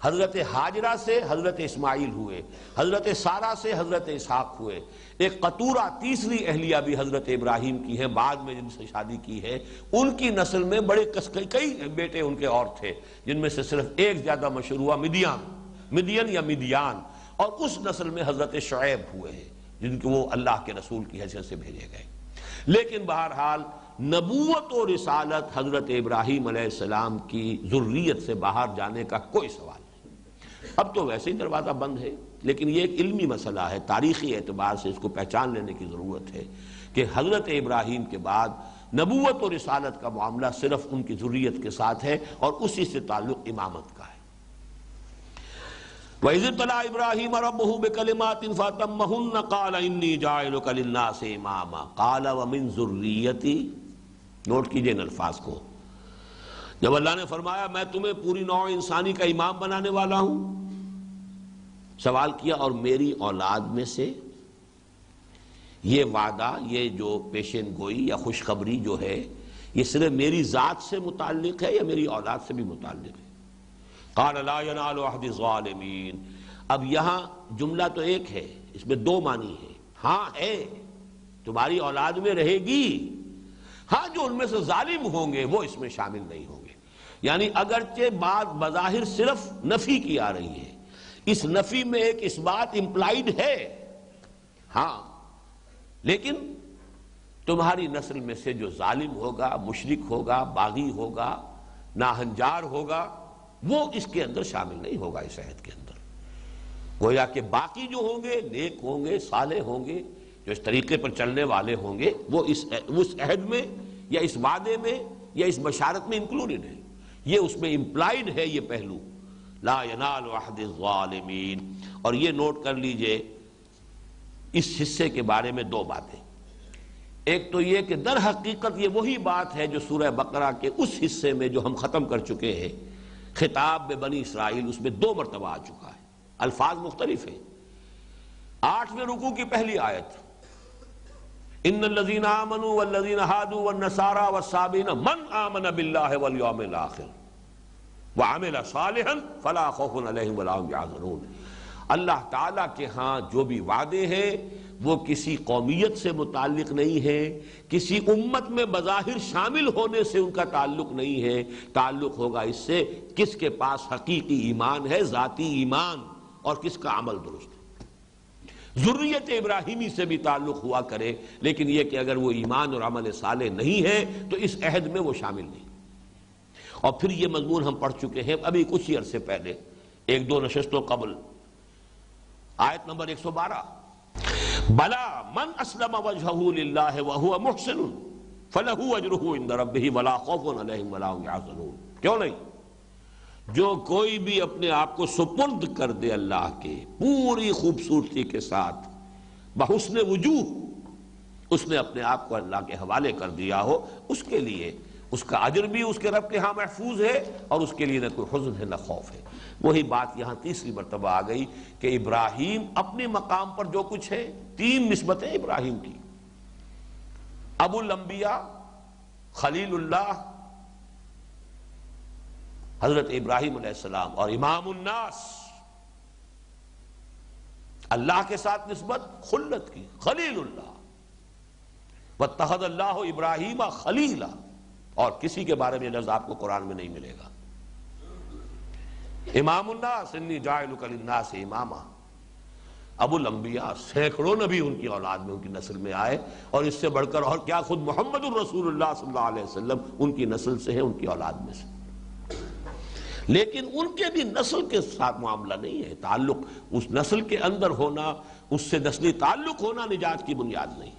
حضرت ہاجرہ سے حضرت اسماعیل ہوئے، حضرت سارہ سے حضرت اسحاق ہوئے۔ ایک قطورہ تیسری اہلیہ بھی حضرت ابراہیم کی ہے، بعد میں جن سے شادی کی ہے، ان کی نسل میں بڑے کئی بیٹے ان کے اور تھے، جن میں سے صرف ایک زیادہ مشہور ہوا مدین یا مدیان، اور اس نسل میں حضرت شعیب ہوئے ہیں جن کو وہ اللہ کے رسول کی حیثیت سے بھیجے گئے۔ لیکن بہرحال نبوت و رسالت حضرت ابراہیم علیہ السلام کی ذریت سے باہر جانے کا کوئی سوال نہیں۔ اب تو ویسے ہی دروازہ بند ہے، لیکن یہ ایک علمی مسئلہ ہے، تاریخی اعتبار سے اس کو پہچان لینے کی ضرورت ہے کہ حضرت ابراہیم کے بعد نبوت و رسالت کا معاملہ صرف ان کی ذریت کے ساتھ ہے، اور اسی سے تعلق امامت کا ہے۔ وَإِذِ ابْتَلَىٰ إِبْرَاهِيمَ رَبُّهُ بِكَلِمَاتٍ فَأَتَمَّهُنَّ قَالَ إِنِّي جَاعِلُكَ لِلنَّاسِ إِمَامًا قَالَ وَمِن ذُرِّيَّتِي۔ نوٹ کیجئے ان الفاظ کو، جب اللہ نے فرمایا میں تمہیں پوری نوع انسانی کا امام بنانے والا ہوں، سوال کیا اور میری اولاد میں سے؟ یہ وعدہ، یہ جو پیشین گوئی یا خوشخبری جو ہے، یہ صرف میری ذات سے متعلق ہے یا میری اولاد سے بھی متعلق ہے؟ قال لا ينال عهد الظالمین۔ اب یہاں جملہ تو ایک ہے، اس میں دو معنی ہے۔ ہاں ہے، تمہاری اولاد میں رہے گی، ہاں جو ان میں سے ظالم ہوں گے وہ اس میں شامل نہیں ہوں گے۔ یعنی اگرچہ بات بظاہر صرف نفی کی آ رہی ہے، اس نفی میں ایک اس بات امپلائیڈ ہے، ہاں، لیکن تمہاری نسل میں سے جو ظالم ہوگا، مشرک ہوگا، باغی ہوگا، ناہنجار ہوگا، وہ اس کے اندر شامل نہیں ہوگا، اس عہد کے اندر۔ گویا کہ باقی جو ہوں گے نیک ہوں گے، صالح ہوں گے، جو اس طریقے پر چلنے والے ہوں گے، وہ اس عہد میں یا اس وعدے میں یا اس بشارت میں انکلوڈڈ ہے۔ یہ اس میں امپلائیڈ ہے، یہ پہلو لا ینال عہد الظالمین۔ اور یہ نوٹ کر لیجئے اس حصے کے بارے میں دو باتیں۔ ایک تو یہ کہ در حقیقت یہ وہی بات ہے جو سورہ بقرہ کے اس حصے میں جو ہم ختم کر چکے ہیں، خطاب میں بنی اسرائیل، اس میں دو مرتبہ آ چکا ہے، الفاظ مختلف ہیں۔ 8ویں رکوع کی پہلی آیت، ان الذین آمنوا والذین ہادوا والنصارى والصابئین من آمن باللہ والیوم الآخر وعمل صالحا فلا خوف علیہم ولا هم یحزنون۔ اللہ تعالیٰ کے ہاں جو بھی وعدے ہیں وہ کسی قومیت سے متعلق نہیں ہے، کسی امت میں بظاہر شامل ہونے سے ان کا تعلق نہیں ہے، تعلق ہوگا اس سے کس کے پاس حقیقی ایمان ہے، ذاتی ایمان، اور کس کا عمل درست ہے۔ ذریت ابراہیمی سے بھی تعلق ہوا کرے، لیکن یہ کہ اگر وہ ایمان اور عمل صالح نہیں ہے تو اس عہد میں وہ شامل نہیں۔ اور پھر یہ مضمون ہم پڑھ چکے ہیں ابھی کچھ ہی عرصے پہلے، ایک دو نشستوں قبل، آیت نمبر 112، بلا من اسلم وجہہ للہ وہو محسن فلہ اجرہ عند ربہ ولا خوف علیہم ولا هم یحزنون۔ کیوں نہیں؟ جو کوئی بھی اپنے آپ کو سپرد کر دے اللہ کے پوری خوبصورتی کے ساتھ، بحسن وجوہ، اس نے اپنے آپ کو اللہ کے حوالے کر دیا ہو، اس کے لیے اس کا اجر بھی اس کے رب کے ہاں محفوظ ہے، اور اس کے لیے نہ کوئی حزن ہے نہ خوف ہے۔ وہی بات یہاں تیسری مرتبہ آ گئی کہ ابراہیم اپنے مقام پر جو کچھ ہے، 3 نسبتیں ابراہیم کی، ابو الانبیاء، خلیل اللہ حضرت ابراہیم علیہ السلام، اور امام الناس، اللہ کے ساتھ نسبت خلت کی، خلیل اللہ، واتخذ اللہ ابراہیم خلیلا، اور کسی کے بارے میں لفظ آپ کو قرآن میں نہیں ملے گا۔ امام الناس، انی جاعلک للناس اماما، ابو الانبیاء، سینکڑوں نبی ان کی اولاد میں، ان کی نسل میں آئے، اور اس سے بڑھ کر اور کیا، خود محمد الرسول اللہ صلی اللہ علیہ وسلم ان کی نسل سے ہیں، ان کی اولاد میں سے۔ لیکن ان کے بھی نسل کے ساتھ معاملہ نہیں ہے، تعلق اس نسل کے اندر ہونا، اس سے نسلی تعلق ہونا نجات کی بنیاد نہیں۔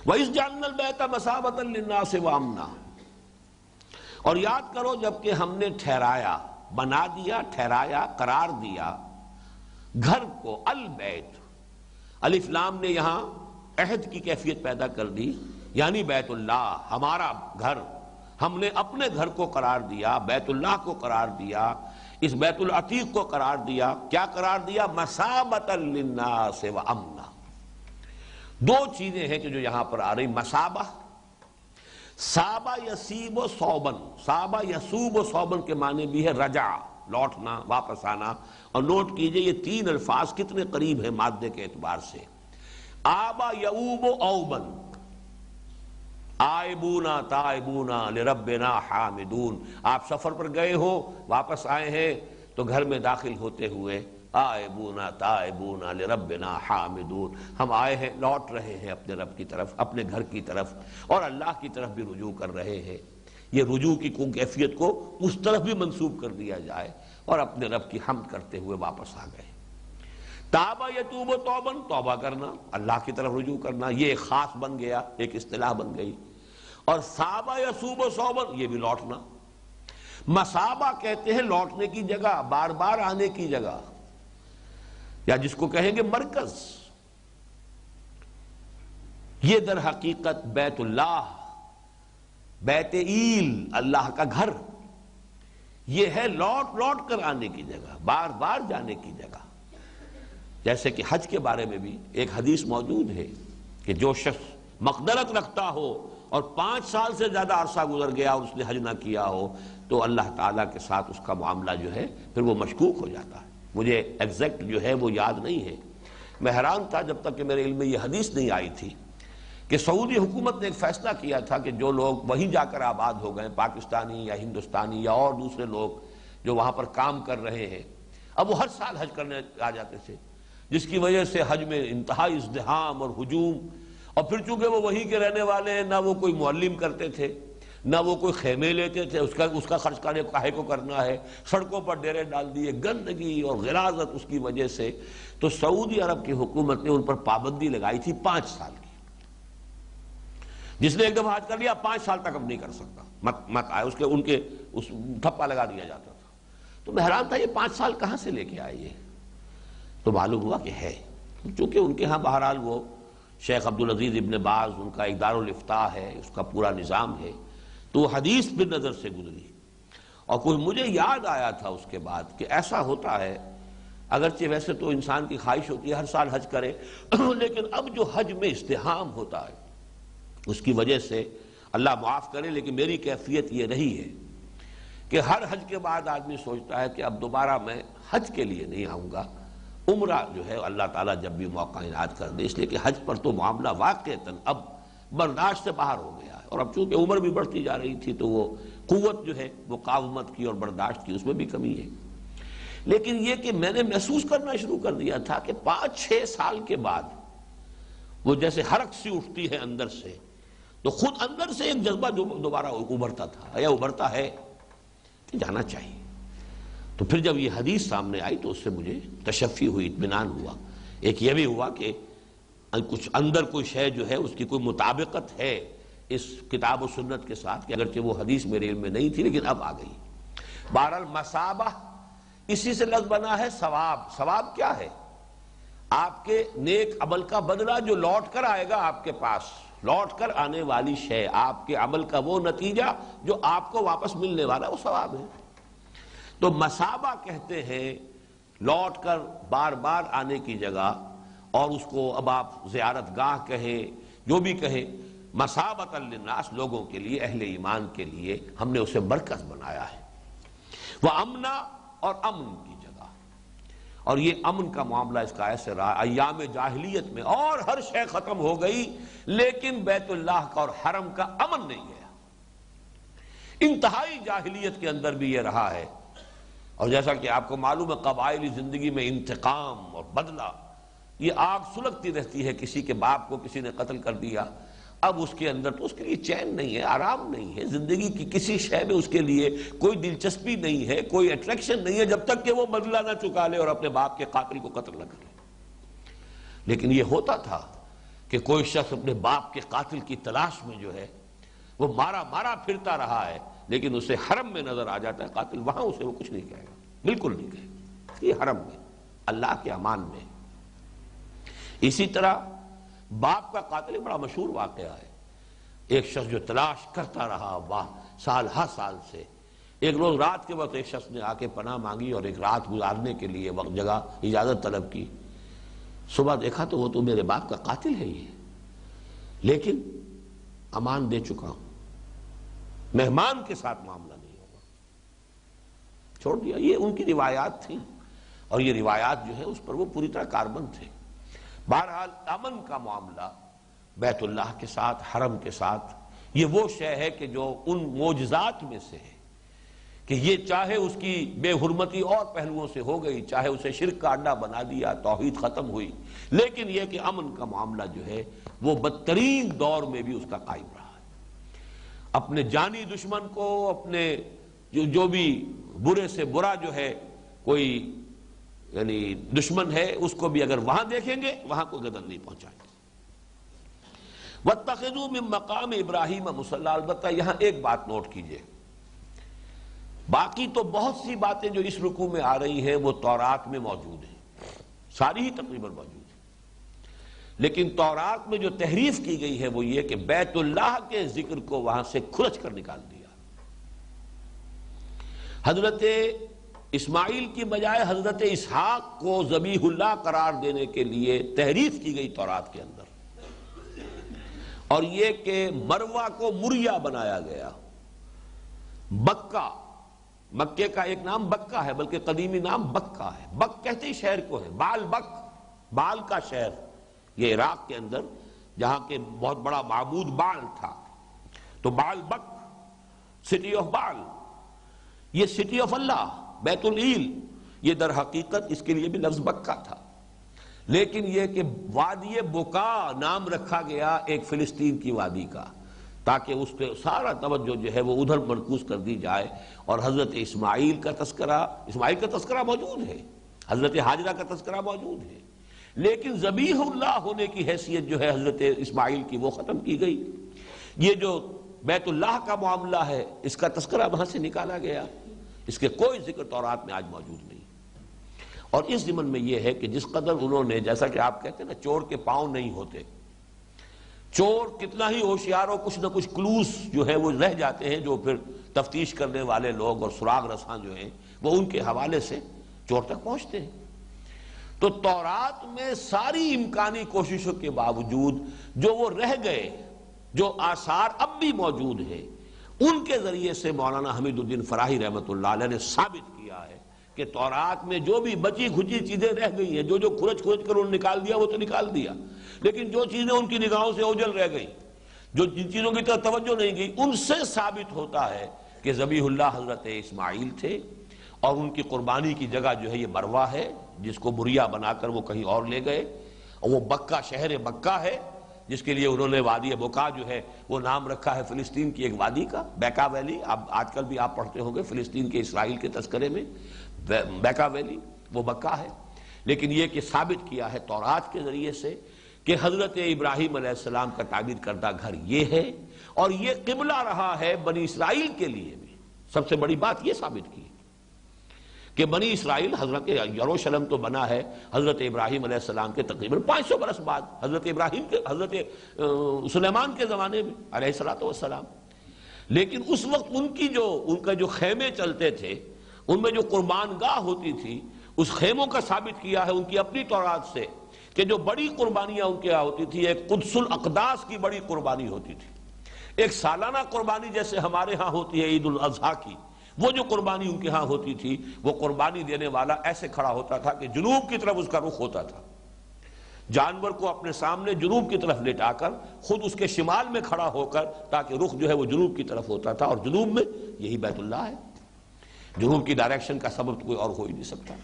وَإِذْ جَعَلْنَا الْبَيْتَ مَثَابَةً لِلنَّاسِ وَأَمْنًا، اور یاد کرو جب کہ ہم نے ٹھہرایا، بنا دیا، ٹھہرایا، قرار دیا گھر کو، البیت، الف لام نے یہاں عہد کی کیفیت پیدا کر دی، یعنی بیت اللہ، ہمارا گھر، ہم نے اپنے گھر کو قرار دیا، بیت اللہ کو قرار دیا، اس بیت العتیق کو قرار دیا، کیا قرار دیا؟ مثابۃ للناس وامنا۔ دو چیزیں ہیں کہ جو یہاں پر آ رہی، مثابہ، صابہ یصیب و صوبن، صابہ یصوب و صوبن کے معنی بھی ہے رجع، لوٹنا، واپس آنا۔ اور نوٹ کیجئے یہ 3 الفاظ کتنے قریب ہیں مادے کے اعتبار سے، آبا یعوب و اوبن، آئبونا تائبونا لربنا حامدون۔ آپ سفر پر گئے ہو، واپس آئے ہیں تو گھر میں داخل ہوتے ہوئے آئبونا تائبونا لربنا حامدون، ہم آئے ہیں، لوٹ رہے ہیں اپنے رب کی طرف، اپنے گھر کی طرف، اور اللہ کی طرف بھی رجوع کر رہے ہیں۔ یہ رجوع کی کیفیت کو اس طرف بھی منسوب کر دیا جائے، اور اپنے رب کی حمد کرتے ہوئے واپس آ گئے۔ تابا یتوب و توبن، توبہ کرنا، اللہ کی طرف رجوع کرنا، یہ ایک خاص بن گیا، ایک اصطلاح بن گئی۔ اور صابا یصوب و صوبن، یہ بھی لوٹنا۔ مسابہ کہتے ہیں لوٹنے کی جگہ، بار بار آنے کی جگہ، یا جس کو کہیں گے مرکز۔ یہ در حقیقت بیت اللہ، بیت ایل، اللہ کا گھر، یہ ہے لوٹ لوٹ کر آنے کی جگہ، بار بار جانے کی جگہ۔ جیسے کہ حج کے بارے میں بھی ایک حدیث موجود ہے کہ جو شخص مقدرت رکھتا ہو اور 5 سال سے زیادہ عرصہ گزر گیا اور اس نے حج نہ کیا ہو تو اللہ تعالیٰ کے ساتھ اس کا معاملہ جو ہے پھر وہ مشکوک ہو جاتا ہے۔ مجھے ایگزیکٹ جو ہے وہ یاد نہیں ہے، میں حیران تھا جب تک کہ میرے علم میں یہ حدیث نہیں آئی تھی کہ سعودی حکومت نے ایک فیصلہ کیا تھا کہ جو لوگ وہیں جا کر آباد ہو گئے، پاکستانی یا ہندوستانی یا اور دوسرے لوگ جو وہاں پر کام کر رہے ہیں، اب وہ ہر سال حج کرنے آ جاتے تھے، جس کی وجہ سے حج میں انتہائی ازدحام اور ہجوم، اور پھر چونکہ وہ وہیں کے رہنے والے ہیں، نہ وہ کوئی معلم کرتے تھے، نہ وہ کوئی خیمے لیتے تھے، اس کا خرچ کاہے کو کرنا ہے، سڑکوں پر ڈیرے ڈال دیے، گندگی اور غلاظت اس کی وجہ سے، تو سعودی عرب کی حکومت نے ان پر پابندی لگائی تھی 5 سال کی۔ جس نے ایک دفعہ حج کر لیا 5 سال تک اب نہیں کر سکتا، مت آئے، ان کے تھپا لگا دیا جاتا تھا۔ تو میں حیران تھا یہ 5 سال کہاں سے لے کے آئے یہ؟ تو معلوم ہوا کہ ہے، چونکہ ان کے ہاں بہرحال وہ شیخ عبدالعزیز ابن باز، ان کا ایک دارالافتاء ہے، اس کا پورا نظام ہے، تو وہ حدیث بھی نظر سے گزری، اور کچھ مجھے یاد آیا تھا اس کے بعد کہ ایسا ہوتا ہے، اگرچہ ویسے تو انسان کی خواہش ہوتی ہے ہر سال حج کرے، لیکن اب جو حج میں ازدحام ہوتا ہے اس کی وجہ سے اللہ معاف کرے، لیکن میری کیفیت یہ رہی ہے کہ ہر حج کے بعد آدمی سوچتا ہے کہ اب دوبارہ میں حج کے لیے نہیں آؤں گا، عمرہ جو ہے اللہ تعالیٰ جب بھی موقع عنایت کر دے، اس لیے کہ حج پر تو معاملہ واقعتاً اب برداشت سے باہر ہو گیا ہے، اور اب چونکہ عمر بھی بڑھتی جا رہی تھی تو وہ قوت جو ہے مقاومت کی اور برداشت کی اس میں بھی کمی ہے۔ لیکن یہ کہ میں نے محسوس کرنا شروع کر دیا تھا کہ 5-6 سال کے بعد وہ جیسے حرک سی اٹھتی ہے اندر سے، تو خود اندر سے ایک جذبہ دوبارہ ابھرتا تھا یا ابھرتا ہے کہ جانا چاہیے۔ تو پھر جب یہ حدیث سامنے آئی تو اس سے مجھے تشفی ہوئی، اطمینان ہوا۔ ایک یہ بھی ہوا کہ کچھ اندر کوئی شے جو ہے اس کی کوئی مطابقت ہے اس کتاب و سنت کے ساتھ، کہ اگرچہ وہ حدیث میرے علم میں نہیں تھی لیکن اب آ گئی۔ بہرحال مسابہ اسی سے لفظ بنا ہے ثواب۔ ثواب کیا ہے؟ آپ کے نیک عمل کا بدلہ جو لوٹ کر آئے گا آپ کے پاس، لوٹ کر آنے والی شے، آپ کے عمل کا وہ نتیجہ جو آپ کو واپس ملنے والا، وہ ثواب ہے۔ تو مسابہ کہتے ہیں لوٹ کر بار بار آنے کی جگہ، اور اس کو اب آپ زیارت گاہ کہیں، جو بھی کہیں، مسابۃ للناس، لوگوں کے لیے، اہل ایمان کے لیے ہم نے اسے مرکز بنایا ہے۔ وہ امنا، اور امن کی جگہ، اور یہ امن کا معاملہ اس کا ایسے رہا ایام جاہلیت میں، اور ہر شے ختم ہو گئی لیکن بیت اللہ کا اور حرم کا امن نہیں گیا۔ انتہائی جاہلیت کے اندر بھی یہ رہا ہے، اور جیسا کہ آپ کو معلوم ہے قبائلی زندگی میں انتقام اور بدلہ، یہ آگ سلگتی رہتی ہے۔ کسی کے باپ کو کسی نے قتل کر دیا، اب اس کے اندر تو اس کے لیے چین نہیں ہے، آرام نہیں ہے، زندگی کی کسی شے میں اس کے لیے کوئی دلچسپی نہیں ہے، کوئی اٹریکشن نہیں ہے، جب تک کہ وہ بدلہ نہ چکا لے اور اپنے باپ کے قاتل کو قتل نہ کرے۔ لیکن یہ ہوتا تھا کہ کوئی شخص اپنے باپ کے قاتل کی تلاش میں جو ہے وہ مارا مارا پھرتا رہا ہے، لیکن اسے حرم میں نظر آ جاتا ہے قاتل، وہاں اسے وہ کچھ نہیں کہے گا، بالکل نہیں کہے گا، یہ حرم میں، اللہ کے امان میں۔ اسی طرح باپ کا قاتل بڑا مشہور واقعہ ہے، ایک شخص جو تلاش کرتا رہا واہ سال ہر سال سے، ایک روز رات کے وقت ایک شخص نے آ کے پناہ مانگی اور ایک رات گزارنے کے لیے وقت جگہ اجازت طلب کی۔ صبح دیکھا تو وہ تو میرے باپ کا قاتل ہے یہ، لیکن امان دے چکا ہوں، مہمان کے ساتھ معاملہ نہیں ہوگا، چھوڑ دیا۔ یہ ان کی روایات تھیں، اور یہ روایات جو ہے اس پر وہ پوری طرح کاربند تھے۔ بہرحال امن کا معاملہ بیت اللہ کے ساتھ، حرم کے ساتھ، یہ وہ شے ہے کہ جو ان معجزات میں سے ہے کہ یہ چاہے اس کی بے حرمتی اور پہلوؤں سے ہو گئی، چاہے اسے شرک کا اڈا بنا دیا، توحید ختم ہوئی، لیکن یہ کہ امن کا معاملہ جو ہے وہ بدترین دور میں بھی اس کا قائم رہا ہے۔ اپنے جانی دشمن کو، اپنے جو بھی برے سے برا جو ہے کوئی یعنی دشمن ہے، اس کو بھی اگر وہاں دیکھیں گے وہاں کوئی گدن نہیں پہنچائیں گے۔ وَاتَّخِذُوا مِن مَّقَامِ إِبْرَاهِيمَ مُصَلًّى، البتہ یہاں ایک بات نوٹ کیجئے، باقی تو بہت سی باتیں جو اس رکوع میں آ رہی ہیں وہ تورات میں موجود ہیں، ساری ہی تقریباً موجود ہیں، لیکن تورات میں جو تحریف کی گئی ہے وہ یہ کہ بیت اللہ کے ذکر کو وہاں سے کھرچ کر نکال دیا۔ حضرت اسماعیل کی بجائے حضرت اسحاق کو ذبیح اللہ قرار دینے کے لیے تحریف کی گئی تورات کے اندر، اور یہ کہ مروہ کو مریا بنایا گیا۔ بکہ، مکے کا ایک نام بکہ ہے، بلکہ قدیمی نام بکہ ہے۔ بک کہتے ہی شہر کو ہے، بال بک، بال کا شہر، یہ عراق کے اندر جہاں کے بہت بڑا معبود بال تھا، تو بال بک، سٹی آف بال، یہ سٹی آف اللہ، بیت العیل، یہ در حقیقت اس کے لیے بھی لفظ بکہ تھا، لیکن یہ کہ وادی بکا نام رکھا گیا ایک فلسطین کی وادی کا، تاکہ اس پہ سارا توجہ جو ہے وہ ادھر مرکوز کر دی جائے۔ اور حضرت اسماعیل کا تذکرہ موجود ہے، حضرت حاجرہ کا تذکرہ موجود ہے، لیکن ذبیح اللہ ہونے کی حیثیت جو ہے حضرت اسماعیل کی وہ ختم کی گئی۔ یہ جو بیت اللہ کا معاملہ ہے اس کا تذکرہ وہاں سے نکالا گیا، اس کے کوئی ذکر تورات میں آج موجود نہیں۔ اور اس ضمن میں یہ ہے کہ جس قدر انہوں نے، جیسا کہ آپ کہتے ہیں نا چور کے پاؤں نہیں ہوتے، چور کتنا ہی ہوشیار ہو کچھ نہ کچھ کلوز جو ہے وہ رہ جاتے ہیں، جو پھر تفتیش کرنے والے لوگ اور سراغ رساں جو ہیں وہ ان کے حوالے سے چور تک پہنچتے ہیں۔ تو تورات میں ساری امکانی کوششوں کے باوجود جو وہ رہ گئے، جو آثار اب بھی موجود ہیں، ان کے ذریعے سے مولانا حمید الدین فراہی رحمۃ اللہ علیہ نے ثابت کیا ہے کہ تورات میں جو بھی بچی کھچی چیزیں رہ گئی ہیں، جو کھرچ کر انہوں نے نکال دیا وہ تو نکال دیا، لیکن جو چیزیں ان کی نگاہوں سے اوجھل رہ گئی، جو جن چیزوں کی طرف توجہ نہیں گئی، ان سے ثابت ہوتا ہے کہ ذبیح اللہ حضرت اسماعیل تھے، اور ان کی قربانی کی جگہ جو ہے یہ مروہ ہے، جس کو مریا بنا کر وہ کہیں اور لے گئے، اور وہ بکہ شہر بکہ ہے جس کے لیے انہوں نے وادی بکا جو ہے وہ نام رکھا ہے فلسطین کی ایک وادی کا، بیکا ویلی۔ اب آج کل بھی آپ پڑھتے ہوں گے فلسطین کے اسرائیل کے تذکرے میں بیکا ویلی، وہ بکا ہے۔ لیکن یہ کہ ثابت کیا ہے تورات کے ذریعے سے کہ حضرت ابراہیم علیہ السلام کا تعمیر کردہ گھر یہ ہے، اور یہ قبلہ رہا ہے بنی اسرائیل کے لیے بھی۔ سب سے بڑی بات یہ ثابت کی کہ بنی اسرائیل، حضرت یروشلم تو بنا ہے حضرت ابراہیم علیہ السلام کے تقریباً 500 برس بعد، حضرت ابراہیم کے، حضرت سلیمان کے زمانے میں علیہ السلام، لیکن اس وقت ان کا جو خیمے چلتے تھے، ان میں جو قربان گاہ ہوتی تھی، اس خیموں کا ثابت کیا ہے ان کی اپنی تورات سے کہ جو بڑی قربانیاں ان کے یہاں ہوتی تھی، ایک قدس الاقداس کی بڑی قربانی ہوتی تھی، ایک سالانہ قربانی جیسے ہمارے ہاں ہوتی ہے عید الاضحیٰ کی، وہ جو قربانی ان کے ہاں ہوتی تھی، وہ قربانی دینے والا ایسے کھڑا ہوتا تھا کہ جنوب کی طرف اس کا رخ ہوتا تھا، جانور کو اپنے سامنے جنوب کی طرف لٹا کر خود اس کے شمال میں کھڑا ہو کر، تاکہ رخ جو ہے وہ جنوب کی طرف ہوتا تھا، اور جنوب میں یہی بیت اللہ ہے۔ جنوب کی ڈائریکشن کا سبب تو کوئی اور ہو ہی نہیں سکتا۔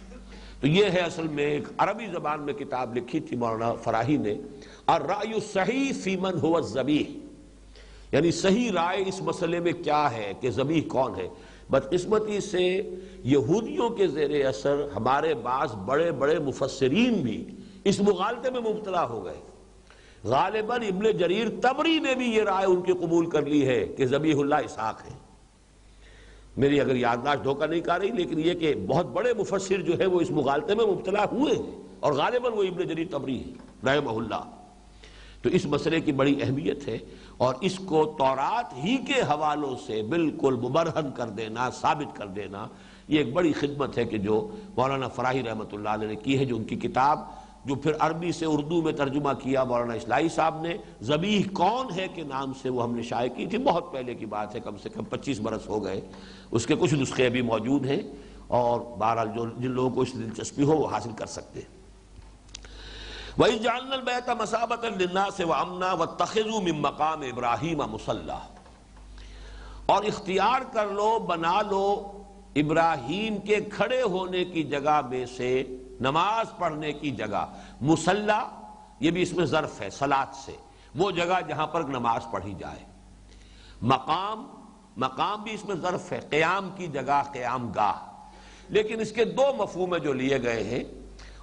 تو یہ ہے اصل میں ایک عربی زبان میں کتاب لکھی تھی مولانا فراہی نے، الرأی الصحیح فی من هو الذبیح، یعنی صحیح رائے اس مسئلے میں کیا ہے کہ ذبیح کون ہے۔ بدقسمتی سے یہودیوں کے زیر اثر ہمارے بعض بڑے بڑے مفسرین بھی اس مغالطے میں مبتلا ہو گئے۔ غالباً ابن جریر طبری نے بھی یہ رائے ان کی قبول کر لی ہے کہ ذبیح اللہ اسحاق ہے، میری اگر یادداشت دھوکہ نہیں کر رہی، لیکن یہ کہ بہت بڑے مفسر جو ہے وہ اس مغالطے میں مبتلا ہوئے ہیں، اور غالباً وہ ابن جریر طبری ہے رحمہ اللہ۔ تو اس مسئلے کی بڑی اہمیت ہے، اور اس کو تورات ہی کے حوالوں سے بالکل مبرہن کر دینا، ثابت کر دینا، یہ ایک بڑی خدمت ہے کہ جو مولانا فراہی رحمۃ اللہ علیہ نے کی ہے، جو ان کی کتاب جو پھر عربی سے اردو میں ترجمہ کیا مولانا اصلاحی صاحب نے، ذبیح کون ہے کے نام سے وہ ہم نے شائع کی تھی، بہت پہلے کی بات ہے، کم سے کم 25 برس ہو گئے۔ اس کے کچھ نسخے بھی موجود ہیں، اور بہرحال جن لوگوں کو اس دلچسپی ہو وہ حاصل کر سکتے ہیں۔ وَإِذْ جَعَلْنَا الْبَيْتَ مَثَابَةً لِلنَّاسِ وَأَمْنًا وَاتَّخِذُوا مِن مَّقَامِ إِبْرَاهِيمَ مُصَلًّى، اور اختیار کر لو، بنا لو ابراہیم کے کھڑے ہونے کی جگہ میں سے نماز پڑھنے کی جگہ، مصلی یہ بھی اس میں ظرف ہے صلاۃ سے، وہ جگہ جہاں پر نماز پڑھی جائے۔ مقام بھی اس میں ظرف ہے، قیام کی جگہ، قیام گاہ، لیکن اس کے دو مفہوم جو لیے گئے ہیں،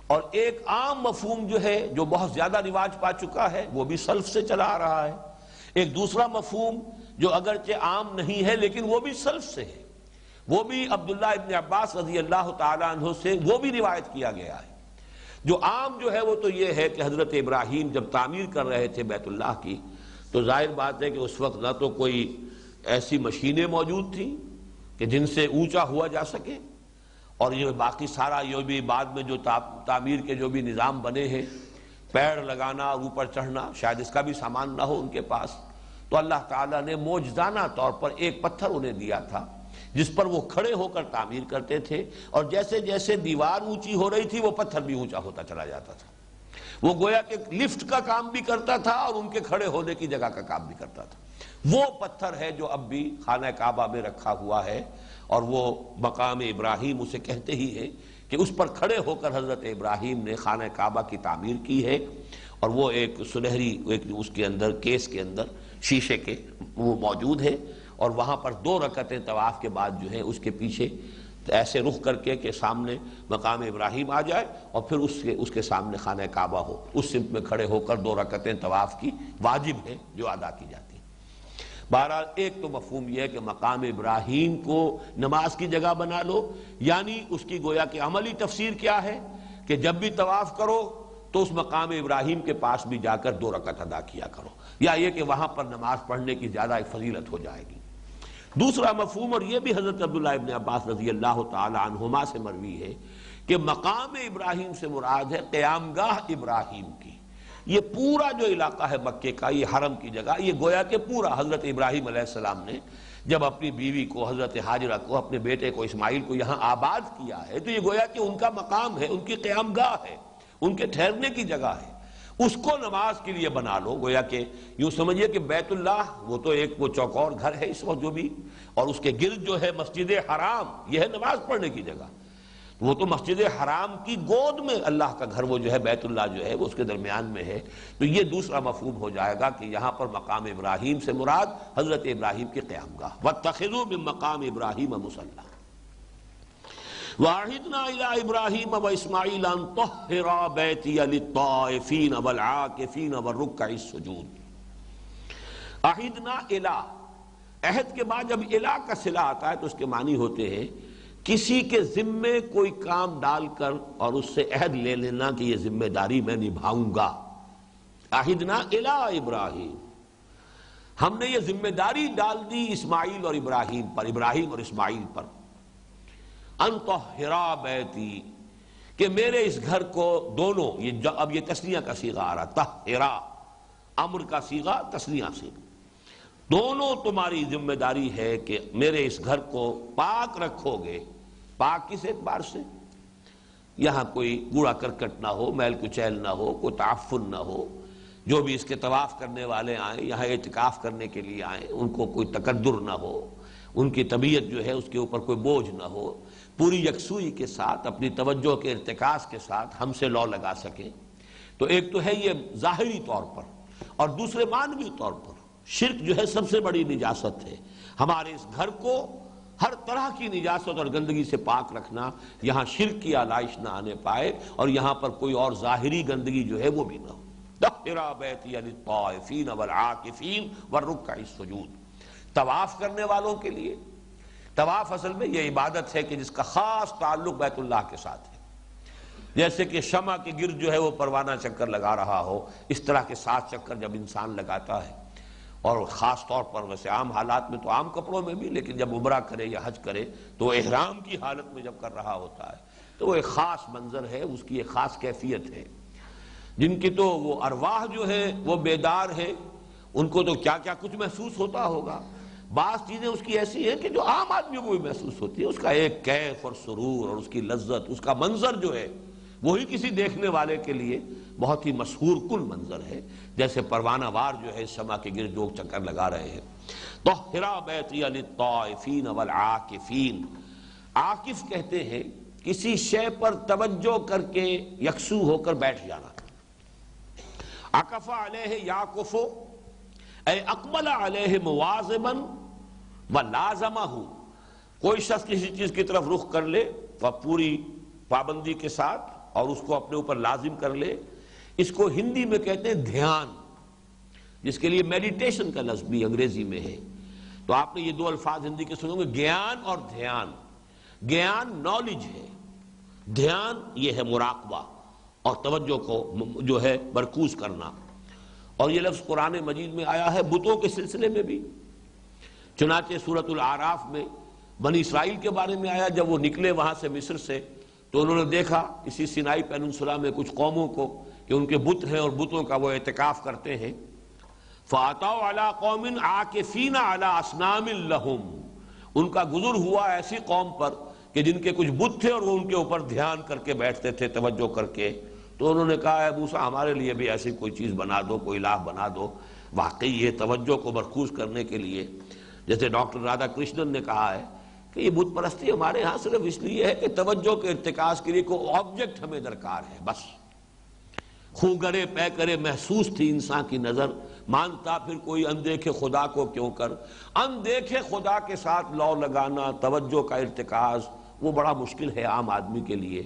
اور ایک عام مفہوم جو ہے جو بہت زیادہ رواج پا چکا ہے، وہ بھی سلف سے چلا آ رہا ہے، ایک دوسرا مفہوم جو اگرچہ عام نہیں ہے لیکن وہ بھی سلف سے ہے، وہ بھی عبداللہ ابن عباس رضی اللہ تعالیٰ عنہ سے وہ بھی روایت کیا گیا ہے۔ جو عام جو ہے وہ تو یہ ہے کہ حضرت ابراہیم جب تعمیر کر رہے تھے بیت اللہ کی، تو ظاہر بات ہے کہ اس وقت نہ تو کوئی ایسی مشینیں موجود تھیں کہ جن سے اونچا ہوا جا سکے، اور یہ باقی سارا یہ بھی بعد میں جو تعمیر کے جو بھی نظام بنے ہیں، پیڑ لگانا اور اوپر چڑھنا، شاید اس کا بھی سامان نہ ہو ان کے پاس۔ تو اللہ تعالیٰ نے معجزانہ طور پر ایک پتھر انہیں دیا تھا جس پر وہ کھڑے ہو کر تعمیر کرتے تھے، اور جیسے جیسے دیوار اونچی ہو رہی تھی وہ پتھر بھی اونچا ہوتا چلا جاتا تھا۔ وہ گویا کہ لفٹ کا کام بھی کرتا تھا اور ان کے کھڑے ہونے کی جگہ کا کام بھی کرتا تھا۔ وہ پتھر ہے جو اب بھی خانہ کعبہ میں رکھا ہوا ہے، اور وہ مقام ابراہیم اسے کہتے ہی ہے کہ اس پر کھڑے ہو کر حضرت ابراہیم نے خانہ کعبہ کی تعمیر کی ہے، اور وہ ایک سنہری اس کے اندر کیس کے اندر شیشے کے وہ موجود ہے، اور وہاں پر 2 رکعتیں طواف کے بعد جو ہے اس کے پیچھے ایسے رخ کر کے کہ سامنے مقام ابراہیم آ جائے اور پھر اس کے سامنے خانہ کعبہ ہو، اس سمت میں کھڑے ہو کر 2 رکعتیں طواف کی واجب ہے جو ادا کی جاتی ہیں۔ بہرحال ایک تو مفہوم یہ ہے کہ مقام ابراہیم کو نماز کی جگہ بنا لو، یعنی اس کی گویا کہ عملی تفسیر کیا ہے کہ جب بھی طواف کرو تو اس مقام ابراہیم کے پاس بھی جا کر 2 رکعت ادا کیا کرو، یا یہ کہ وہاں پر نماز پڑھنے کی زیادہ ایک فضیلت ہو جائے گی۔ دوسرا مفہوم، اور یہ بھی حضرت عبداللہ ابن عباس رضی اللہ تعالی عنہما سے مروی ہے، کہ مقام ابراہیم سے مراد ہے قیام گاہ ابراہیم کی۔ یہ پورا جو علاقہ ہے مکے کا، یہ حرم کی جگہ، یہ گویا کہ پورا حضرت ابراہیم علیہ السلام نے جب اپنی بیوی کو حضرت ہاجرہ کو، اپنے بیٹے کو اسماعیل کو یہاں آباد کیا ہے، تو یہ گویا کہ ان کا مقام ہے، ان کی قیام گاہ ہے، ان کے ٹھہرنے کی جگہ ہے۔ اس کو نماز کے لیے بنا لو، گویا کہ یوں سمجھیے کہ بیت اللہ وہ تو ایک وہ چوکور گھر ہے اس وقت جو بھی، اور اس کے گرد جو ہے مسجد حرام، یہ ہے نماز پڑھنے کی جگہ۔ وہ تو مسجد حرام کی گود میں اللہ کا گھر وہ جو ہے بیت اللہ جو ہے وہ اس کے درمیان میں ہے۔ تو یہ دوسرا مفہوم ہو جائے گا کہ یہاں پر مقام ابراہیم سے مراد حضرت ابراہیم کی قیام گاہ۔ وَاتَّخِذُوا مِن مَّقَامِ إِبْرَاهِيمَ مُصَلًّى وَعَهِدْنَا إِلَىٰ إِبْرَاهِيمَ وَإِسْمَاعِيلَ أَن طَهِّرَا بَيْتِيَ لِلطَّائِفِينَ وَالْعَاكِفِينَ وَالرُّكَّعِ السُّجُودِ۔ عہدنا الہ، عہد کے بعد جب الہ کا صلہ آتا ہے تو اس کے معنی ہوتے ہیں کسی کے ذمے کوئی کام ڈال کر اور اس سے عہد لے لینا کہ یہ ذمہ داری میں نبھاؤں گا۔ عہدنا الى ابراہیم، ہم نے یہ ذمہ داری ڈال دی اسماعیل اور ابراہیم پر، ابراہیم اور اسماعیل پر، ان طہرا بیتی، کہ میرے اس گھر کو دونوں، یہ اب یہ تثنیہ کا صیغہ آ رہا، طہرا امر کا صیغہ تثنیہ سے، دونوں تمہاری ذمہ داری ہے کہ میرے اس گھر کو پاک رکھو گے۔ پاک کس اعتبار سے؟ یہاں کوئی کوڑا کرکٹ نہ ہو، میل کچیل نہ ہو، کوئی تعفن نہ ہو، جو بھی اس کے طواف کرنے والے آئیں، یہاں اعتکاف کرنے کے لیے آئیں، ان کو کوئی تکدر نہ ہو، ان کی طبیعت جو ہے اس کے اوپر کوئی بوجھ نہ ہو، پوری یکسوئی کے ساتھ اپنی توجہ کے ارتکاز کے ساتھ ہم سے لو لگا سکیں۔ تو ایک تو ہے یہ ظاہری طور پر، اور دوسرے معنوی طور پر شرک جو ہے سب سے بڑی نجاست ہے۔ ہمارے اس گھر کو ہر طرح کی نجاست اور گندگی سے پاک رکھنا، یہاں شرک کی آلائش نہ آنے پائے، اور یہاں پر کوئی اور ظاہری گندگی جو ہے وہ بھی نہ ہو۔ طہرا بیتی للطائفین والعاکفین والرکع السجود، طواف کرنے والوں کے لیے۔ طواف اصل میں یہ عبادت ہے کہ جس کا خاص تعلق بیت اللہ کے ساتھ ہے، جیسے کہ شمع کے گرد جو ہے وہ پروانہ چکر لگا رہا ہو، اس طرح کے 7 چکر جب انسان لگاتا ہے، اور خاص طور پر ویسے عام حالات میں تو عام کپڑوں میں بھی، لیکن جب عمرہ کرے یا حج کرے تو احرام کی حالت میں جب کر رہا ہوتا ہے تو وہ ایک خاص منظر ہے، اس کی ایک خاص کیفیت ہے۔ جن کی تو وہ ارواح جو ہے وہ بیدار ہے، ان کو تو کیا کیا کچھ محسوس ہوتا ہوگا۔ بعض چیزیں اس کی ایسی ہیں کہ جو عام آدمی کو بھی محسوس ہوتی ہے، اس کا ایک کیف اور سرور اور اس کی لذت، اس کا منظر جو ہے وہی کسی دیکھنے والے کے لیے بہت ہی مسحور کن منظر ہے، جیسے پروانہ وار جو ہے شمع کے گرد لوگ چکر لگا رہے ہیں۔ طہرا بیتی للطائفین والعاکفین، عاکف کہتے ہیں کسی شے پر توجہ کر کے یکسو ہو کر بیٹھ جانا۔ عکف علیہ یعکف اے اقبل علیہ مواظبا ولازمہ، کوئی شخص کسی چیز کی طرف رخ کر لے وہ پوری پابندی کے ساتھ اور اس کو اپنے اوپر لازم کر لے، اس کو ہندی میں کہتے ہیں دھیان، جس کے لیے میڈیٹیشن کا لفظ بھی انگریزی میں ہے۔ تو آپ نے یہ دو الفاظ ہندی کے سنو گے، گیان اور دھیان۔ گیان نالج ہے، دھیان یہ ہے مراقبہ اور توجہ کو جو ہے مرکوز کرنا۔ اور یہ لفظ قرآن مجید میں آیا ہے بتوں کے سلسلے میں بھی، چنانچہ سورۃ الاعراف میں بنی اسرائیل کے بارے میں آیا، جب وہ نکلے وہاں سے مصر سے تو انہوں نے دیکھا اسی سینائی پیننسولا میں کچھ قوموں کو کہ ان کے بت ہیں اور بتوں کا وہ اعتکاف کرتے ہیں۔ فَأَتَوْا عَلَىٰ قَوْمٍ عَاكِفِينَ عَلَىٰ أَصْنَامٍ لَهُمْ، ان کا گزر ہوا ایسی قوم پر کہ جن کے کچھ بت تھے اور وہ ان کے اوپر دھیان کر کے بیٹھتے تھے توجہ کر کے۔ تو انہوں نے کہا اے موسیٰ ہمارے لیے بھی ایسی کوئی چیز بنا دو، کوئی الہ بنا دو۔ واقعی یہ توجہ کو مرکوز کرنے کے لیے، جیسے ڈاکٹر رادھا کرشنن نے کہا ہے کہ یہ بت پرستی ہمارے ہاں صرف اس لیے ہے کہ توجہ کے ارتکاز کے لیے کوئی آبجیکٹ ہمیں درکار ہے، بس خوں گرے پے کرے محسوس تھی انسان کی نظر، مانتا پھر کوئی اندیکھے خدا کو کیوں کر۔ اندیکھے خدا کے ساتھ لو لگانا، توجہ کا ارتکاز، وہ بڑا مشکل ہے عام آدمی کے لیے۔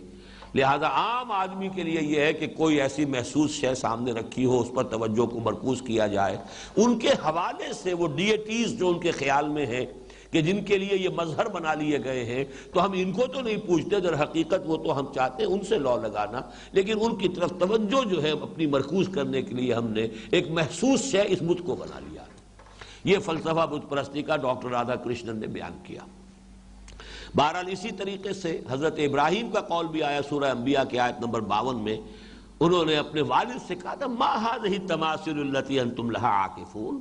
لہذا عام آدمی کے لیے یہ ہے کہ کوئی ایسی محسوس شے سامنے رکھی ہو، اس پر توجہ کو مرکوز کیا جائے۔ ان کے حوالے سے وہ ڈیٹیز جو ان کے خیال میں ہیں کہ جن کے لیے یہ مظہر بنا لیے گئے ہیں، تو ہم ان کو تو نہیں پوچھتے، در حقیقت وہ تو ہم چاہتے ہیں ان سے لو لگانا، لیکن ان کی طرف توجہ جو ہے اپنی مرکوز کرنے کے لیے ہم نے ایک محسوس شے اس بت کو بنا لیا۔ یہ فلسفہ بت پرستی کا ڈاکٹر رادھا کرشنن نے بیان کیا۔ بہرحال اسی طریقے سے حضرت ابراہیم کا قول بھی آیا سورہ انبیاء کی آیت نمبر 52 میں، انہوں نے اپنے والد سے کہا تھا ما هذه التماثيل التي انتم لها عاکفون،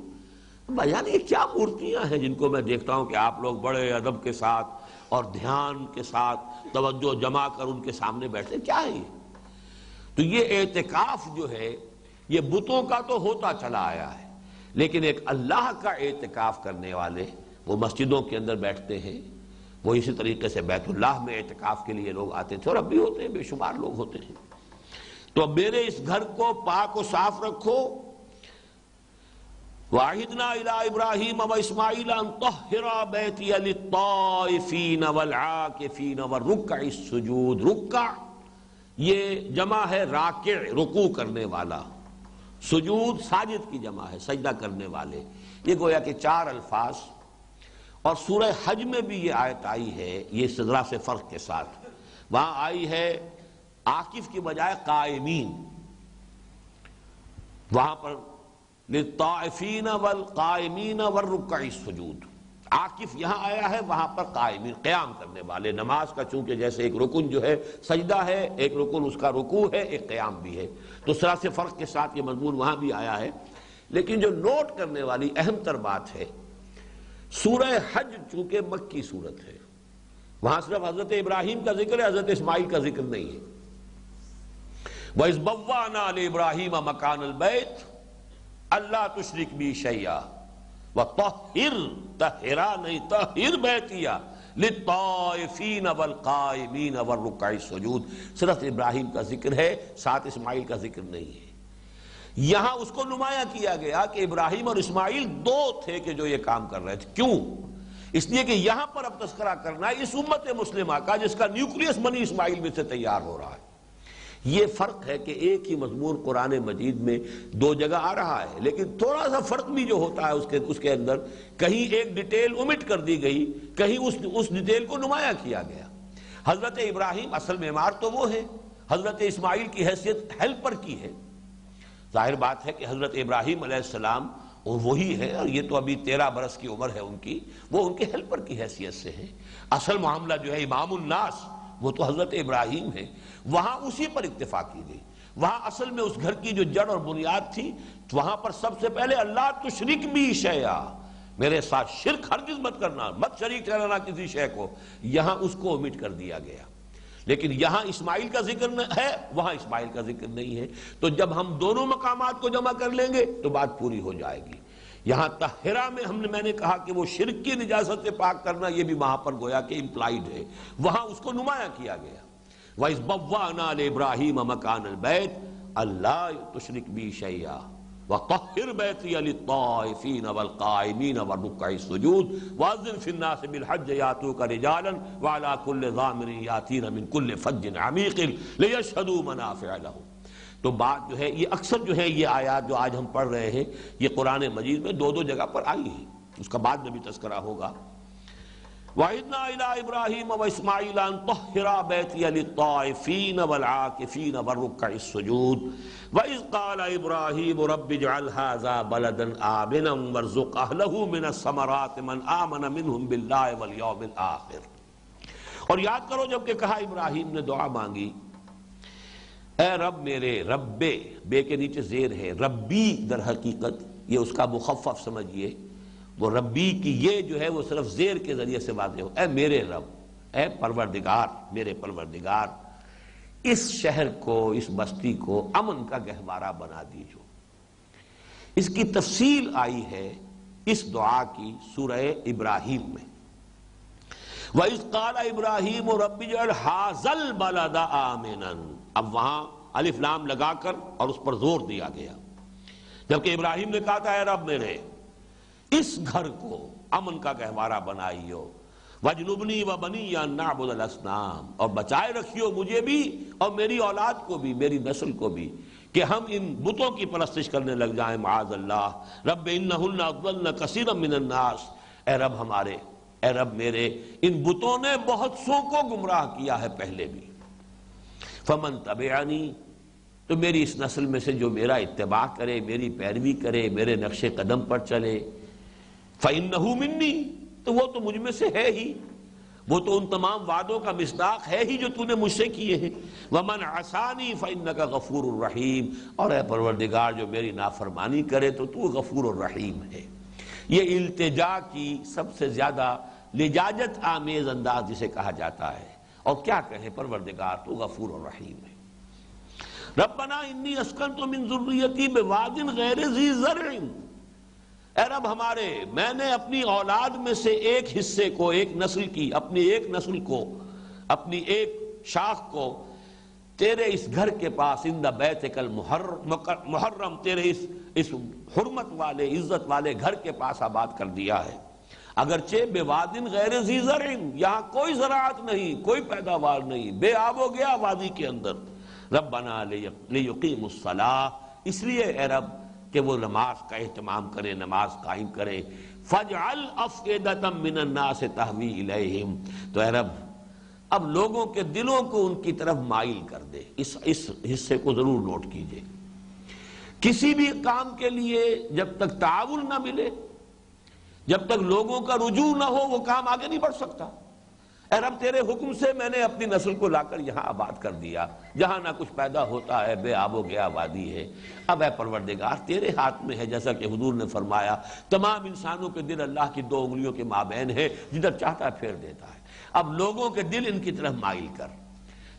بیان یہ کیا مورتیاں ہیں جن کو میں دیکھتا ہوں کہ آپ لوگ بڑے ادب کے ساتھ اور دھیان کے ساتھ توجہ جما کر ان کے سامنے بیٹھتے، کیا ہے یہ؟ تو یہ اعتکاف جو ہے یہ بتوں کا تو ہوتا چلا آیا ہے، لیکن ایک اللہ کا اعتکاف کرنے والے وہ مسجدوں کے اندر بیٹھتے ہیں، وہ اسی طریقے سے بیت اللہ میں اعتکاف کے لیے لوگ آتے تھے، اور اب بھی ہوتے ہیں، بے شمار لوگ ہوتے ہیں۔ تو میرے اس گھر کو پاک و صاف رکھو۔ وَعَهِدْنَا إِلَىٰ إِبْرَاهِيمَ وَإِسْمَاعِيلَ أَن طَهِّرَا بَيْتِيَ لِلطَّائِفِينَ وَالْعَاكِفِينَ وَالرُّكَّعِ السُّجُودِ۔ رکع یہ جمع ہے راکع، رکوع کرنے والا، سجود ساجد کی جمع ہے، سجدہ کرنے والے۔ یہ گویا کہ چار الفاظ، اور سورہ حج میں بھی یہ آیت آئی ہے یہ ذرا سے فرق کے ساتھ، وہاں آئی ہے عاکف کی بجائے قائمین، وہاں پر للطائفین والقائمین والرکع السجود، عاکف یہاں آیا ہے، وہاں پر قائمین قیام کرنے والے۔ نماز کا چونکہ جیسے ایک رکن جو ہے سجدہ ہے، ایک رکن اس کا رکوع ہے، ایک قیام بھی ہے، تو ذرا سے فرق کے ساتھ یہ مضمون وہاں بھی آیا ہے۔ لیکن جو نوٹ کرنے والی اہم تر بات ہے، سورہ حج چونکہ مکی صورت ہے، وہاں صرف حضرت ابراہیم کا ذکر ہے، حضرت اسماعیل کا ذکر نہیں ہے۔ وَإِذْ بَوَّأْنَا لِإِبْرَاهِيمَ مَكَانَ الْبَيْتِ أَلَّا تُشْرِكْ بِي شَيْئًا وَطَهِّرْ طَهِّرَا نہیں طَهِّرْ بَيْتِيَ لِلطَّائِفِينَ وَالْقَائِمِينَ وَالرُّكَّعِ السُّجُودِ، صرف ابراہیم کا ذکر ہے، ساتھ اسماعیل کا ذکر نہیں ہے۔ یہاں اس کو نمایاں کیا گیا کہ ابراہیم اور اسماعیل دو تھے کہ جو یہ کام کر رہے تھے۔ کیوں؟ اس لیے کہ یہاں پر اب تذکرہ کرنا ہے اس امت مسلمہ کا جس کا نیوکلیس بنی اسماعیل میں سے تیار ہو رہا ہے۔ یہ فرق ہے کہ ایک ہی مضمون قرآن مجید میں دو جگہ آ رہا ہے، لیکن تھوڑا سا فرق بھی جو ہوتا ہے اس کے اندر، کہیں ایک ڈیٹیل omit کر دی گئی، کہیں اس ڈیٹیل کو نمایاں کیا گیا۔ حضرت ابراہیم اصل معمار تو وہ ہے، حضرت اسماعیل کی حیثیت ہیلپر کی ہے۔ ظاہر بات ہے کہ حضرت ابراہیم علیہ السلام وہی ہے، اور یہ تو ابھی 13 برس کی عمر ہے ان کی، وہ ان کے ہیلپر کی حیثیت سے ہے۔ اصل معاملہ جو ہے امام الناس وہ تو حضرت ابراہیم ہے، وہاں اسی پر اکتفا کی گئی۔ وہاں اصل میں اس گھر کی جو جڑ اور بنیاد تھی، وہاں پر سب سے پہلے اللہ تشرک بھی شیئا، میرے ساتھ شرک ہرگز مت کرنا، مت شریک ٹھہرانا کسی شے کو، یہاں اس کو omit کر دیا گیا۔ لیکن یہاں اسماعیل کا ذکر ہے، وہاں اسماعیل کا ذکر نہیں ہے، تو جب ہم دونوں مقامات کو جمع کر لیں گے تو بات پوری ہو جائے گی۔ یہاں طہرہ میں میں نے کہا کہ وہ شرک کی نجاست سے پاک کرنا، یہ بھی وہاں پر گویا کہ امپلائیڈ ہے، وہاں اس کو نمایاں کیا گیا۔ وَإِذْ بَوَّأْنَا لِإِبْرَاهِيمَ مَكَانَ الْبَيْتِ أَلَّا تُشْرِكْ بِي شَيْئًا وَطَهِّرْ بَيْتِيَ لِلطَّائِفِينَ وَالْقَائِمِينَ وَالرُّكَّعِ السُّجُودِ وَأَذِّنْ فِي النَّاسِ بِالْحَجِّ يَأْتُوكَ رِجَالًا وَعَلَىٰ كُلِّ ضَامِرٍ يَأْتِينَ مِنْ كُلِّ فَجٍّ عَمِيقٍ لِيَشْهَدُوا مَنَافِعَ لَهُمْ۔ تو بات جو ہے یہ اکثر جو ہے یہ آیات جو آج ہم پڑھ رہے ہیں یہ قرآن مجید میں دو جگہ پر آئی ہیں۔ اس کا بعد میں بھی تذکرہ ہوگا۔ وَإِذْنَا إِلَىٰ إِبْرَاهِيمَ وَإِسْمَاعِيلَ أَن طَهِّرَا بَيْتِيَ لِلطَّائِفِينَ وَالْعَاكِفِينَ وَالرُّكَّعِ السُّجُودِ وَإِذْ قَالَ إِبْرَاهِيمُ رَبِّ اجْعَلْ هَٰذَا بَلَدًا آمِنًا وَارْزُقْ أَهْلَهُ مِنَ الثَّمَرَاتِ مَنْ آمَنَ مِنْهُمْ بِاللَّهِ وَالْيَوْمِ الْآخِرِ۔ اور یاد کرو جب کہ کہا ابراہیم نے دعا مانگی، اے رب میرے، رب بے کے نیچے زیر ہے، ربی در حقیقت یہ اس کا مخفف سمجھیے، وہ ربی کی یہ جو ہے وہ صرف زیر کے ذریعے سے واضح ہو، اے میرے رب، اے پروردگار، میرے پروردگار، اس شہر کو، اس بستی کو امن کا گہوارہ بنا دیجو۔ اس کی تفصیل آئی ہے اس دعا کی سورہ ابراہیم میں۔ وَإِذْ قَالَ إِبْرَاهِيمُ رَبِّ اجْعَلْ هَٰذَا الْبَلَدَ آمِنًا، اب وہاں الف لام لگا کر اور اس پر زور دیا گیا، جبکہ ابراہیم نے کہا تھا اے رب میرے اس گھر کو امن کا گہوارہ بنائیو، وَاجْنُبْنِي وَبَنِيَّ أَن نَّعْبُدَ الْأَصْنَامَ، اور بچائے رکھیو مجھے بھی اور میری اولاد کو بھی، میری نسل کو بھی، کہ ہم ان بتوں کی پرستش کرنے لگ جائیں، معاذ اللہ۔ رب انہن اضللن کثیرا من الناس، اے رب ہمارے، اے رب میرے، ان بتوں نے بہت سو کو گمراہ کیا ہے پہلے بھی۔ فمن تبعنی، تو میری اس نسل میں سے جو میرا اتباع کرے، میری پیروی کرے، میرے نقش قدم پر چلے، فإنہ منی، تو وہ تو مجھ میں سے ہے ہی، وہ تو ان تمام وعدوں کا مصداق ہے ہی جو تو نے مجھ سے کیے ہیں۔ ومن عصانی فإنک غفور الرحیم، اور اے پروردگار جو میری نافرمانی کرے تو تو غفور الرحیم ہے۔ یہ التجا کی سب سے زیادہ لجاجت آمیز انداز جسے کہا جاتا ہے، اور کیا کہیں پروردگار تو غفور الرحیم ہے۔ ربنا انی اسکنت من ذریتی بواد غیر ذی زرع، اے رب ہمارے، میں نے اپنی اولاد میں سے ایک حصے کو، ایک نسل کی، اپنی ایک نسل کو، اپنی ایک شاخ کو تیرے اس گھر کے پاس، عند بیتک المحرم، تیرے اس حرمت والے، عزت والے گھر کے پاس آباد کر دیا ہے، اگرچہ بواد غیر ذی زرع، یہاں کوئی زراعت نہیں، کوئی پیداوار نہیں، بے آب و گیا وادی کے اندر۔ ربنا لیقیموا الصلاۃ، اس لیے اے رب کہ وہ نماز کا اہتمام کرے، نماز قائم کرے۔ فاجعل افئدۃ من الناس تہوی الیہم، تو اے رب اب لوگوں کے دلوں کو ان کی طرف مائل کر دے۔ اس حصے کو ضرور نوٹ کیجئے، کسی بھی کام کے لیے جب تک تعاون نہ ملے، جب تک لوگوں کا رجوع نہ ہو، وہ کام آگے نہیں بڑھ سکتا۔ اے رب تیرے حکم سے میں نے اپنی نسل کو لا کر یہاں آباد کر دیا، جہاں نہ کچھ پیدا ہوتا ہے، بے آب و گیا وادی ہے۔ اب اے پروردگار تیرے ہاتھ میں ہے، جیسا کہ حضور نے فرمایا تمام انسانوں کے دل اللہ کی 2 انگلیوں کے مابین ہے، جدھر چاہتا ہے پھیر دیتا ہے۔ اب لوگوں کے دل ان کی طرف مائل کر،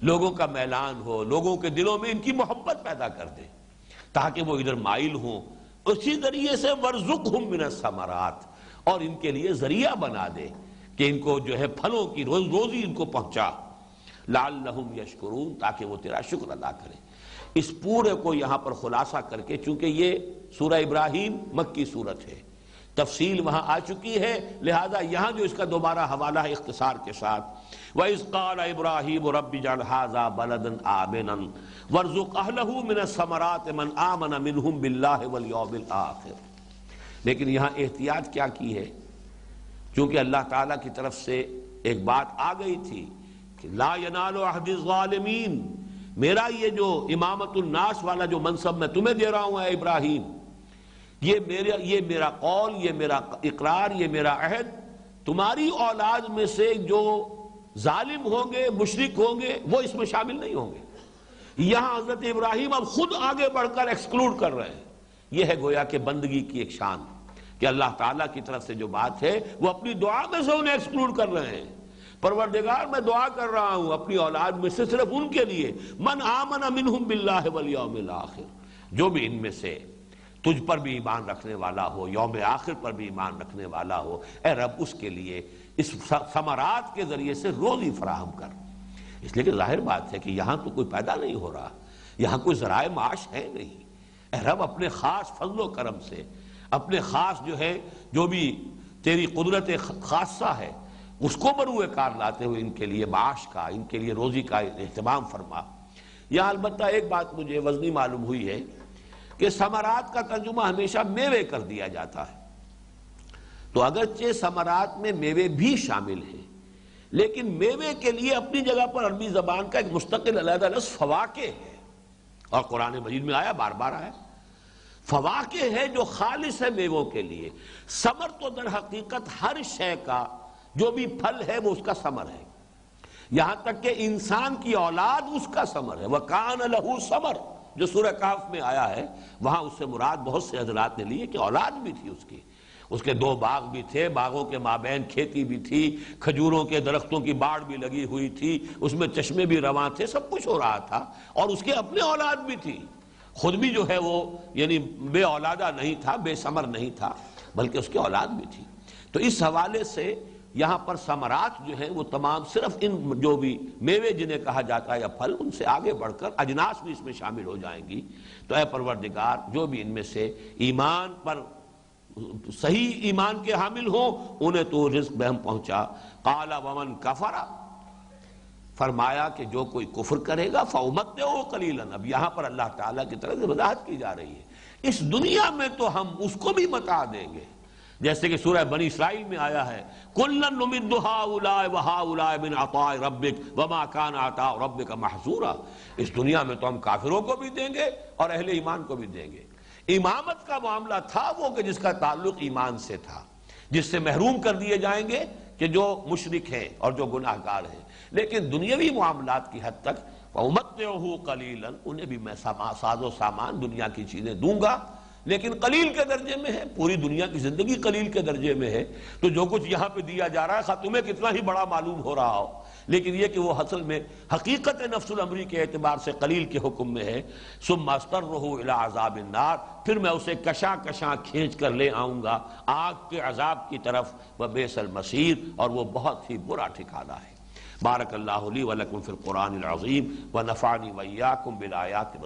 لوگوں کا میلان ہو، لوگوں کے دلوں میں ان کی محبت پیدا کر دے تاکہ وہ ادھر مائل ہوں۔ اسی ذریعے سے وَارْزُقْهُم مِّنَ الثَّمَرَاتِ، اور ان کے لیے ذریعہ بنا دے کہ ان کو جو ہے پھلوں کی روزی ان کو پہنچا، لعلہم یشکرون، تاکہ وہ تیرا شکر ادا کریں۔ اس پورے کو یہاں پر خلاصہ کر کے، چونکہ یہ سورہ ابراہیم مکی سورت ہے، تفصیل وہاں آ چکی ہے، لہذا یہاں جو اس کا دوبارہ حوالہ ہے اختصار کے ساتھ، وَإِذْ قَالَ إِبْرَاهِيمُ رَبِّ اجْعَلْ هَٰذَا بَلَدًا آمِنًا وَارْزُقْ أَهْلَهُ مِنَ الثَّمَرَاتِ مَنْ آمَنَ مِنْهُمْ بِاللَّهِ وَالْيَوْمِ الْآخِرِ۔ لیکن یہاں احتیاط کیا کی ہے، چونکہ اللہ تعالیٰ کی طرف سے ایک بات آ گئی تھی کہ لا ینال عہد الظالمین، میرا یہ جو امامت الناس والا جو منصب میں تمہیں دے رہا ہوں اے ابراہیم، یہ میرا قول، یہ میرا اقرار، یہ میرا عہد تمہاری اولاد میں سے جو ظالم ہوں گے، مشرک ہوں گے، وہ اس میں شامل نہیں ہوں گے۔ یہاں حضرت ابراہیم اب خود آگے بڑھ کر ایکسکلوڈ کر رہے ہیں۔ یہ ہے گویا کہ بندگی کی ایک شان کہ اللہ تعالیٰ کی طرف سے جو بات ہے وہ اپنی دعا میں سے انہیں ایکسکلوڈ کر رہے ہیں۔ پروردگار میں دعا کر رہا ہوں اپنی اولاد میں سے صرف ان کے لیے، من آمن منہم باللہ والیوم الآخر، جو بھی ان میں سے تجھ پر بھی ایمان رکھنے والا ہو، یوم آخر پر بھی ایمان رکھنے والا ہو، اے رب اس کے لیے اس ثمرات کے ذریعے سے روزی فراہم کر۔ اس لیے کہ ظاہر بات ہے کہ یہاں تو کوئی پیدا نہیں ہو رہا، یہاں کوئی ذرائع معاش ہے نہیں۔ اے رب اپنے خاص فضل و کرم سے، اپنے خاص جو ہے، جو بھی تیری قدرت خاصہ ہے، اس کو بروئے کار لاتے ہوئے ان کے لیے معاش کا، ان کے لیے روزی کا اہتمام فرما۔ یہاں البتہ ایک بات مجھے وزنی معلوم ہوئی ہے کہ ثمرات کا ترجمہ ہمیشہ میوے کر دیا جاتا ہے۔ تو اگرچہ ثمرات میں میوے بھی شامل ہیں، لیکن میوے کے لیے اپنی جگہ پر عربی زبان کا ایک مستقل علیحدہ لفظ فواکہ ہے، اور قرآن مجید میں آیا، بار بار آیا، فواکہ ہے جو خالص ہے میووں کے لیے۔ ثمر تو در حقیقت ہر شے کا جو بھی پھل ہے وہ اس کا ثمر ہے، یہاں تک کہ انسان کی اولاد اس کا ثمر ہے۔ وَكَانَ لَهُ ثَمَرٌ جو سورہ کہف میں آیا ہے، وہاں اس سے مراد بہت سے حضرات نے لیے کہ اولاد بھی تھی اس کی، اس کے 2 باغ بھی تھے، باغوں کے مابین کھیتی بھی تھی، کھجوروں کے درختوں کی باڑ بھی لگی ہوئی تھی، اس میں چشمے بھی رواں تھے، سب کچھ ہو رہا تھا، اور اس کے اپنے اولاد بھی تھی، خود بھی جو ہے وہ یعنی بے اولادہ نہیں تھا، بے ثمر نہیں تھا، بلکہ اس کی اولاد بھی تھی۔ تو اس حوالے سے یہاں پر ثمرات جو ہیں وہ تمام صرف ان جو بھی میوے جنہیں کہا جاتا ہے یا پھل، ان سے آگے بڑھ کر اجناس بھی اس میں شامل ہو جائیں گی۔ تو اے پروردگار، جو بھی ان میں سے ایمان پر صحیح ایمان کے حامل ہوں انہیں تو رزق بہم پہنچا۔ قال ومن کفر، فرمایا کہ جو کوئی کفر کرے گا فَأُمَتِّعُهُ قَلِيلًا، اب یہاں پر اللہ تعالیٰ کی طرف سے وضاحت کی جا رہی ہے، اس دنیا میں تو ہم اس کو بھی متاع دیں گے، جیسے کہ سورہ بنی اسرائیل میں آیا ہے كُلًّا نُمِدُّ هَٰؤُلَاءِ وَهَٰؤُلَاءِ مِنْ عَطَاءِ رَبِّكَ وَمَا كَانَ عَطَاءُ رَبِّكَ مَحْظُورًا، اس دنیا میں تو ہم کافروں کو بھی دیں گے اور اہل ایمان کو بھی دیں گے۔ امامت کا معاملہ تھا وہ کہ جس کا تعلق ایمان سے تھا، جس سے محروم کر دیے جائیں گے کہ جو مشرک ہیں اور جو گناہ گار ہیں، لیکن دنیاوی معاملات کی حد تک وَأُمَتِّعُهُ قَلِيلًا، انہیں بھی میں ساز و سامان دنیا کی چیزیں دوں گا، لیکن قلیل کے درجے میں ہے، پوری دنیا کی زندگی قلیل کے درجے میں ہے، تو جو کچھ یہاں پہ دیا جا رہا ہے خواہ تمہیں کتنا ہی بڑا معلوم ہو رہا ہو، لیکن یہ کہ وہ اصل میں حقیقت نفس الامری کے اعتبار سے قلیل کے حکم میں ہے۔ ثم استرہ الی عذاب النار، پھر میں اسے کشاں کشاں کھینچ کر لے آؤں گا آگ کے عذاب کی طرف، وبئس المصیر، اور وہ بہت ہی برا ٹھکانہ ہے۔ بارک اللہ لی ولکم فی القرآن العظیم ونفعنی وإیاکم بالآیات